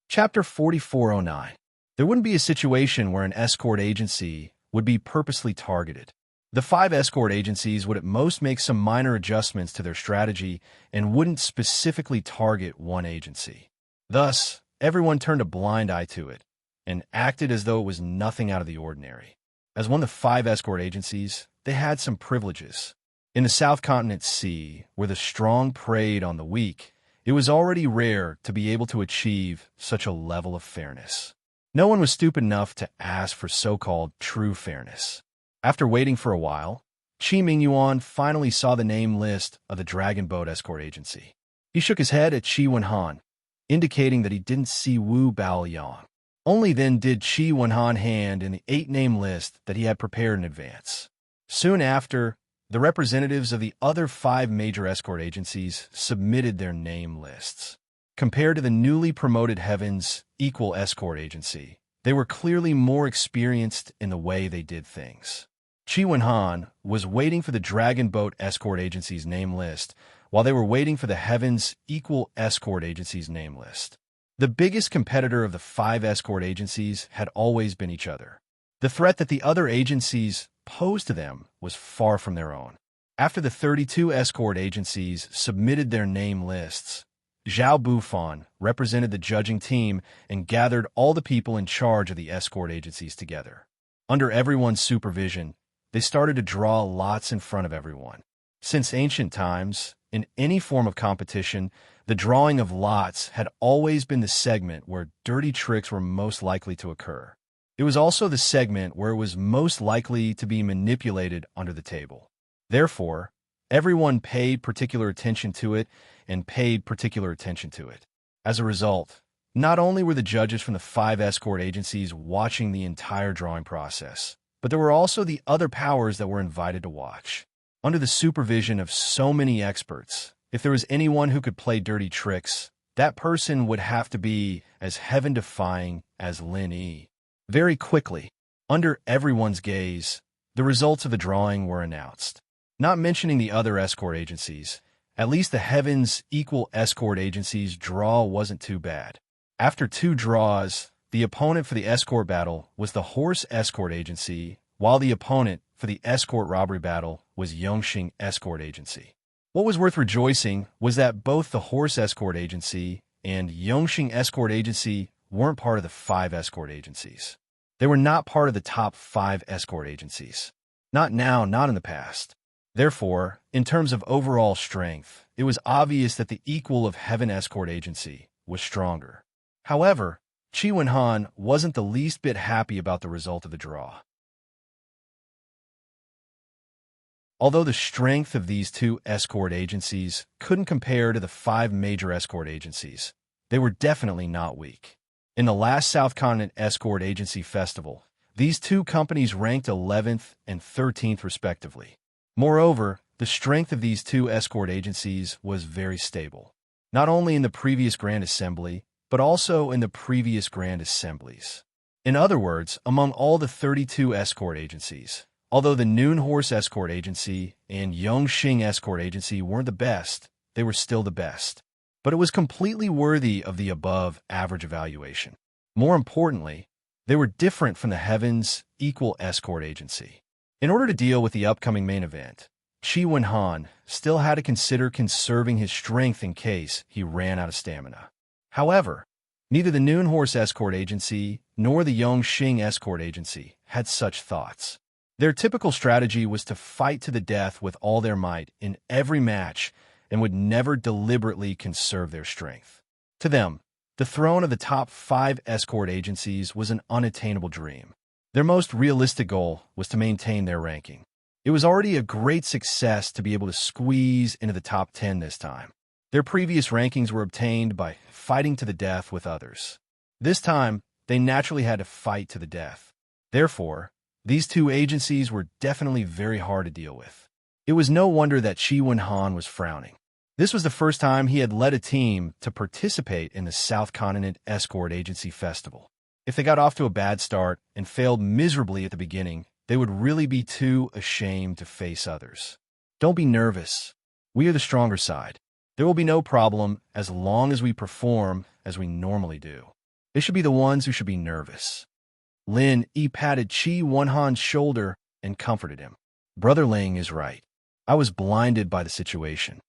Chapter 4409. There wouldn't be a situation where an escort agency would be purposely targeted. The 5 escort agencies would at most make some minor adjustments to their strategy and wouldn't specifically target one agency. Thus, everyone turned a blind eye to it and acted as though it was nothing out of the ordinary. As one of the 5 escort agencies, they had some privileges. In the South Continent Sea, where the strong preyed on the weak, it was already rare to be able to achieve such a level of fairness. No one was stupid enough to ask for so-called true fairness. After waiting for a while, Qi Mingyuan finally saw the name list of the Dragon Boat Escort Agency. He shook his head at Qi Wenhan, indicating that he didn't see Wu Baoyang. Only then did Qi Wenhan hand in the 8-name list that he had prepared in advance. Soon after, the representatives of the other 5 major escort agencies submitted their name lists. Compared to the newly promoted Heaven's Equal Escort Agency, they were clearly more experienced in the way they did things. Qi Wenhan was waiting for the Dragon Boat Escort Agency's name list, while they were waiting for the Heaven's Equal Escort Agency's name list. The biggest competitor of the 5 escort agencies had always been each other. The threat that the other agencies posed to them was far from their own. After the 32 escort agencies submitted their name lists, Zhao Bufan represented the judging team and gathered all the people in charge of the escort agencies together. Under everyone's supervision, they started to draw lots in front of everyone. Since ancient times, in any form of competition, the drawing of lots had always been the segment where dirty tricks were most likely to occur. It was also the segment where it was most likely to be manipulated under the table. Therefore, everyone paid particular attention to it and paid particular attention to it. As a result, not only were the judges from the 5 escort agencies watching the entire drawing process, but there were also the other powers that were invited to watch. Under the supervision of so many experts, if there was anyone who could play dirty tricks, that person would have to be as heaven-defying as Lin Yi. Very quickly, under everyone's gaze, the results of the drawing were announced. Not mentioning the other escort agencies, at least the Heaven's Equal Escort Agency's draw wasn't too bad. After 2 draws, the opponent for the escort battle was the Horse Escort Agency, while the opponent for the escort robbery battle was Yongxing Escort Agency. What was worth rejoicing was that both the Horse Escort Agency and Yongxing Escort Agency weren't part of the 5 escort agencies. They were not part of the top 5 escort agencies. Not now, not in the past. Therefore, in terms of overall strength, it was obvious that the equal of Heaven Escort Agency was stronger. However, Qi Wenhan wasn't the least bit happy about the result of the draw. Although the strength of these 2 escort agencies couldn't compare to the 5 major escort agencies, they were definitely not weak. In the last South Continent Escort Agency Festival, these 2 companies ranked 11th and 13th respectively. Moreover, the strength of these 2 escort agencies was very stable, not only in the previous Grand Assembly, but also in the previous Grand Assemblies. In other words, among all the 32 escort agencies, although the Noon Horse Escort Agency and Yongxing Escort Agency weren't the best, they were still the best. But it was completely worthy of the above-average evaluation. More importantly, they were different from the Heaven's Equal Escort Agency. In order to deal with the upcoming main event, Qi Wenhan still had to consider conserving his strength in case he ran out of stamina. However, neither the Noon Horse Escort Agency nor the Yongxing Escort Agency had such thoughts. Their typical strategy was to fight to the death with all their might in every match and would never deliberately conserve their strength. To them, the throne of the top 5 escort agencies was an unattainable dream. Their most realistic goal was to maintain their ranking. It was already a great success to be able to squeeze into the top 10 this time. Their previous rankings were obtained by fighting to the death with others. This time, they naturally had to fight to the death. Therefore, these two agencies were definitely very hard to deal with. It was no wonder that Chi Wen-han was frowning. This was the first time he had led a team to participate in the South Continent Escort Agency Festival. If they got off to a bad start and failed miserably at the beginning, they would really be too ashamed to face others. Don't be nervous. We are the stronger side. There will be no problem as long as we perform as we normally do. They should be the ones who should be nervous. Lin Yi patted Chi Wen-han's shoulder and comforted him. Brother Ling is right. I was blinded by the situation.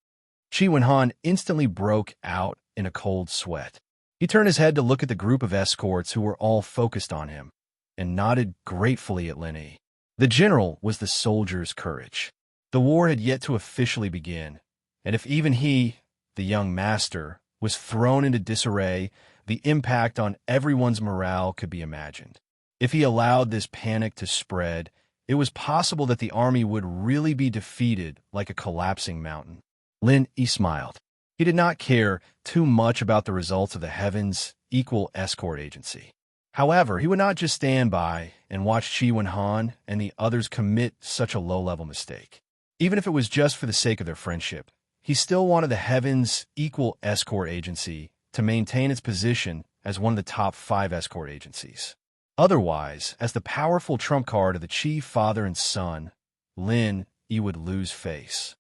Chi Wen-han instantly broke out in a cold sweat. He turned his head to look at the group of escorts who were all focused on him, and nodded gratefully at Lin Yi. The general was the soldier's courage. The war had yet to officially begin, and if even he, the young master, was thrown into disarray, the impact on everyone's morale could be imagined. If he allowed this panic to spread, it was possible that the army would really be defeated like a collapsing mountain. Lin Yi smiled. He did not care too much about the results of the Heavens Equal Escort Agency. However, he would not just stand by and watch Chi Wen-han and the others commit such a low-level mistake. Even if it was just for the sake of their friendship, he still wanted the Heavens Equal Escort Agency to maintain its position as one of the top 5 escort agencies. Otherwise, as the powerful trump card of the Chi father and son, Lin Yi would lose face.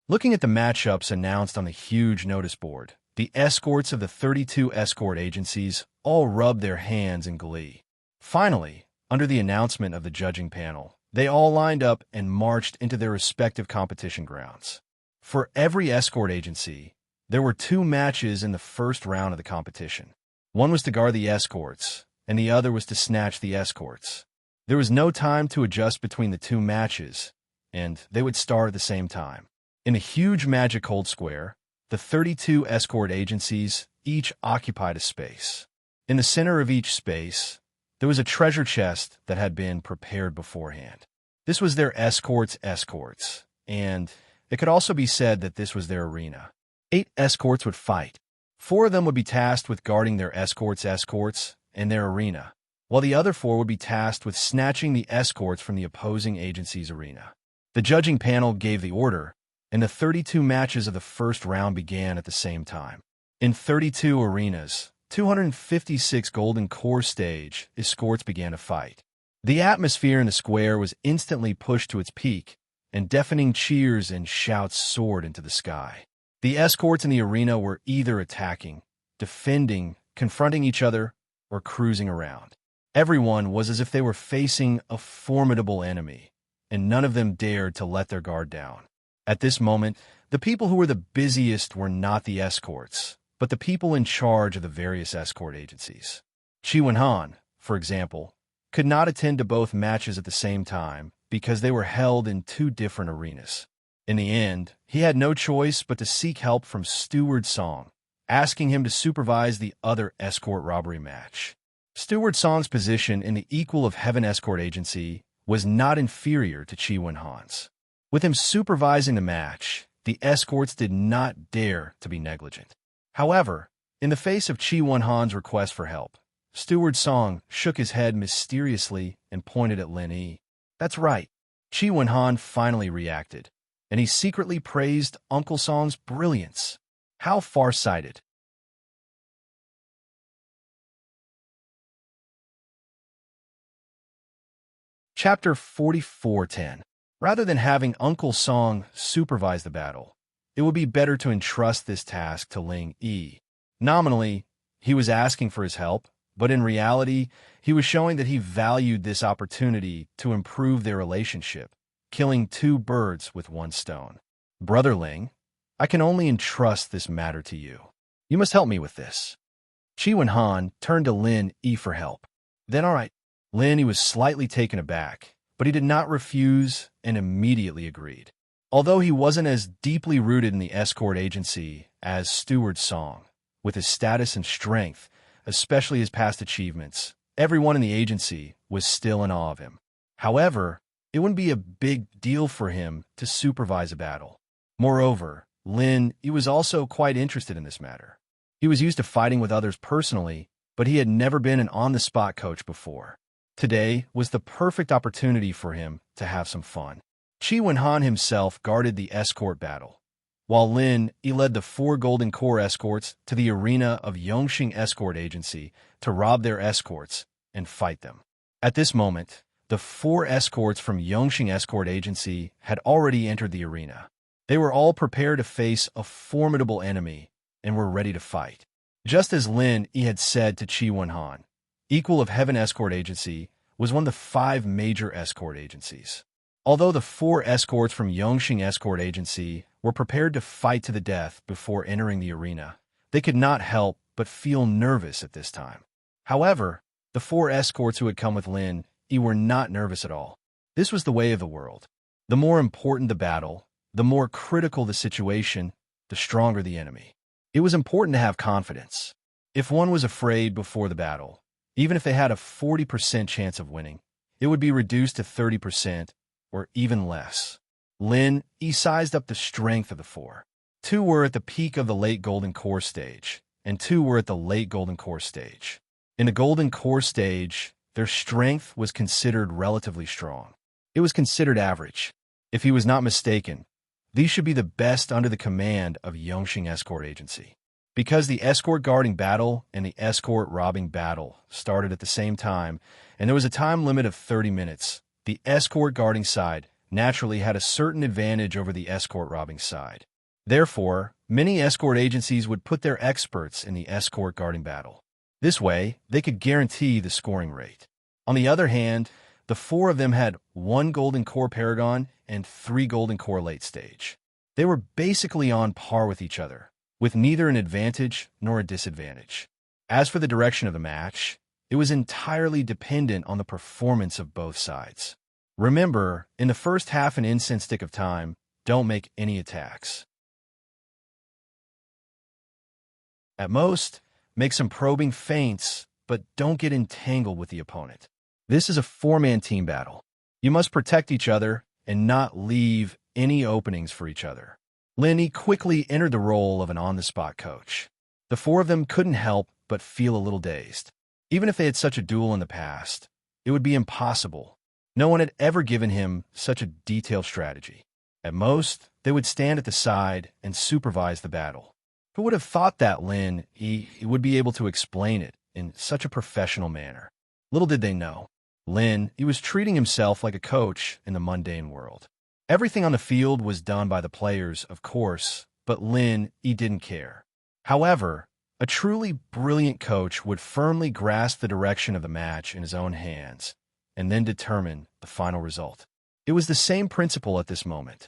Looking at the matchups announced on the huge notice board, the escorts of the 32 escort agencies all rubbed their hands in glee. Finally, under the announcement of the judging panel, they all lined up and marched into their respective competition grounds. For every escort agency, there were 2 matches in the first round of the competition. One was to guard the escorts, and the other was to snatch the escorts. There was no time to adjust between the 2 matches, and they would start at the same time. In a huge magic hold square, the 32 escort agencies each occupied a space. In the center of each space, there was a treasure chest that had been prepared beforehand. This was their escorts' and it could also be said that this was their arena. 8 escorts would fight. 4 of them would be tasked with guarding their escorts and their arena, while the other 4 would be tasked with snatching the escorts from the opposing agency's arena. The judging panel gave the order, and the 32 matches of the first round began at the same time. In 32 arenas, 256 golden core stage, escorts began to fight. The atmosphere in the square was instantly pushed to its peak, and deafening cheers and shouts soared into the sky. The escorts in the arena were either attacking, defending, confronting each other, or cruising around. Everyone was as if they were facing a formidable enemy, and none of them dared to let their guard down. At this moment, the people who were the busiest were not the escorts, but the people in charge of the various escort agencies. Chi Wen-han, for example, could not attend to both matches at the same time because they were held in 2 different arenas. In the end, he had no choice but to seek help from Steward Song, asking him to supervise the other escort robbery match. Steward Song's position in the Equal of Heaven Escort Agency was not inferior to Chi Wen-han's. With him supervising the match, the escorts did not dare to be negligent. However, in the face of Chi Wen-han's request for help, Steward Song shook his head mysteriously and pointed at Lin Yi. That's right. Chi Wen-han finally reacted, and he secretly praised Uncle Song's brilliance. How far-sighted. Chapter 44:10. Rather than having Uncle Song supervise the battle, it would be better to entrust this task to Ling Yi. Nominally, he was asking for his help, but in reality, he was showing that he valued this opportunity to improve their relationship, killing 2 birds with 1 stone. Brother Ling, I can only entrust this matter to you. You must help me with this. Chi Wen-han turned to Lin Yi for help. Then all right. Lin Yi was slightly taken aback, but he did not refuse and immediately agreed. Although he wasn't as deeply rooted in the escort agency as Steward Song, with his status and strength, especially his past achievements, everyone in the agency was still in awe of him. However, it wouldn't be a big deal for him to supervise a battle. Moreover, he was also quite interested in this matter. He was used to fighting with others personally, but he had never been an on-the-spot coach before. Today was the perfect opportunity for him to have some fun. Qi Wenhan himself guarded the escort battle, while he led the 4 Golden Core escorts to the arena of Yongxing Escort Agency to rob their escorts and fight them. At this moment, the 4 escorts from Yongxing Escort Agency had already entered the arena. They were all prepared to face a formidable enemy and were ready to fight. Just as he had said to Qi Wenhan, Equal of Heaven Escort Agency was one of the 5 major escort agencies. Although the 4 escorts from Yongxing Escort Agency were prepared to fight to the death before entering the arena, they could not help but feel nervous at this time. However, the 4 escorts who had come with were not nervous at all. This was the way of the world. The more important the battle, the more critical the situation, the stronger the enemy. It was important to have confidence. If one was afraid before the battle, even if they had a 40% chance of winning, it would be reduced to 30% or even less. He sized up the strength of the 4. 2 were at the peak of the late Golden Core stage, and 2 were at the late Golden Core stage. In the Golden Core stage, their strength was considered relatively strong. It was considered average. If he was not mistaken, these should be the best under the command of Yongxing Escort Agency. Because the escort guarding battle and the escort robbing battle started at the same time, and there was a time limit of 30 minutes, the escort guarding side naturally had a certain advantage over the escort robbing side. Therefore, many escort agencies would put their experts in the escort guarding battle. This way, they could guarantee the scoring rate. On the other hand, the 4 of them had 1 Golden Core Paragon and 3 Golden Core Late Stage. They were basically on par with each other, with neither an advantage nor a disadvantage. As for the direction of the match, it was entirely dependent on the performance of both sides. Remember, in the first half an instant stick of time, don't make any attacks. At most, make some probing feints, but don't get entangled with the opponent. This is a 4-man team battle. You must protect each other and not leave any openings for each other. He quickly entered the role of an on-the-spot coach. The 4 of them couldn't help but feel a little dazed. Even if they had such a duel in the past, it would be impossible. No one had ever given him such a detailed strategy. At most, they would stand at the side and supervise the battle. Who would have thought that he would be able to explain it in such a professional manner? Little did they know. He was treating himself like a coach in the mundane world. Everything on the field was done by the players, of course, but he didn't care. However, a truly brilliant coach would firmly grasp the direction of the match in his own hands and then determine the final result. It was the same principle at this moment.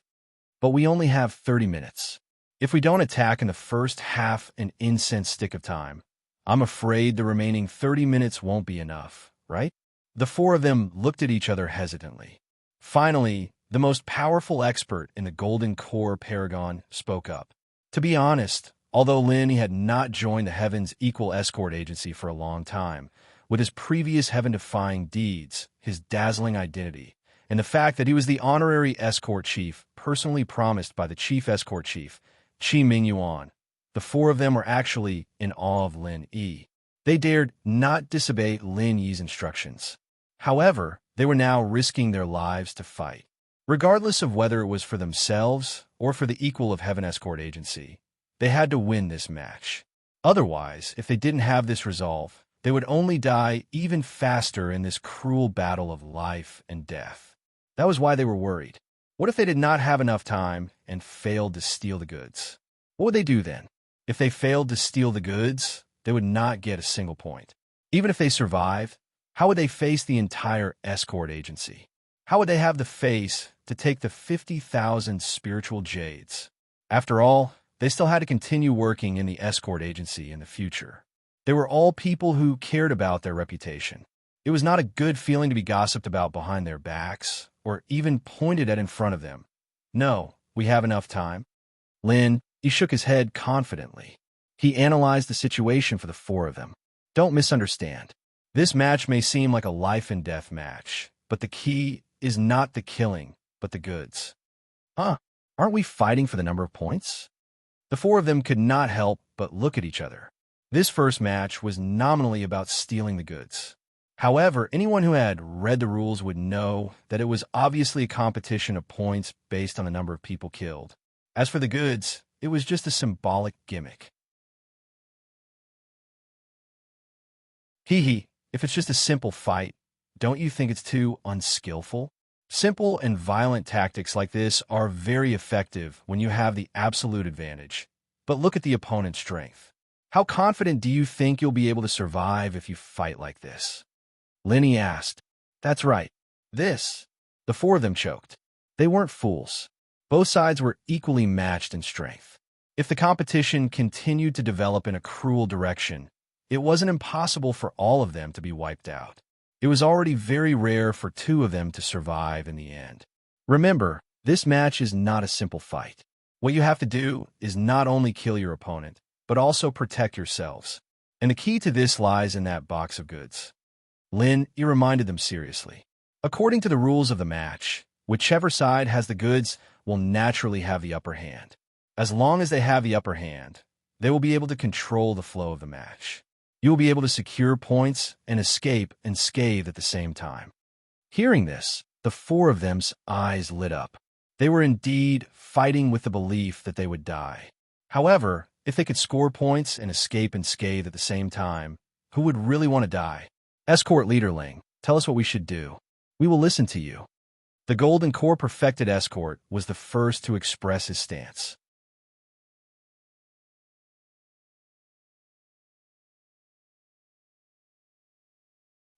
But we only have 30 minutes. If we don't attack in the first half an instant stick of time, I'm afraid the remaining 30 minutes won't be enough, right? The 4 of them looked at each other hesitantly. Finally, the most powerful expert in the Golden Core Paragon spoke up. To be honest, although he had not joined the Heaven's Equal Escort Agency for a long time, with his previous heaven-defying deeds, his dazzling identity, and the fact that he was the honorary escort chief personally promised by the chief escort chief, Qi Mingyuan, the 4 of them were actually in awe of Yi. They dared not disobey Yi's instructions. However, they were now risking their lives to fight. Regardless of whether it was for themselves or for the Equal of Heaven Escort Agency, they had to win this match. Otherwise, if they didn't have this resolve, they would only die even faster in this cruel battle of life and death. That was why they were worried. What if they did not have enough time and failed to steal the goods? What would they do then? If they failed to steal the goods, they would not get a single point. Even if they survived, how would they face the entire escort agency? How would they have the face to take the 50,000 spiritual jades? After all, they still had to continue working in the escort agency in the future. They were all people who cared about their reputation. It was not a good feeling to be gossiped about behind their backs, or even pointed at in front of them. No, we have enough time. He shook his head confidently. He analyzed the situation for the 4 of them. Don't misunderstand. This match may seem like a life and death match, but the key is not the killing, but the goods. Huh, aren't we fighting for the number of points? The four of them could not help but look at each other. This first match was nominally about stealing the goods. However, anyone who had read the rules would know that it was obviously a competition of points based on the number of people killed. As for the goods, it was just a symbolic gimmick. Hee, if it's just a simple fight, don't you think it's too unskillful? Simple and violent tactics like this are very effective when you have the absolute advantage. But look at the opponent's strength. How confident do you think you'll be able to survive if you fight like this? Lenny asked. That's right. The four of them choked. They weren't fools. Both sides were equally matched in strength. If the competition continued to develop in a cruel direction, it wasn't impossible for all of them to be wiped out. It was already very rare for two of them to survive in the end. Remember, this match is not a simple fight. What you have to do is not only kill your opponent, but also protect yourselves. And the key to this lies in that box of goods. Lin, he reminded them seriously. According to the rules of the match, whichever side has the goods will naturally have the upper hand. As long as they have the upper hand, they will be able to control the flow of the match. You will be able to secure points and escape unscathed at the same time. Hearing this, the four of them's eyes lit up. They were indeed fighting with the belief that they would die. However, if they could score points and escape unscathed at the same time, who would really want to die? Escort leader Ling, tell us what we should do. We will listen to you. The Golden Core perfected escort was the first to express his stance.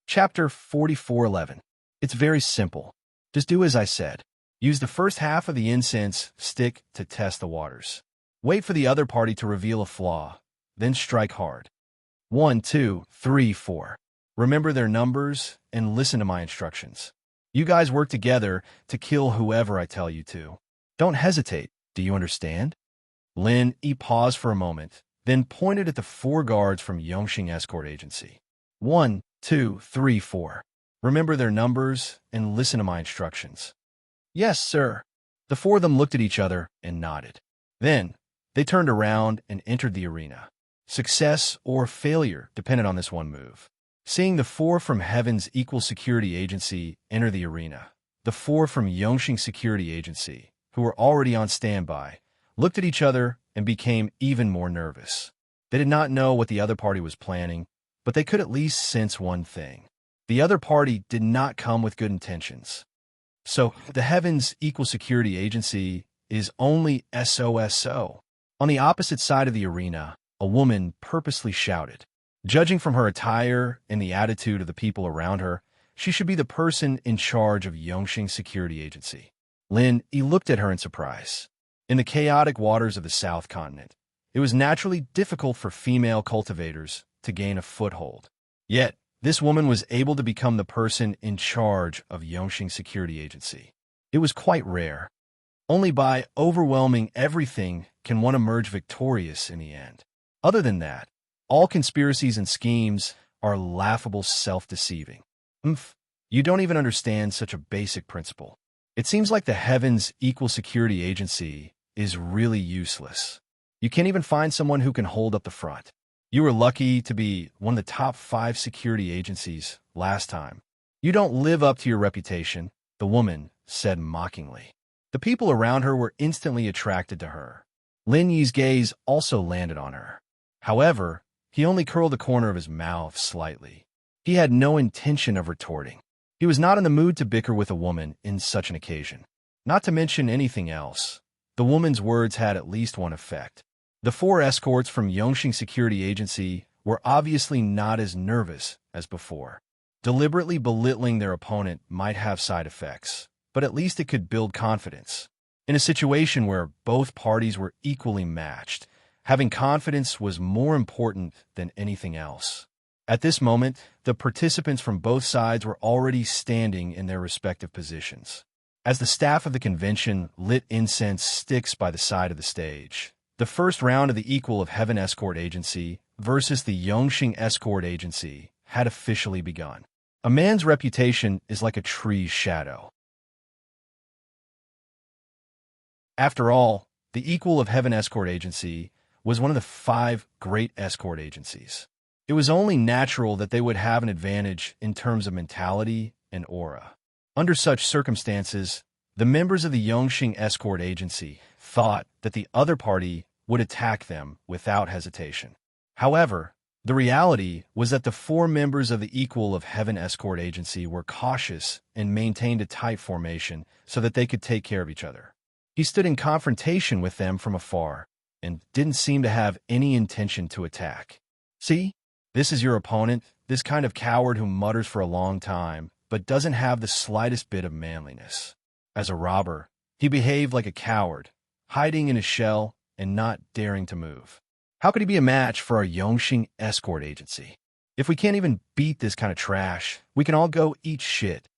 Chapter 4411. It's very simple. Just do as I said. Use the first half of the incense stick to test the waters. Wait for the other party to reveal a flaw, then strike hard. 1, 2, 3, 4. Remember their numbers and listen to my instructions. You guys work together to kill whoever I tell you to. Don't hesitate. Do you understand? Lin Yi paused for a moment, then pointed at the four guards from Yongxing Escort Agency. 1, 2, 3, 4. Remember their numbers and listen to my instructions. Yes, sir. The four of them looked at each other and nodded. Then, they turned around and entered the arena. Success or failure depended on this one move. Seeing the four from Heaven's Equal Security Agency enter the arena, the four from Yongxing Security Agency, who were already on standby, looked at each other and became even more nervous. They did not know what the other party was planning, but they could at least sense one thing. The other party did not come with good intentions. So, the Heaven's Equal Security Agency is only SOSO. On the opposite side of the arena, a woman purposely shouted. Judging from her attire and the attitude of the people around her, she should be the person in charge of Yongxing Security Agency. Lin Yi looked at her in surprise. In the chaotic waters of the South Continent, it was naturally difficult for female cultivators to gain a foothold. Yet, this woman was able to become the person in charge of Yongxing Security Agency. It was quite rare. Only by overwhelming everything can one emerge victorious in the end. Other than that, all conspiracies and schemes are laughable, self-deceiving. You don't even understand such a basic principle. It seems like the Heaven's Equal Security Agency is really useless. You can't even find someone who can hold up the front. You were lucky to be one of the top 5 security agencies last time. You don't live up to your reputation, the woman said mockingly. The people around her were instantly attracted to her. Lin Yi's gaze also landed on her. However, he only curled the corner of his mouth slightly. He had no intention of retorting. He was not in the mood to bicker with a woman in such an occasion. Not to mention anything else, the woman's words had at least one effect. The 4 escorts from Yongxing Security Agency were obviously not as nervous as before. Deliberately belittling their opponent might have side effects, but at least it could build confidence. In a situation where both parties were equally matched, having confidence was more important than anything else. At this moment, the participants from both sides were already standing in their respective positions. As the staff of the convention lit incense sticks by the side of the stage, the first round of the Equal of Heaven Escort Agency versus the Yongxing Escort Agency had officially begun. A man's reputation is like a tree's shadow. After all, the Equal of Heaven Escort Agency was one of the 5 great escort agencies. It was only natural that they would have an advantage in terms of mentality and aura. Under such circumstances, the members of the Yongxing Escort Agency thought that the other party would attack them without hesitation. However, the reality was that the 4 members of the Equal of Heaven Escort Agency were cautious and maintained a tight formation so that they could take care of each other. He stood in confrontation with them from afar and didn't seem to have any intention to attack. See, this is your opponent, this kind of coward who mutters for a long time, but doesn't have the slightest bit of manliness. As a robber, he behaved like a coward, hiding in his shell and not daring to move. How could he be a match for our Yongxing Escort Agency? If we can't even beat this kind of trash, we can all go eat shit.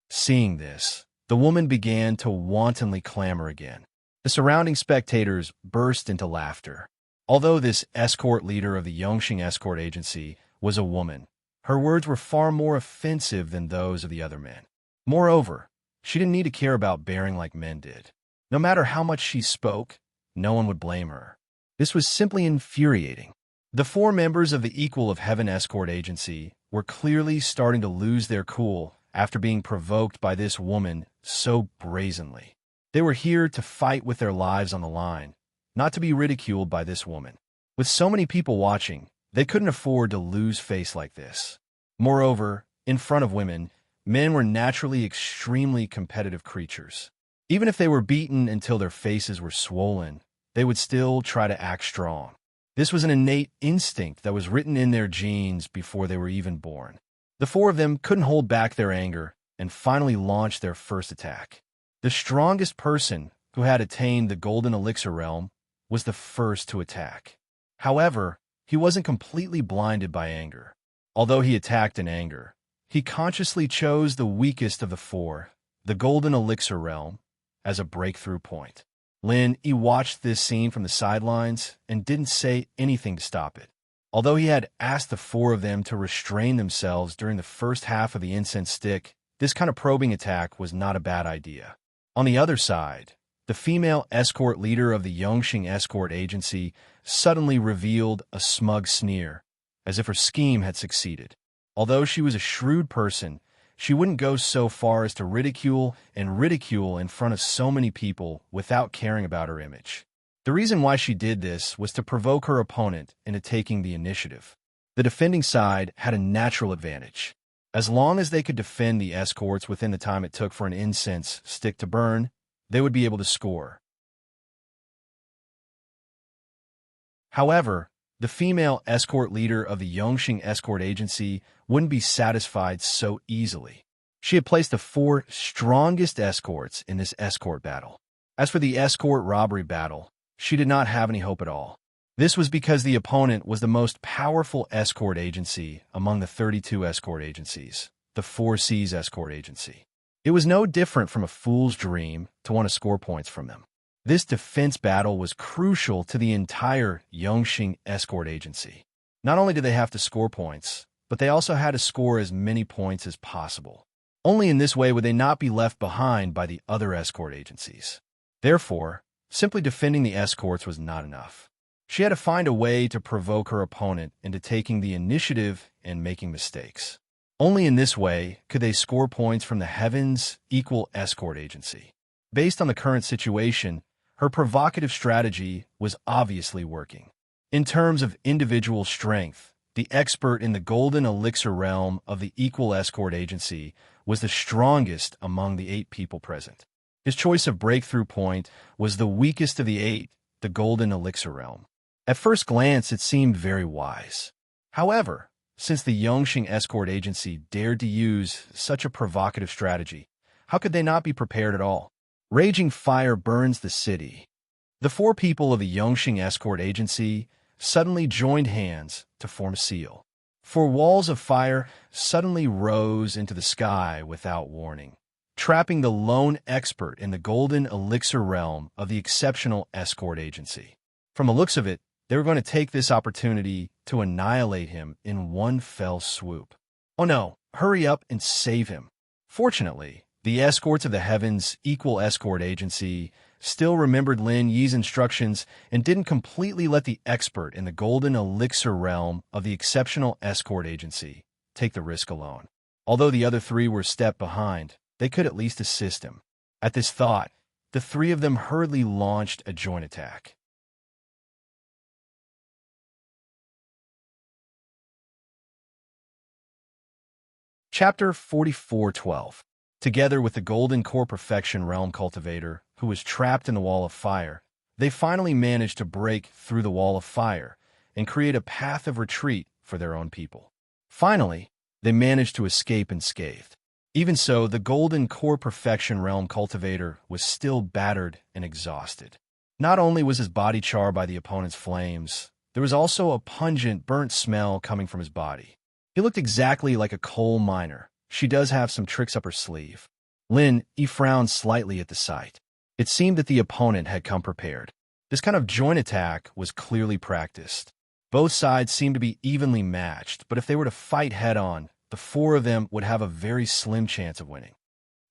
Seeing this, the woman began to wantonly clamor again. The surrounding spectators burst into laughter. Although this escort leader of the Yongxing Escort Agency was a woman, her words were far more offensive than those of the other men. Moreover, she didn't need to care about bearing like men did. No matter how much she spoke, no one would blame her. This was simply infuriating. The 4 members of the Equal of Heaven Escort Agency were clearly starting to lose their cool after being provoked by this woman so brazenly. They were here to fight with their lives on the line, not to be ridiculed by this woman. With so many people watching, they couldn't afford to lose face like this. Moreover, in front of women, men were naturally extremely competitive creatures. Even if they were beaten until their faces were swollen, they would still try to act strong. This was an innate instinct that was written in their genes before they were even born. The 4 of them couldn't hold back their anger and finally launched their first attack. The strongest person who had attained the Golden Elixir Realm was the first to attack. However, he wasn't completely blinded by anger. Although he attacked in anger, he consciously chose the weakest of the 4, the Golden Elixir Realm, as a breakthrough point. Lin Yi watched this scene from the sidelines and didn't say anything to stop it. Although he had asked the 4 of them to restrain themselves during the first half of the incense stick, this kind of probing attack was not a bad idea. On the other side, the female escort leader of the Yongxing Escort Agency suddenly revealed a smug sneer, as if her scheme had succeeded. Although she was a shrewd person, she wouldn't go so far as to ridicule in front of so many people without caring about her image. The reason why she did this was to provoke her opponent into taking the initiative. The defending side had a natural advantage. As long as they could defend the escorts within the time it took for an incense stick to burn, they would be able to score. However, the female escort leader of the Yongxing Escort Agency wouldn't be satisfied so easily. She had placed the 4 strongest escorts in this escort battle. As for the escort robbery battle, she did not have any hope at all. This was because the opponent was the most powerful escort agency among the 32 escort agencies, the 4 C's Escort Agency. It was no different from a fool's dream to want to score points from them. This defense battle was crucial to the entire Yongxing Escort Agency. Not only did they have to score points, but they also had to score as many points as possible. Only in this way would they not be left behind by the other escort agencies. Therefore, simply defending the escorts was not enough. She had to find a way to provoke her opponent into taking the initiative and making mistakes. Only in this way could they score points from the Heaven's Equal Escort Agency. Based on the current situation, her provocative strategy was obviously working. In terms of individual strength, the expert in the Golden Elixir realm of the Equal Escort Agency was the strongest among the 8 people present. His choice of breakthrough point was the weakest of the 8, the Golden Elixir realm. At first glance, it seemed very wise. However, since the Yongxing Escort Agency dared to use such a provocative strategy, how could they not be prepared at all? Raging fire burns the city. The 4 people of the Yongxing Escort Agency suddenly joined hands to form a seal. 4 walls of fire suddenly rose into the sky without warning, trapping the lone expert in the Golden Elixir realm of the exceptional Escort Agency. From the looks of it, they were going to take this opportunity to annihilate him in one fell swoop. Oh no, hurry up and save him. Fortunately, The escorts of the Heavens Equal Escort Agency still remembered Lin Yi's instructions and didn't completely let the expert in the golden elixir realm of the exceptional escort agency take the risk alone. Although the other three were a step behind, they could at least assist him. At this thought, the three of them hurriedly launched a joint attack. Chapter 44:12. Together with the Golden Core Perfection Realm Cultivator, who was trapped in the Wall of Fire, they finally managed to break through the Wall of Fire and create a path of retreat for their own people. Finally, they managed to escape unscathed. Even so, the Golden Core Perfection Realm Cultivator was still battered and exhausted. Not only was his body charred by the opponent's flames, there was also a pungent, burnt smell coming from his body. He looked exactly like a coal miner. She does have some tricks up her sleeve. Lin Yi frowned slightly at the sight. It seemed that the opponent had come prepared. This kind of joint attack was clearly practiced. Both sides seemed to be evenly matched, but if they were to fight head-on, the four of them would have a very slim chance of winning.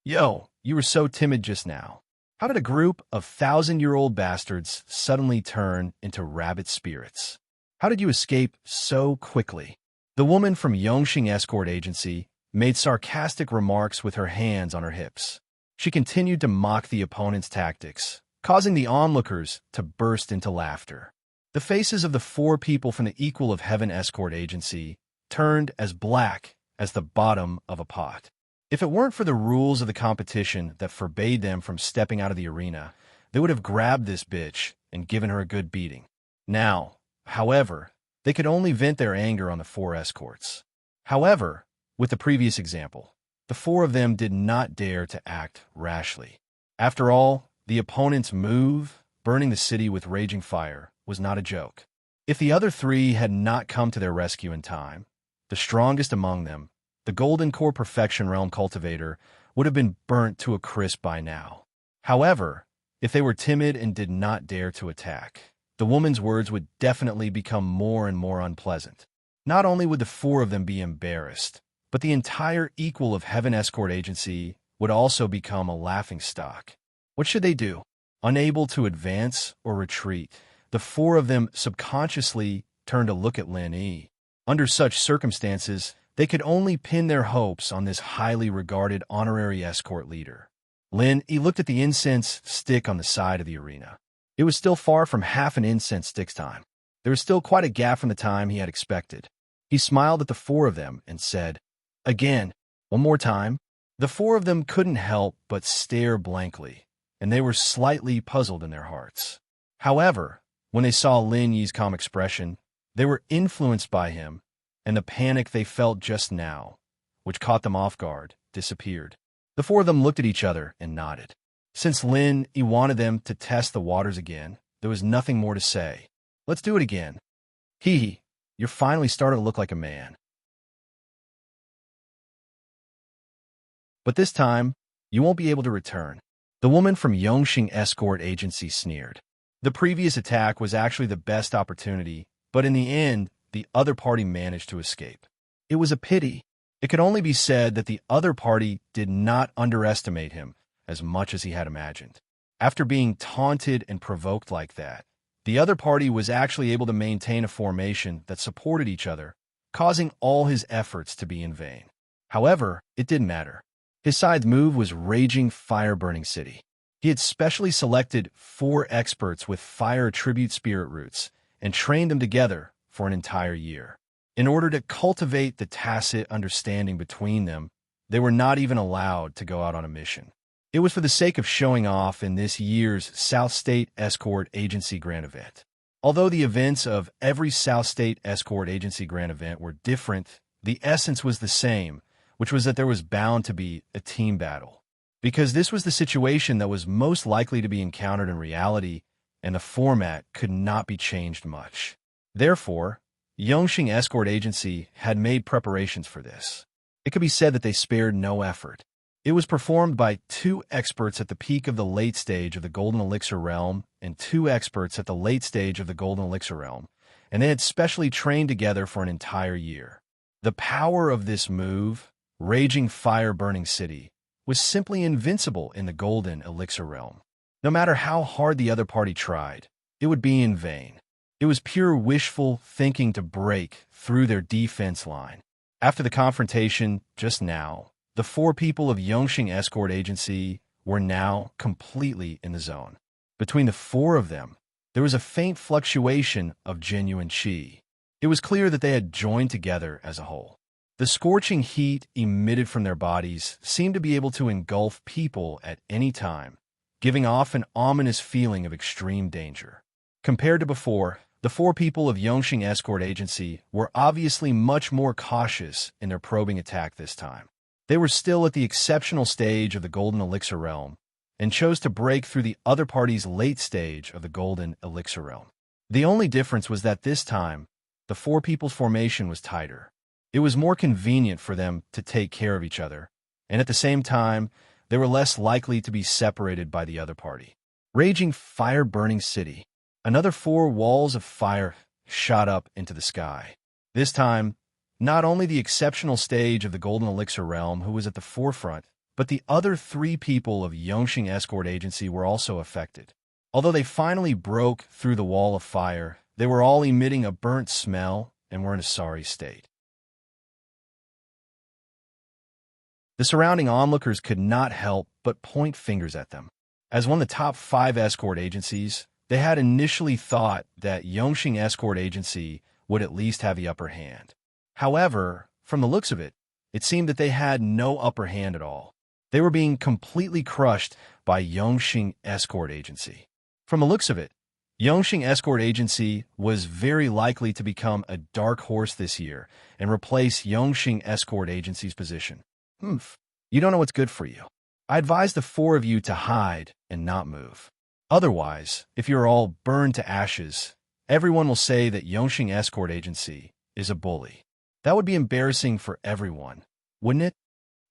Yo, you were so timid just now. How did a group of 1,000-year-old bastards suddenly turn into rabbit spirits? How did you escape so quickly? The woman from Yongxing Escort Agency made sarcastic remarks with her hands on her hips. She continued to mock the opponent's tactics, causing the onlookers to burst into laughter. The faces of the four people from the Equal of Heaven Escort Agency turned as black as the bottom of a pot. If it weren't for the rules of the competition that forbade them from stepping out of the arena, they would have grabbed this bitch and given her a good beating. Now, however, they could only vent their anger on the four escorts. However, with the previous example, the four of them did not dare to act rashly. After all, the opponent's move, burning the city with raging fire, was not a joke. If the other three had not come to their rescue in time, the strongest among them, the Golden Core Perfection Realm Cultivator, would have been burnt to a crisp by now. However, if they were timid and did not dare to attack, the woman's words would definitely become more and more unpleasant. Not only would the four of them be embarrassed, but the entire Equal of Heaven Escort Agency would also become a laughingstock. What should they do? Unable to advance or retreat, the four of them subconsciously turned to look at Lin Yi. Under such circumstances, they could only pin their hopes on this highly regarded honorary escort leader. Lin Yi looked at the incense stick on the side of the arena. It was still far from half an incense stick's time. There was still quite a gap from the time he had expected. He smiled at the four of them and said, "Again, one more time." The four of them couldn't help but stare blankly, and they were slightly puzzled in their hearts. However, when they saw Lin Yi's calm expression, they were influenced by him, and the panic they felt just now, which caught them off guard, disappeared. The four of them looked at each other and nodded. Since Lin Yi wanted them to test the waters again, there was nothing more to say. "Let's do it again. Hee, you're finally starting to look like a man. But this time, you won't be able to return." The woman from Yongxing Escort Agency sneered. The previous attack was actually the best opportunity, but in the end, the other party managed to escape. It was a pity. It could only be said that the other party did not underestimate him as much as he had imagined. After being taunted and provoked like that, the other party was actually able to maintain a formation that supported each other, causing all his efforts to be in vain. However, it didn't matter. His side's move was Raging Fire-Burning City. He had specially selected 4 experts with fire attribute spirit roots and trained them together for an entire year. In order to cultivate the tacit understanding between them, they were not even allowed to go out on a mission. It was for the sake of showing off in this year's South State Escort Agency Grand Event. Although the events of every South State Escort Agency Grand Event were different, the essence was the same, which was that there was bound to be a team battle. Because this was the situation that was most likely to be encountered in reality, and the format could not be changed much. Therefore, Yongxing Escort Agency had made preparations for this. It could be said that they spared no effort. It was performed by 2 experts at the peak of the late stage of the Golden Elixir Realm and 2 experts at the late stage of the Golden Elixir Realm, and they had specially trained together for an entire year. The power of this move, Raging Fire-Burning City, was simply invincible in the golden elixir realm. No matter how hard the other party tried, it would be in vain. It was pure wishful thinking to break through their defense line. After the confrontation just now, the four people of Yongxing Escort Agency were now completely in the zone. Between the four of them, there was a faint fluctuation of genuine qi. It was clear that they had joined together as a whole. The scorching heat emitted from their bodies seemed to be able to engulf people at any time, giving off an ominous feeling of extreme danger. Compared to before, the four people of Yongxing Escort Agency were obviously much more cautious in their probing attack this time. They were still at the exceptional stage of the Golden Elixir Realm and chose to break through the other party's late stage of the Golden Elixir Realm. The only difference was that this time, the four people's formation was tighter. It was more convenient for them to take care of each other, and at the same time, they were less likely to be separated by the other party. Raging fire-burning city. Another 4 walls of fire shot up into the sky. This time, not only the exceptional stage of the Golden Elixir Realm who was at the forefront, but the other 3 people of Yongxing Escort Agency were also affected. Although they finally broke through the wall of fire, they were all emitting a burnt smell and were in a sorry state. The surrounding onlookers could not help but point fingers at them. As one of the top 5 escort agencies, they had initially thought that Yongxing Escort Agency would at least have the upper hand. However, from the looks of it, it seemed that they had no upper hand at all. They were being completely crushed by Yongxing Escort Agency. From the looks of it, Yongxing Escort Agency was very likely to become a dark horse this year and replace Yongxing Escort Agency's position. You don't know what's good for you. I advise the 4 of you to hide and not move. Otherwise, if you're all burned to ashes, everyone will say that Yongxing Escort Agency is a bully. That would be embarrassing for everyone, wouldn't it?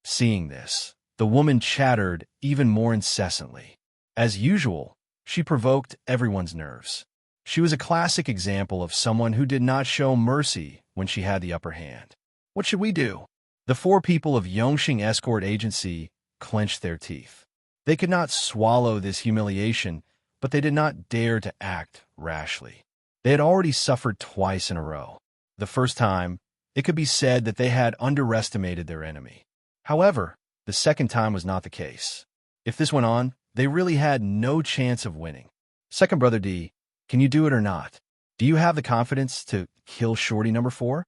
Seeing this, the woman chattered even more incessantly. As usual, she provoked everyone's nerves. She was a classic example of someone who did not show mercy when she had the upper hand. What should we do? The 4 people of Yongxing Escort Agency clenched their teeth. They could not swallow this humiliation, but they did not dare to act rashly. They had already suffered twice in a row. The first time, it could be said that they had underestimated their enemy. However, the second time was not the case. If this went on, they really had no chance of winning. Second Brother D, can you do it or not? Do you have the confidence to kill Shorty number 4?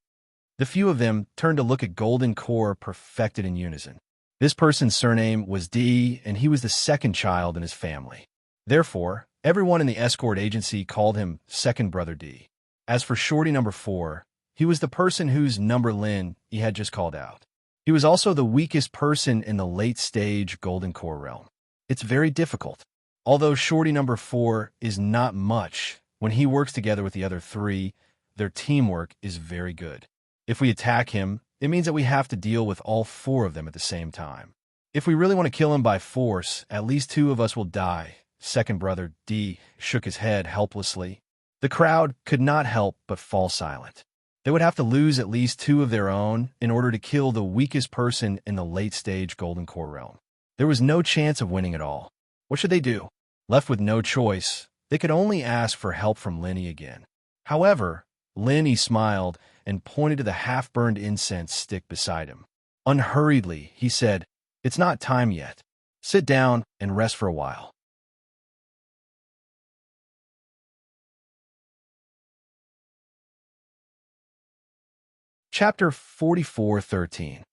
The few of them turned to look at Golden Core perfected in unison. This person's surname was D, and he was the second child in his family. Therefore, everyone in the escort agency called him Second Brother D. As for Shorty number 4, he was the person whose number Lin he had just called out. He was also the weakest person in the late-stage Golden Core realm. It's very difficult. Although Shorty number 4 is not much, when he works together with the other 3, their teamwork is very good. If we attack him, it means that we have to deal with all 4 of them at the same time. If we really want to kill him by force, at least 2 of us will die. Second Brother D shook his head helplessly. The crowd could not help but fall silent. They would have to lose at least 2 of their own in order to kill the weakest person in the late-stage Golden Core realm. There was no chance of winning at all. What should they do? Left with no choice, they could only ask for help from Linny again. However, Linny smiled and pointed to the half-burned incense stick beside him. Unhurriedly, he said, "It's not time yet. Sit down and rest for a while." Chapter 44:13.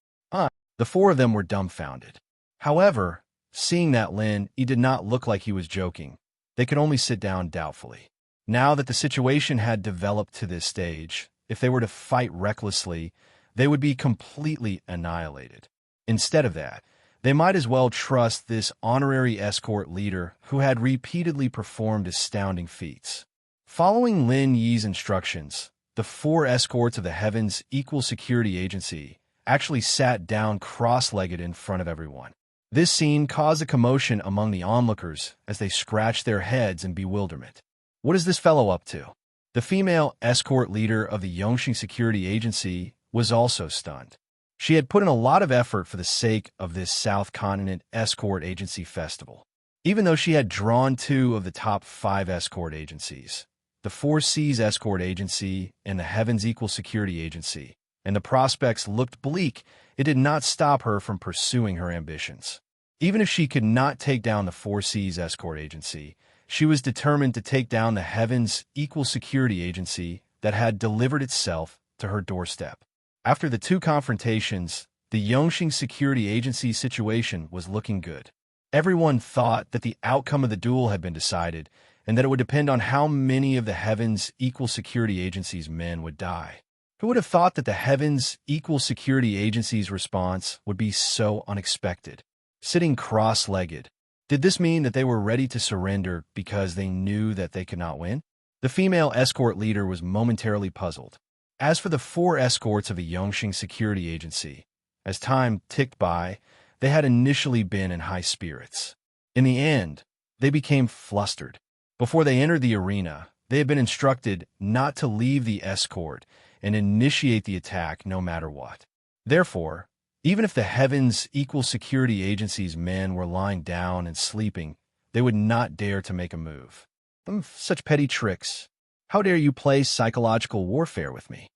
The 4 of them were dumbfounded. However, seeing that he did not look like he was joking, they could only sit down doubtfully. Now that the situation had developed to this stage, if they were to fight recklessly, they would be completely annihilated. Instead of that, they might as well trust this honorary escort leader who had repeatedly performed astounding feats. Following Lin Yi's instructions, the 4 escorts of the Heaven's Equal Security Agency actually sat down cross-legged in front of everyone. This scene caused a commotion among the onlookers as they scratched their heads in bewilderment. What is this fellow up to? The female escort leader of the Yongxing Security Agency was also stunned. She had put in a lot of effort for the sake of this South Continent Escort Agency festival. Even though she had drawn 2 of the top 5 escort agencies, the Four Seas Escort Agency and the Heavens Equal Security Agency, and the prospects looked bleak, it did not stop her from pursuing her ambitions. Even if she could not take down the Four Seas Escort Agency, she was determined to take down the Heavens Equal Security Agency that had delivered itself to her doorstep. After the 2 confrontations, the Yongxing Security Agency situation was looking good. Everyone thought that the outcome of the duel had been decided, and that it would depend on how many of the Heavens Equal Security Agency's men would die. Who would have thought that the Heavens Equal Security Agency's response would be so unexpected? Sitting cross-legged. Did this mean that they were ready to surrender because they knew that they could not win? The female escort leader was momentarily puzzled. As for the 4 escorts of the Yongxing Security Agency, as time ticked by, they had initially been in high spirits. In the end, they became flustered. Before they entered the arena, they had been instructed not to leave the escort and initiate the attack no matter what. Therefore, even if the Heavens Equal Security Agency's men were lying down and sleeping, they would not dare to make a move. Such petty tricks. How dare you play psychological warfare with me?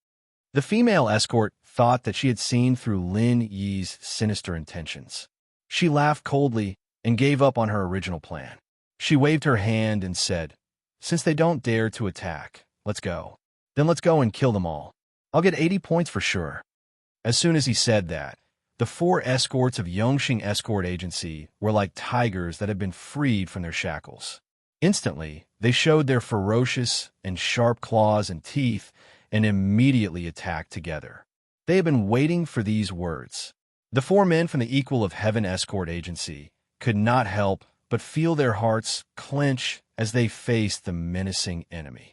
The female escort thought that she had seen through Lin Yi's sinister intentions. She laughed coldly and gave up on her original plan. She waved her hand and said, "Since they don't dare to attack, let's go. Then let's go and kill them all. I'll get 80 points for sure." As soon as he said that, the 4 escorts of Yongxing Escort Agency were like tigers that had been freed from their shackles. Instantly, they showed their ferocious and sharp claws and teeth and immediately attacked together. They had been waiting for these words. The 4 men from the Equal of Heaven Escort Agency could not help but feel their hearts clench as they faced the menacing enemy.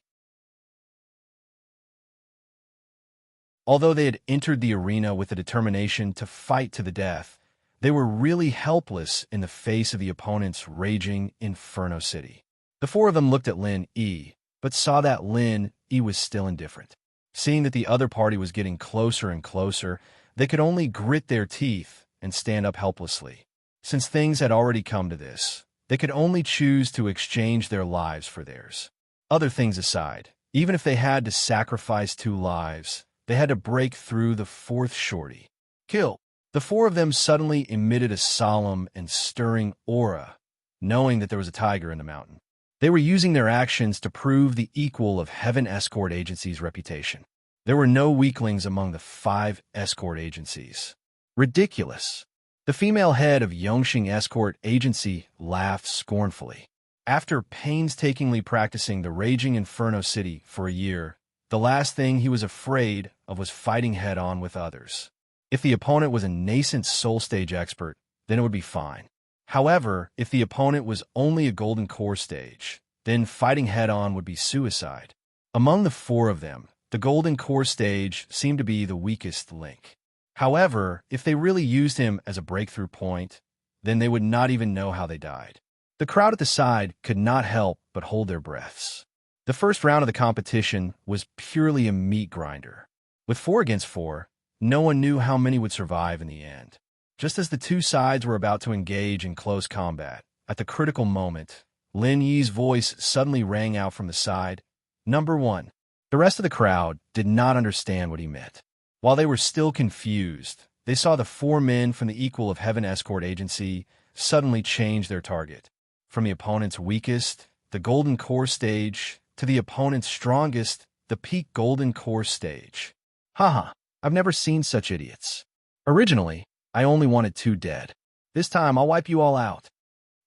Although they had entered the arena with the determination to fight to the death, they were really helpless in the face of the opponent's raging Inferno City. The 4 of them looked at Lin Yi, but saw that Lin Yi was still indifferent. Seeing that the other party was getting closer and closer, they could only grit their teeth and stand up helplessly. Since things had already come to this, they could only choose to exchange their lives for theirs. Other things aside, even if they had to sacrifice 2 lives, they had to break through the 4th shorty. Kill. The 4 of them suddenly emitted a solemn and stirring aura, knowing that there was a tiger in the mountain. They were using their actions to prove the Equal of Heaven Escort Agency's reputation. There were no weaklings among the 5 escort agencies. Ridiculous. The female head of Yongxing Escort Agency laughed scornfully. After painstakingly practicing the raging Inferno City for a year, the last thing he was afraid of was fighting head-on with others. If the opponent was a nascent soul stage expert, then it would be fine. However, if the opponent was only a golden core stage, then fighting head-on would be suicide. Among the 4 of them, the golden core stage seemed to be the weakest link. However, if they really used him as a breakthrough point, then they would not even know how they died. The crowd at the side could not help but hold their breaths. The first round of the competition was purely a meat grinder. With 4 against 4, no one knew how many would survive in the end. Just as the 2 sides were about to engage in close combat, at the critical moment, Lin Yi's voice suddenly rang out from the side, "Number 1. The rest of the crowd did not understand what he meant. While they were still confused, they saw the 4 men from the Equal of Heaven Escort Agency suddenly change their target. From the opponent's weakest, the Golden Core stage, to the opponent's strongest, the Peak Golden Core stage. Haha, I've never seen such idiots. Originally, I only wanted 2 dead. This time, I'll wipe you all out."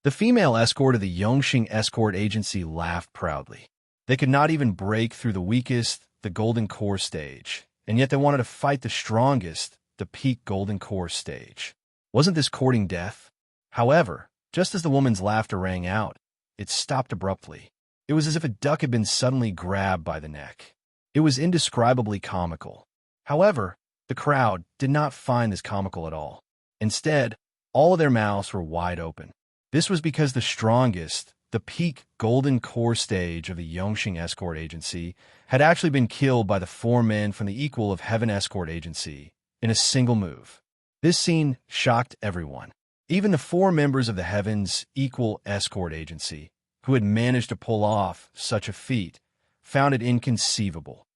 The female escort of the Yongxing Escort Agency laughed proudly. They could not even break through the weakest, the Golden Core stage, and yet they wanted to fight the strongest, the Peak Golden Core stage. Wasn't this courting death? However, just as the woman's laughter rang out, it stopped abruptly. It was as if a duck had been suddenly grabbed by the neck. It was indescribably comical. However, the crowd did not find this comical at all. Instead, all of their mouths were wide open. This was because the strongest, the Peak Golden Core stage of the Yongxing Escort Agency, had actually been killed by the 4 men from the Equal of Heaven Escort Agency, in a single move. This scene shocked everyone. Even the 4 members of the Heaven's Equal Escort Agency, who had managed to pull off such a feat, found it inconceivable.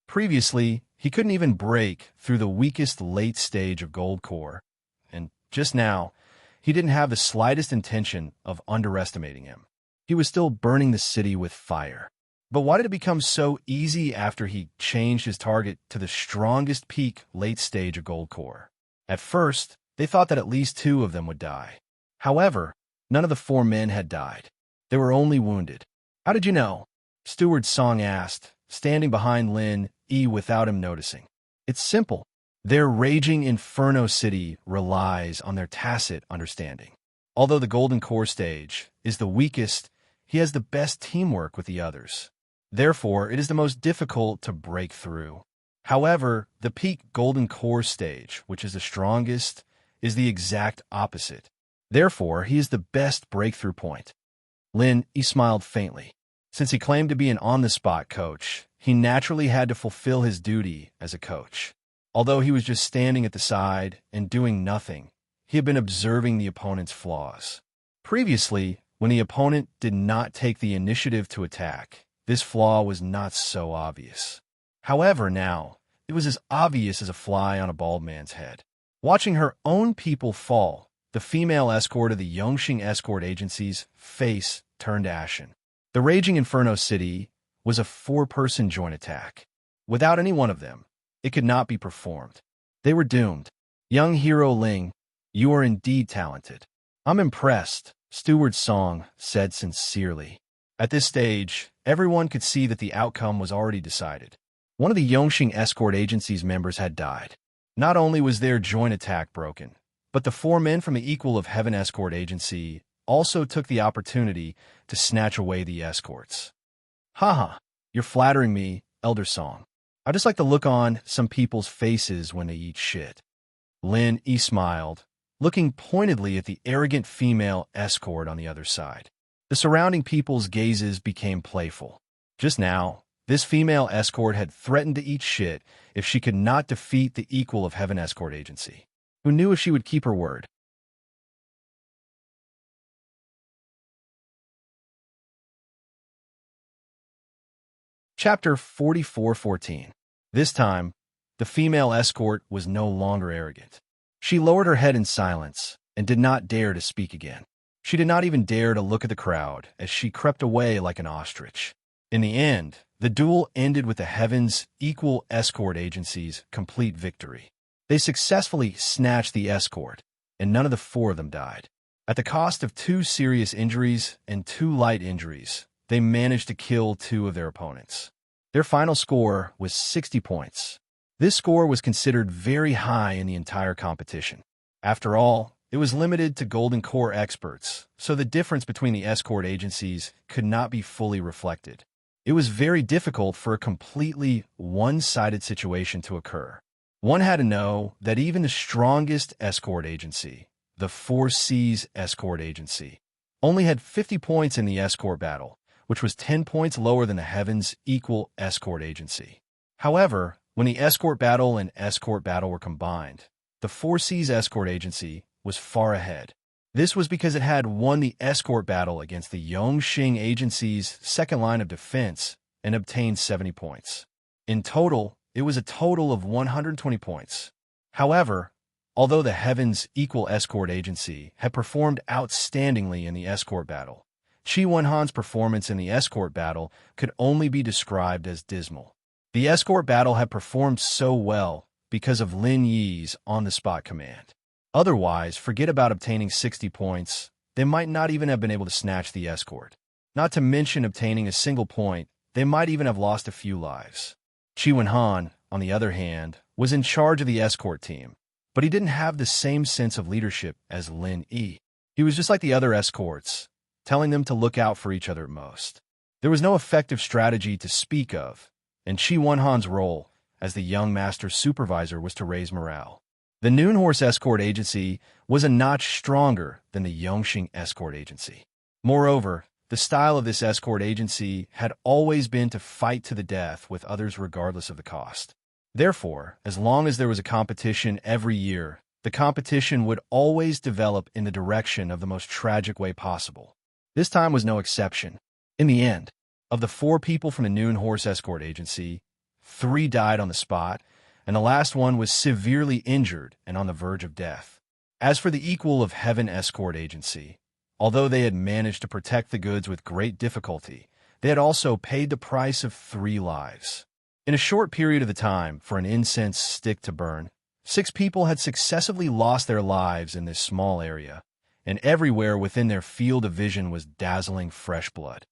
Previously, he couldn't even break through the weakest late stage of Gold Core, and just now, he didn't have the slightest intention of underestimating him. He was still burning the city with fire. But why did it become so easy after he changed his target to the strongest peak late stage of Gold Core? At first, they thought that at least 2 of them would die. However, none of the 4 men had died. They were only wounded. How did you know? Steward Song asked, standing behind Lin Yi without him noticing. It's simple. Their raging Inferno City relies on their tacit understanding. Although the Golden Core stage is the weakest, he has the best teamwork with the others. Therefore, it is the most difficult to break through. However, the peak Golden Core stage, which is the strongest, is the exact opposite. Therefore, he is the best breakthrough point. Lin Yi smiled faintly. Since he claimed to be an on-the-spot coach, he naturally had to fulfill his duty as a coach. Although he was just standing at the side and doing nothing, he had been observing the opponent's flaws. Previously, when the opponent did not take the initiative to attack, this flaw was not so obvious. However, now, it was as obvious as a fly on a bald man's head. Watching her own people fall, the female escort of the Yongxing Escort Agency's face turned ashen. The Raging Inferno City was a 4-person joint attack. Without any one of them, it could not be performed. They were doomed. Young hero Ling, you are indeed talented. I'm impressed, Steward Song said sincerely. At this stage, everyone could see that the outcome was already decided. One of the Yongxing Escort Agency's members had died. Not only was their joint attack broken, but the 4 men from the Equal of Heaven Escort Agency also took the opportunity to snatch away the escorts. Haha, you're flattering me, Elder Song. I just like to look on some people's faces when they eat shit. Lin Yi smiled, looking pointedly at the arrogant female escort on the other side. The surrounding people's gazes became playful. Just now, this female escort had threatened to eat shit if she could not defeat the Equal of Heaven Escort Agency. Who knew if she would keep her word? Chapter 44:14. This time, the female escort was no longer arrogant. She lowered her head in silence and did not dare to speak again. She did not even dare to look at the crowd as she crept away like an ostrich. In the end, the duel ended with the Heaven's Equal Escort Agency's complete victory. They successfully snatched the escort, and none of the 4 of them died. At the cost of 2 serious injuries and 2 light injuries, they managed to kill 2 of their opponents. Their final score was 60 points. This score was considered very high in the entire competition. After all, it was limited to Golden Core experts, so the difference between the escort agencies could not be fully reflected. It was very difficult for a completely one-sided situation to occur. One had to know that even the strongest escort agency, the 4C's Escort Agency, only had 50 points in the escort battle, which was 10 points lower than the Heaven's Equal Escort Agency. However, when the escort battle and escort battle were combined, the 4C's Escort Agency was far ahead. This was because it had won the escort battle against the Yongxing Agency's second line of defense and obtained 70 points. In total, it was a total of 120 points. However, although the Heaven's Equal Escort Agency had performed outstandingly in the escort battle, Qi Wenhan's performance in the escort battle could only be described as dismal. The escort battle had performed so well because of Lin Yi's on-the-spot command. Otherwise, forget about obtaining 60 points. They might not even have been able to snatch the escort. Not to mention obtaining a single point, they might even have lost a few lives. Qi Wenhan, on the other hand, was in charge of the escort team, but he didn't have the same sense of leadership as Lin Yi. He was just like the other escorts, telling them to look out for each other at most. There was no effective strategy to speak of, and Qi Wenhan's role as the young master supervisor was to raise morale. The Noon Horse Escort Agency was a notch stronger than the Yongxing Escort Agency. Moreover, The style of this escort agency had always been to fight to the death with others regardless of the cost. Therefore, as long as there was a competition every year, the competition would always develop in the direction of the most tragic way possible. This time was no exception. In the end, of the 4 people from the Noon Horse Escort Agency, 3 died on the spot, and the last one was severely injured and on the verge of death. As for the Equal of Heaven Escort Agency, although they had managed to protect the goods with great difficulty, they had also paid the price of 3 lives. In a short period of the time for an incense stick to burn, 6 people had successively lost their lives in this small area, and everywhere within their field of vision was dazzling fresh blood.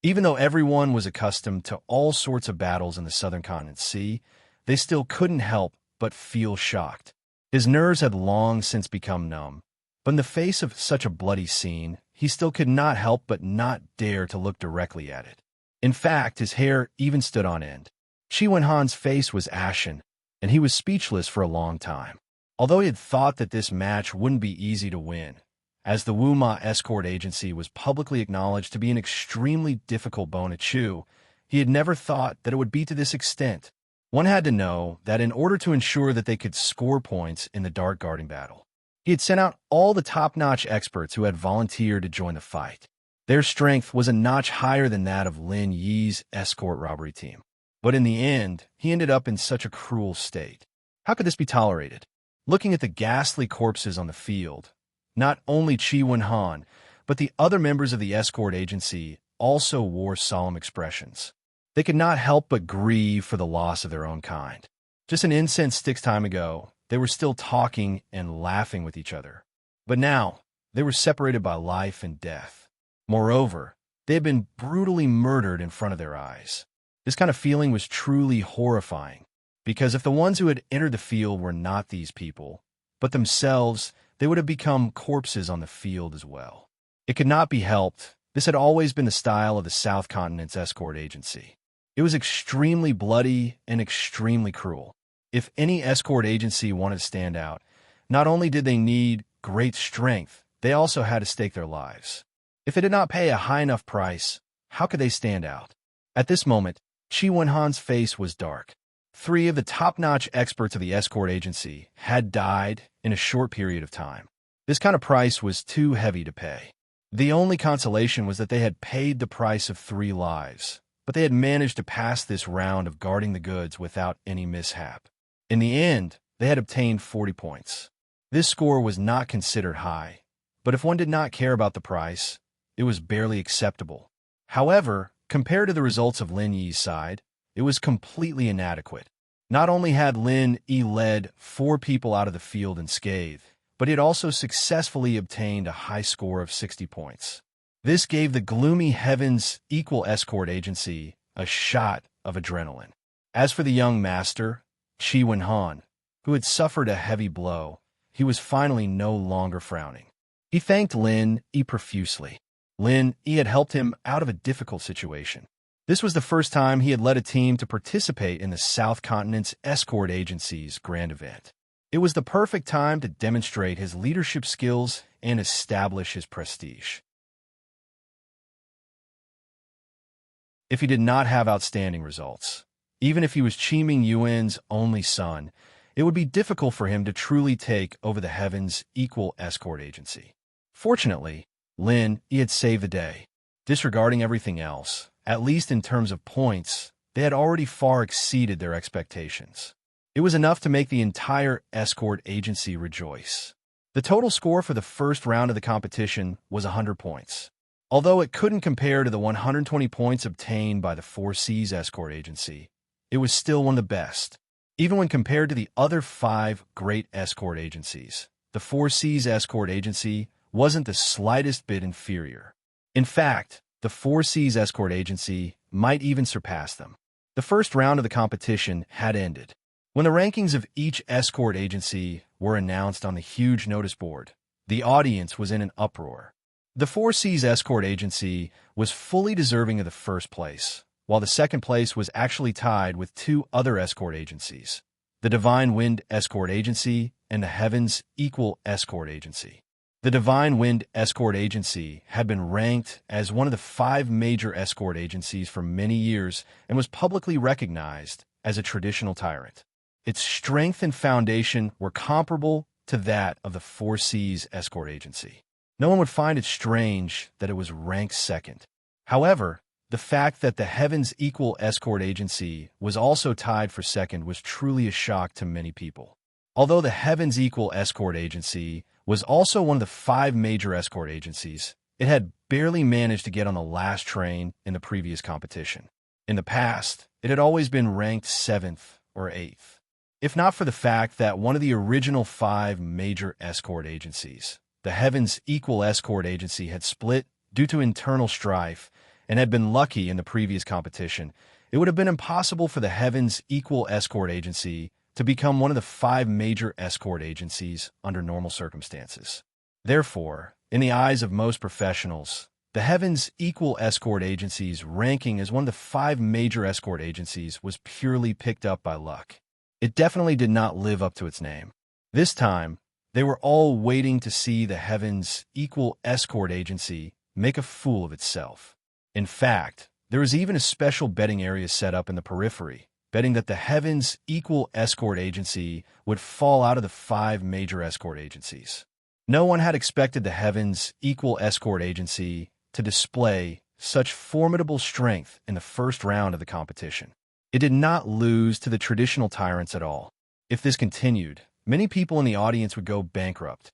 Even though everyone was accustomed to all sorts of battles in the Southern Continent Sea, they still couldn't help but feel shocked. His nerves had long since become numb, but in the face of such a bloody scene, he still could not help but not dare to look directly at it. In fact, his hair even stood on end. Chi Wenhan's face was ashen, and he was speechless for a long time. Although he had thought that this match wouldn't be easy to win, as the Wuma Escort Agency was publicly acknowledged to be an extremely difficult bone to chew, he had never thought that it would be to this extent. One had to know that in order to ensure that they could score points in the dart guarding battle, he had sent out all the top-notch experts who had volunteered to join the fight. Their strength was a notch higher than that of Lin Yi's escort robbery team. But in the end, he ended up in such a cruel state. How could this be tolerated? Looking at the ghastly corpses on the field, not only Chi Wenhan, but the other members of the escort agency also wore solemn expressions. They could not help but grieve for the loss of their own kind. Just an incense stick's time ago, they were still talking and laughing with each other. But now, they were separated by life and death. Moreover, they had been brutally murdered in front of their eyes. This kind of feeling was truly horrifying, because if the ones who had entered the field were not these people, but themselves, they would have become corpses on the field as well. It could not be helped. This had always been the style of the South Continent's escort agency. It was extremely bloody and extremely cruel. If any escort agency wanted to stand out, not only did they need great strength, they also had to stake their lives. If they did not pay a high enough price, how could they stand out? At this moment, Chi Wenhan's face was dark. 3 of the top-notch experts of the escort agency had died in a short period of time. This kind of price was too heavy to pay. The only consolation was that they had paid the price of 3 lives, but they had managed to pass this round of guarding the goods without any mishap. In the end, they had obtained 40 points. This score was not considered high, but if one did not care about the price, it was barely acceptable. However, compared to the results of Lin Yi's side, it was completely inadequate. Not only had Lin Yi led 4 people out of the field unscathed, but he had also successfully obtained a high score of 60 points. This gave the gloomy Heavens Equal Escort Agency a shot of adrenaline. As for the young master, Chi Wenhan, who had suffered a heavy blow, he was finally no longer frowning. He thanked Lin Yi profusely. Lin Yi had helped him out of a difficult situation. This was the first time he had led a team to participate in the South Continent's escort agency's grand event. It was the perfect time to demonstrate his leadership skills and establish his prestige. If he did not have outstanding results, even if he was Qi Mingyuan's only son, it would be difficult for him to truly take over the Heavens Equal Escort Agency. Fortunately, Lin Yi had saved the day. Disregarding everything else, at least in terms of points, they had already far exceeded their expectations. It was enough to make the entire escort agency rejoice. The total score for the first round of the competition was 100 points. Although it couldn't compare to the 120 points obtained by the Four Seas Escort Agency, it was still one of the best. Even when compared to the other 5 great escort agencies, the Four Seas Escort Agency wasn't the slightest bit inferior. In fact, the Four Seas Escort Agency might even surpass them. The first round of the competition had ended. When the rankings of each escort agency were announced on the huge notice board, the audience was in an uproar. The Four Seas Escort Agency was fully deserving of the first place, while the second place was actually tied with 2 other escort agencies, the Divine Wind Escort Agency and the Heavens Equal Escort Agency. The Divine Wind Escort Agency had been ranked as one of the 5 major escort agencies for many years and was publicly recognized as a traditional tyrant. Its strength and foundation were comparable to that of the Four Seas Escort Agency. No one would find it strange that it was ranked second. However, the fact that the Heaven's Equal Escort Agency was also tied for second was truly a shock to many people. Although the Heaven's Equal Escort Agency was also one of the 5 major escort agencies, it had barely managed to get on the last train in the previous competition. In the past, it had always been ranked 7th or 8th. If not for the fact that one of the original 5 major escort agencies, the Heaven's Equal Escort Agency, had split due to internal strife and had been lucky in the previous competition, it would have been impossible for the Heaven's Equal Escort Agency to become one of the 5 major escort agencies under normal circumstances. Therefore, in the eyes of most professionals, the Heaven's Equal Escort Agency's ranking as one of the 5 major escort agencies was purely picked up by luck. It definitely did not live up to its name. This time, they were all waiting to see the Heaven's Equal Escort Agency make a fool of itself. In fact, there was even a special betting area set up in the periphery, betting that the Heaven's Equal Escort Agency would fall out of the 5 major escort agencies. No one had expected the Heaven's Equal Escort Agency to display such formidable strength in the first round of the competition. It did not lose to the traditional tyrants at all. If this continued, many people in the audience would go bankrupt.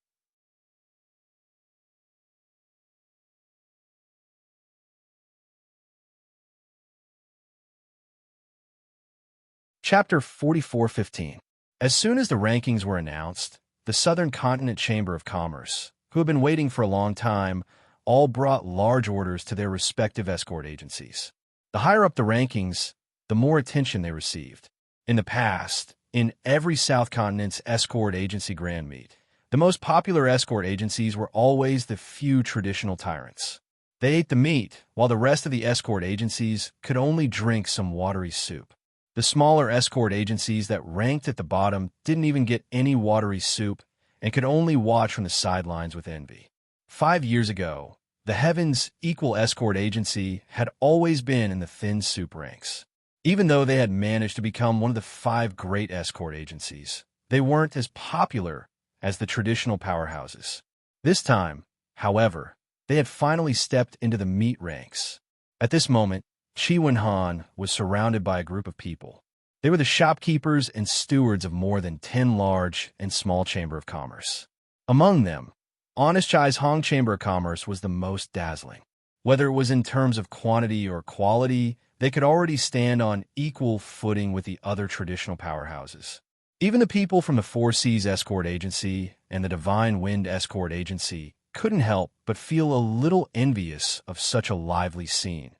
Chapter 44:15. As soon as the rankings were announced, the Southern Continent Chamber of Commerce, who had been waiting for a long time, all brought large orders to their respective escort agencies. The higher up the rankings, the more attention they received. In the past, in every South Continent's escort agency grand meet, the most popular escort agencies were always the few traditional tyrants. They ate the meat, while the rest of the escort agencies could only drink some watery soup. The smaller escort agencies that ranked at the bottom didn't even get any watery soup and could only watch from the sidelines with envy. 5 years ago, the Heaven's Equal Escort Agency had always been in the thin soup ranks. Even though they had managed to become one of the 5 great escort agencies, they weren't as popular as the traditional powerhouses. This time, however, they had finally stepped into the meat ranks. At this moment, Chi Wen-han was surrounded by a group of people. They were the shopkeepers and stewards of more than 10 large and small chamber of commerce. Among them, Honest Chai's Hong Chamber of Commerce was the most dazzling. Whether it was in terms of quantity or quality, they could already stand on equal footing with the other traditional powerhouses. Even the people from the Four Seas Escort Agency and the Divine Wind Escort Agency couldn't help but feel a little envious of such a lively scene,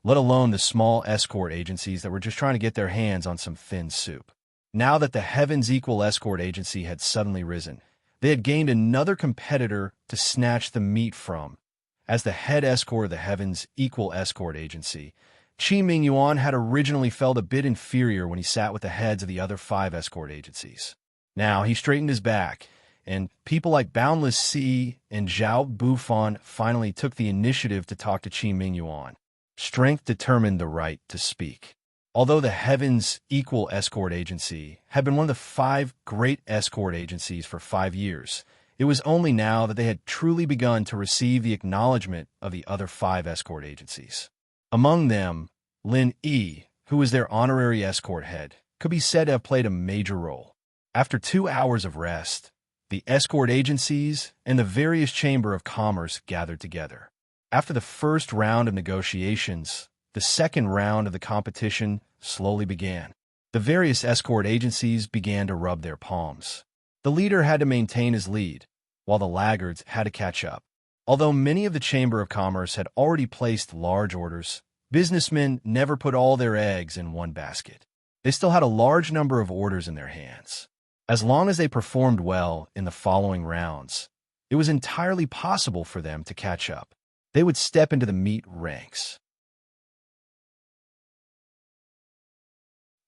let alone the small escort agencies that were just trying to get their hands on some thin soup. Now that the Heaven's Equal Escort Agency had suddenly risen, they had gained another competitor to snatch the meat from. As the head escort of the Heaven's Equal Escort Agency, Chi Ming-yuan had originally felt a bit inferior when he sat with the heads of the other 5 escort agencies. Now he straightened his back, and people like Boundless Sea and Zhao Bufan finally took the initiative to talk to Chi Ming-yuan. Strength determined the right to speak. Although the Heaven's Equal Escort Agency had been one of the 5 great escort agencies for 5 years, it was only now that they had truly begun to receive the acknowledgement of the other 5 escort agencies. Among them, Lin Yi, who was their honorary escort head, could be said to have played a major role. After 2 hours of rest, the escort agencies and the various Chamber of Commerce gathered together. After the first round of negotiations, the second round of the competition slowly began. The various escort agencies began to rub their palms. The leader had to maintain his lead, while the laggards had to catch up. Although many of the Chamber of Commerce had already placed large orders, businessmen never put all their eggs in one basket. They still had a large number of orders in their hands. As long as they performed well in the following rounds, it was entirely possible for them to catch up. They would step into the meat ranks.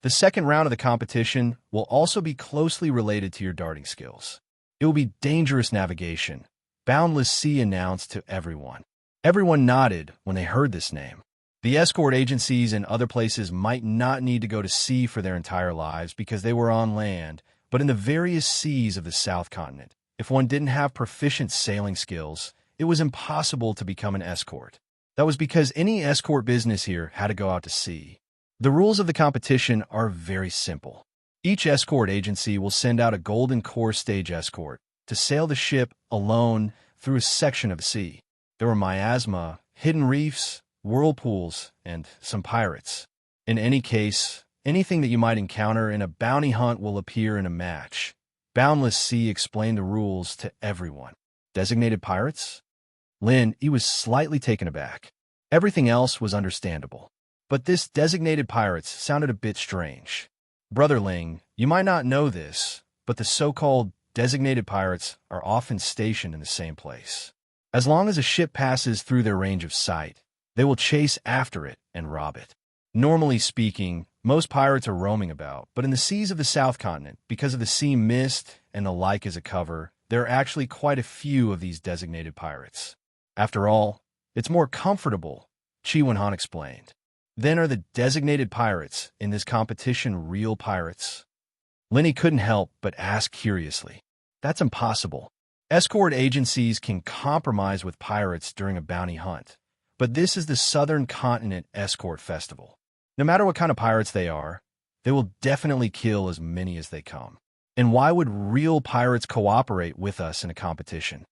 The second round of the competition will also be closely related to your darting skills. It will be dangerous navigation, Boundless Sea announced to everyone. Everyone nodded when they heard this name. The escort agencies in other places might not need to go to sea for their entire lives because they were on land, but in the various seas of the South Continent, if one didn't have proficient sailing skills, it was impossible to become an escort. That was because any escort business here had to go out to sea. The rules of the competition are very simple. Each escort agency will send out a golden core stage escort to sail the ship alone through a section of the sea. There were miasma, hidden reefs, whirlpools, and some pirates. In any case, anything that you might encounter in a bounty hunt will appear in a match. Boundless Sea explained the rules to everyone. Designated pirates? Lin, he was slightly taken aback. Everything else was understandable. But this designated pirates sounded a bit strange. Brother Ling, you might not know this, but the so-called designated pirates are often stationed in the same place. As long as a ship passes through their range of sight, they will chase after it and rob it. Normally speaking, most pirates are roaming about, but in the seas of the South Continent, because of the sea mist and the like as a cover, there are actually quite a few of these designated pirates. After all, it's more comfortable, Chi Wenhan explained. Then are the designated pirates in this competition real pirates? Lenny couldn't help but ask curiously. That's impossible. Escort agencies can compromise with pirates during a bounty hunt, but this is the Southern Continent Escort Festival. No matter what kind of pirates they are, they will definitely kill as many as they come. And why would real pirates cooperate with us in a competition?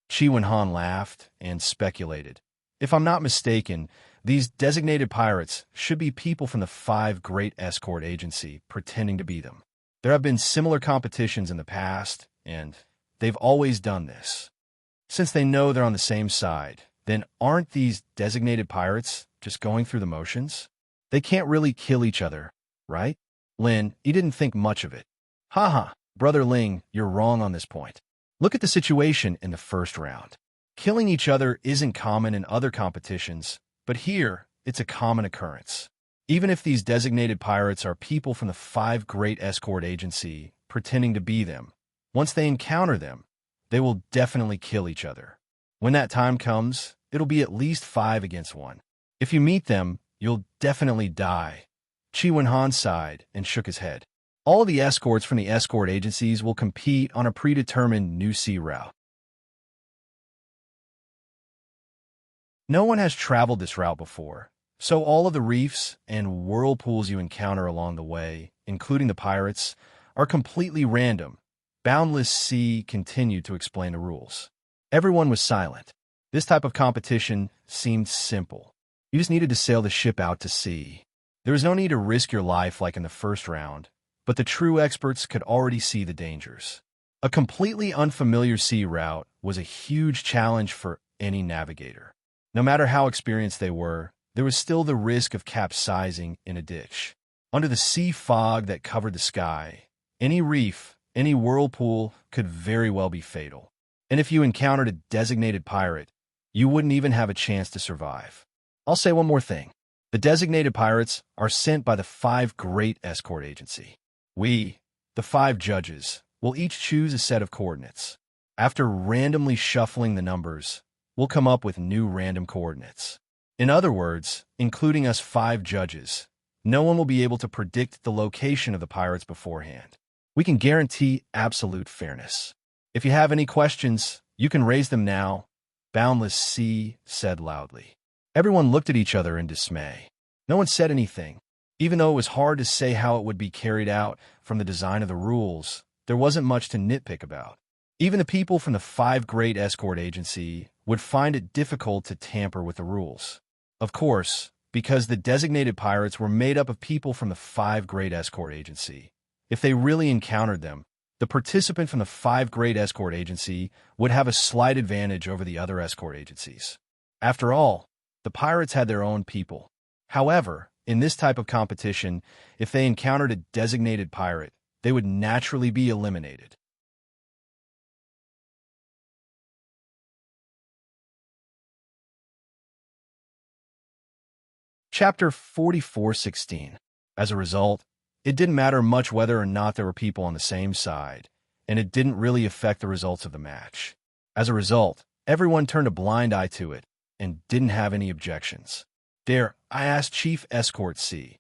Chi Wenhan laughed and speculated. If I'm not mistaken, these designated pirates should be people from the 5 great escort agency pretending to be them. There have been similar competitions in the past, and they've always done this. Since they know they're on the same side, then aren't these designated pirates just going through the motions? They can't really kill each other, right? Lin, he didn't think much of it. Haha, Brother Ling, you're wrong on this point. Look at the situation in the first round. Killing each other isn't common in other competitions, but here, it's a common occurrence. Even if these designated pirates are people from the 5 great escort agency pretending to be them, once they encounter them, they will definitely kill each other. When that time comes, it'll be at least 5 against 1. If you meet them, you'll definitely die. Chi Wenhan sighed and shook his head. All of the escorts from the escort agencies will compete on a predetermined new sea route. No one has traveled this route before, so all of the reefs and whirlpools you encounter along the way, including the pirates, are completely random. Boundless Sea continued to explain the rules. Everyone was silent. This type of competition seemed simple. You just needed to sail the ship out to sea. There was no need to risk your life like in the first round, but the true experts could already see the dangers. A completely unfamiliar sea route was a huge challenge for any navigator. No matter how experienced they were, there was still the risk of capsizing in a ditch. Under the sea fog that covered the sky, any reef, any whirlpool could very well be fatal. And if you encountered a designated pirate, you wouldn't even have a chance to survive. I'll say one more thing. The designated pirates are sent by the 5 great escort agency. We, the 5 judges, will each choose a set of coordinates. After randomly shuffling the numbers, we'll come up with new random coordinates. In other words, including us 5 judges, no one will be able to predict the location of the pirates beforehand. We can guarantee absolute fairness. If you have any questions, you can raise them now, Boundless Sea said loudly. Everyone looked at each other in dismay. No one said anything. Even though it was hard to say how it would be carried out from the design of the rules, there wasn't much to nitpick about. Even the people from the 5 great escort agency would find it difficult to tamper with the rules. Of course, because the designated pirates were made up of people from the 5 great escort agency. If they really encountered them, the participant from the 5 great escort agency would have a slight advantage over the other escort agencies. After all, the pirates had their own people. However, in this type of competition, if they encountered a designated pirate, they would naturally be eliminated. Chapter 44:16. As a result, it didn't matter much whether or not there were people on the same side, and it didn't really affect the results of the match. As a result, everyone turned a blind eye to it and didn't have any objections. Dare I asked Chief Escort C,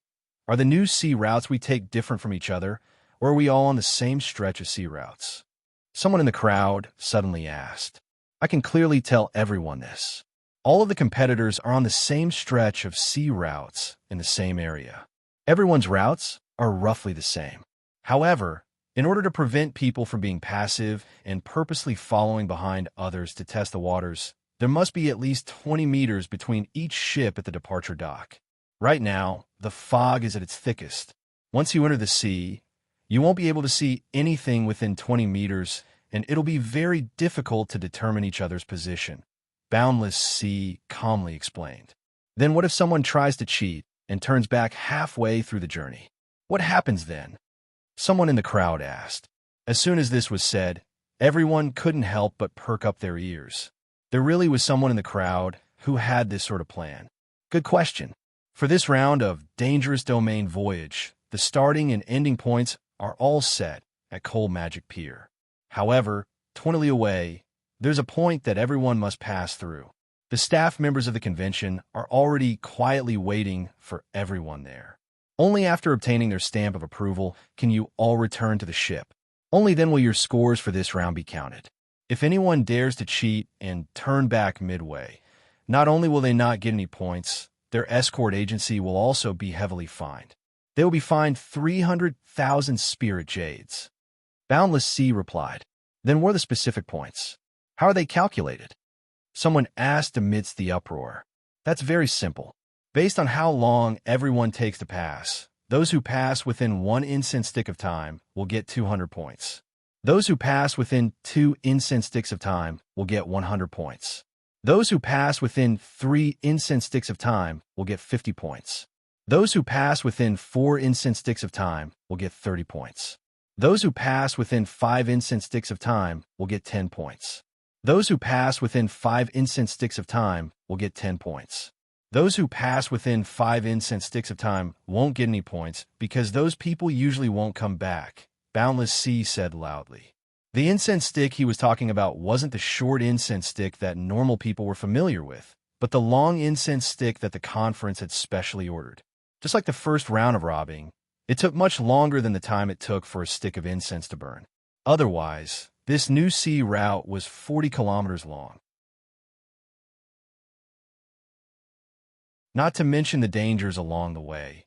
are the new sea routes we take different from each other, or are we all on the same stretch of sea routes? Someone in the crowd suddenly asked. I can clearly tell everyone this. All of the competitors are on the same stretch of sea routes in the same area. Everyone's routes are roughly the same. However, in order to prevent people from being passive and purposely following behind others to test the waters, there must be at least 20 meters between each ship at the departure dock. Right now, the fog is at its thickest. Once you enter the sea, you won't be able to see anything within 20 meters, and it'll be very difficult to determine each other's position, Boundless Sea calmly explained. Then what if someone tries to cheat and turns back halfway through the journey? What happens then? Someone in the crowd asked. As soon as this was said, everyone couldn't help but perk up their ears. There really was someone in the crowd who had this sort of plan. Good question. For this round of Dangerous Domain Voyage, the starting and ending points are all set at Coal Magic Pier. However, 20 away, there's a point that everyone must pass through. The staff members of the convention are already quietly waiting for everyone there. Only after obtaining their stamp of approval can you all return to the ship. Only then will your scores for this round be counted. If anyone dares to cheat and turn back midway, not only will they not get any points, their escort agency will also be heavily fined. They will be fined 300,000 spirit jades. Boundless Sea replied. Then what are the specific points? How are they calculated? Someone asked amidst the uproar. That's very simple. Based on how long everyone takes to pass, those who pass within 1 incense stick of time will get 200 points. Those who pass within 2 incense sticks of time will get 100 points. Those who pass within 3 incense sticks of time will get 50 points. Those who pass within 4 incense sticks of time will get 30 points. Those who pass within 5 incense sticks of time will get 10 points. Those who pass within 5 incense sticks of time will get 10 points. Those who pass within 5 incense sticks of time won't get any points because those people usually won't come back, Boundless Sea said loudly. The incense stick he was talking about wasn't the short incense stick that normal people were familiar with, but the long incense stick that the conference had specially ordered. Just like the first round of robbing, it took much longer than the time it took for a stick of incense to burn. Otherwise, this new sea route was 40 kilometers long. Not to mention the dangers along the way.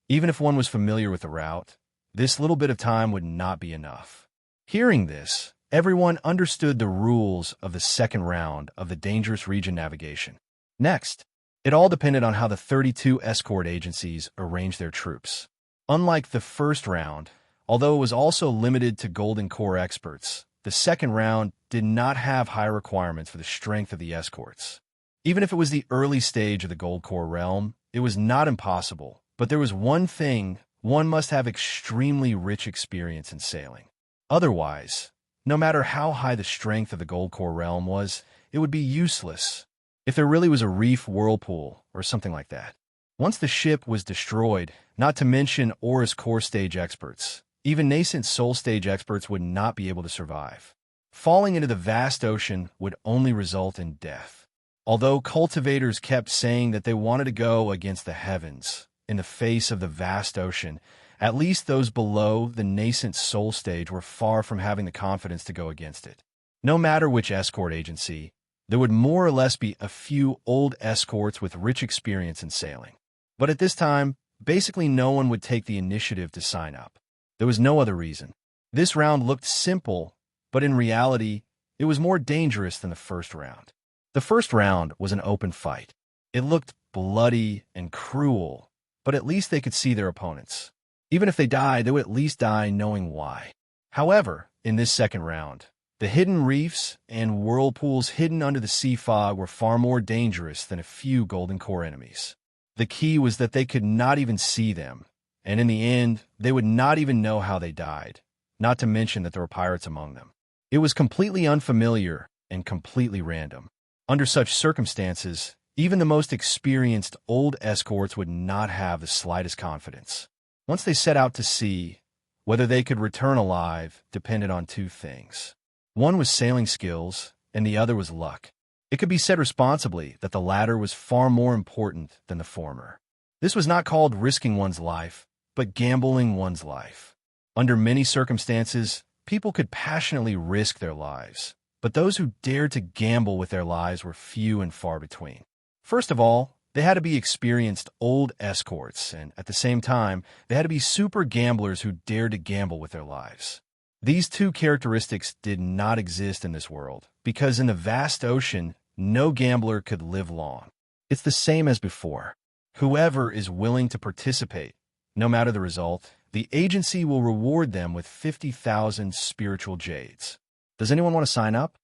Even if one was familiar with the route, this little bit of time would not be enough. Hearing this, everyone understood the rules of the second round of the Dangerous Region navigation. Next, it all depended on how the 32 escort agencies arranged their troops. Unlike the first round, although it was also limited to Golden Core experts, the second round did not have high requirements for the strength of the escorts. Even if it was the early stage of the Gold Core realm, it was not impossible, but there was one thing: one must have extremely rich experience in sailing. Otherwise, no matter how high the strength of the Gold Core realm was, it would be useless. If there really was a reef whirlpool or something like that. Once the ship was destroyed, not to mention Aura's core stage experts, even nascent soul stage experts would not be able to survive. Falling into the vast ocean would only result in death. Although cultivators kept saying that they wanted to go against the heavens, in the face of the vast ocean, at least those below the nascent soul stage were far from having the confidence to go against it. No matter which escort agency, there would more or less be a few old escorts with rich experience in sailing. But at this time, basically no one would take the initiative to sign up. There was no other reason. This round looked simple, but in reality, it was more dangerous than the first round. The first round was an open fight. It looked bloody and cruel, but at least they could see their opponents. Even if they died, they would at least die knowing why. However, in this second round, the hidden reefs and whirlpools hidden under the sea fog were far more dangerous than a few Golden Core enemies. The key was that they could not even see them, and in the end, they would not even know how they died, not to mention that there were pirates among them. It was completely unfamiliar and completely random. Under such circumstances, even the most experienced old escorts would not have the slightest confidence. Once they set out to sea, whether they could return alive depended on two things. One was sailing skills, and the other was luck. It could be said responsibly that the latter was far more important than the former. This was not called risking one's life, but gambling one's life. Under many circumstances, people could passionately risk their lives, but those who dared to gamble with their lives were few and far between. First of all, they had to be experienced old escorts, and at the same time, they had to be super gamblers who dared to gamble with their lives. These two characteristics did not exist in this world, because in the vast ocean, no gambler could live long. It's the same as before. Whoever is willing to participate, no matter the result, the agency will reward them with 50,000 spiritual jades. Does anyone want to sign up?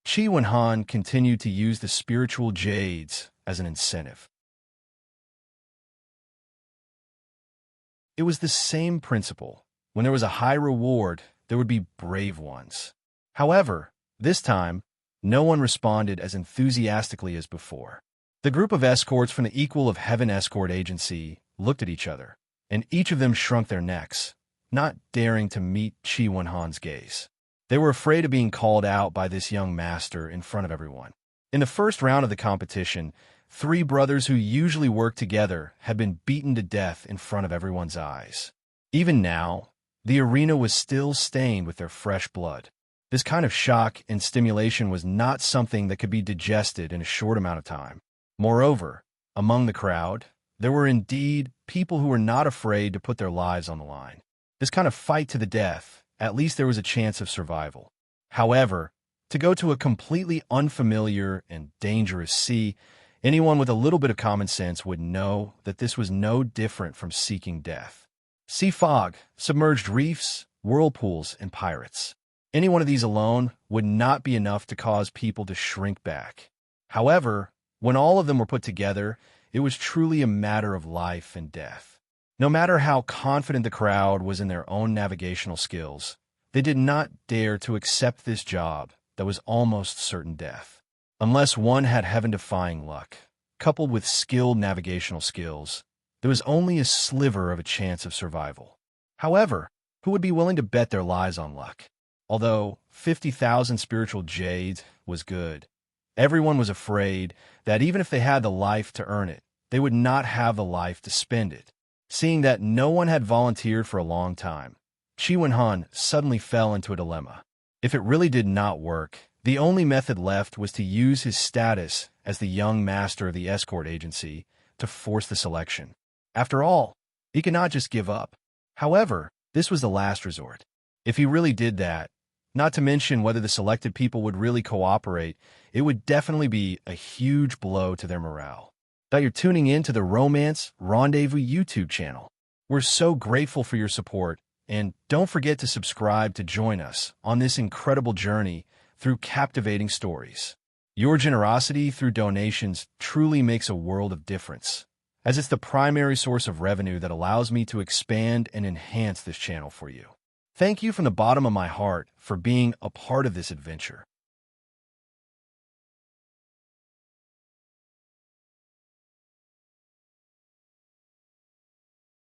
Chi Wen-han continued to use the spiritual jades as an incentive. It was the same principle. When there was a high reward, there would be brave ones. However, this time, no one responded as enthusiastically as before. The group of escorts from the Equal of Heaven escort agency looked at each other, and each of them shrunk their necks, not daring to meet Chi Wen-han's gaze. They were afraid of being called out by this young master in front of everyone. In the first round of the competition, 3 brothers who usually worked together had been beaten to death in front of everyone's eyes. Even now, the arena was still stained with their fresh blood. This kind of shock and stimulation was not something that could be digested in a short amount of time. Moreover, among the crowd, there were indeed people who were not afraid to put their lives on the line. This kind of fight to the death, at least there was a chance of survival. However, to go to a completely unfamiliar and dangerous sea, anyone with a little bit of common sense would know that this was no different from seeking death. Sea fog, submerged reefs, whirlpools, and pirates. Any one of these alone would not be enough to cause people to shrink back. However, when all of them were put together, it was truly a matter of life and death. No matter how confident the crowd was in their own navigational skills, they did not dare to accept this job that was almost certain death. Unless one had heaven-defying luck, coupled with skilled navigational skills, there was only a sliver of a chance of survival. However, who would be willing to bet their lives on luck? Although 50,000 spiritual jades was good, everyone was afraid that even if they had the life to earn it, they would not have the life to spend it. Seeing that no one had volunteered for a long time, Chi Wen-han suddenly fell into a dilemma. If it really did not work, the only method left was to use his status as the young master of the escort agency to force the selection. After all, he could not just give up. However, this was the last resort. If he really did that, not to mention whether the selected people would really cooperate, it would definitely be a huge blow to their morale. That you're tuning in to the Romance Rendezvous YouTube channel. We're so grateful for your support, and don't forget to subscribe to join us on this incredible journey through captivating stories. Your generosity through donations truly makes a world of difference, as it's the primary source of revenue that allows me to expand and enhance this channel for you. Thank you from the bottom of my heart for being a part of this adventure.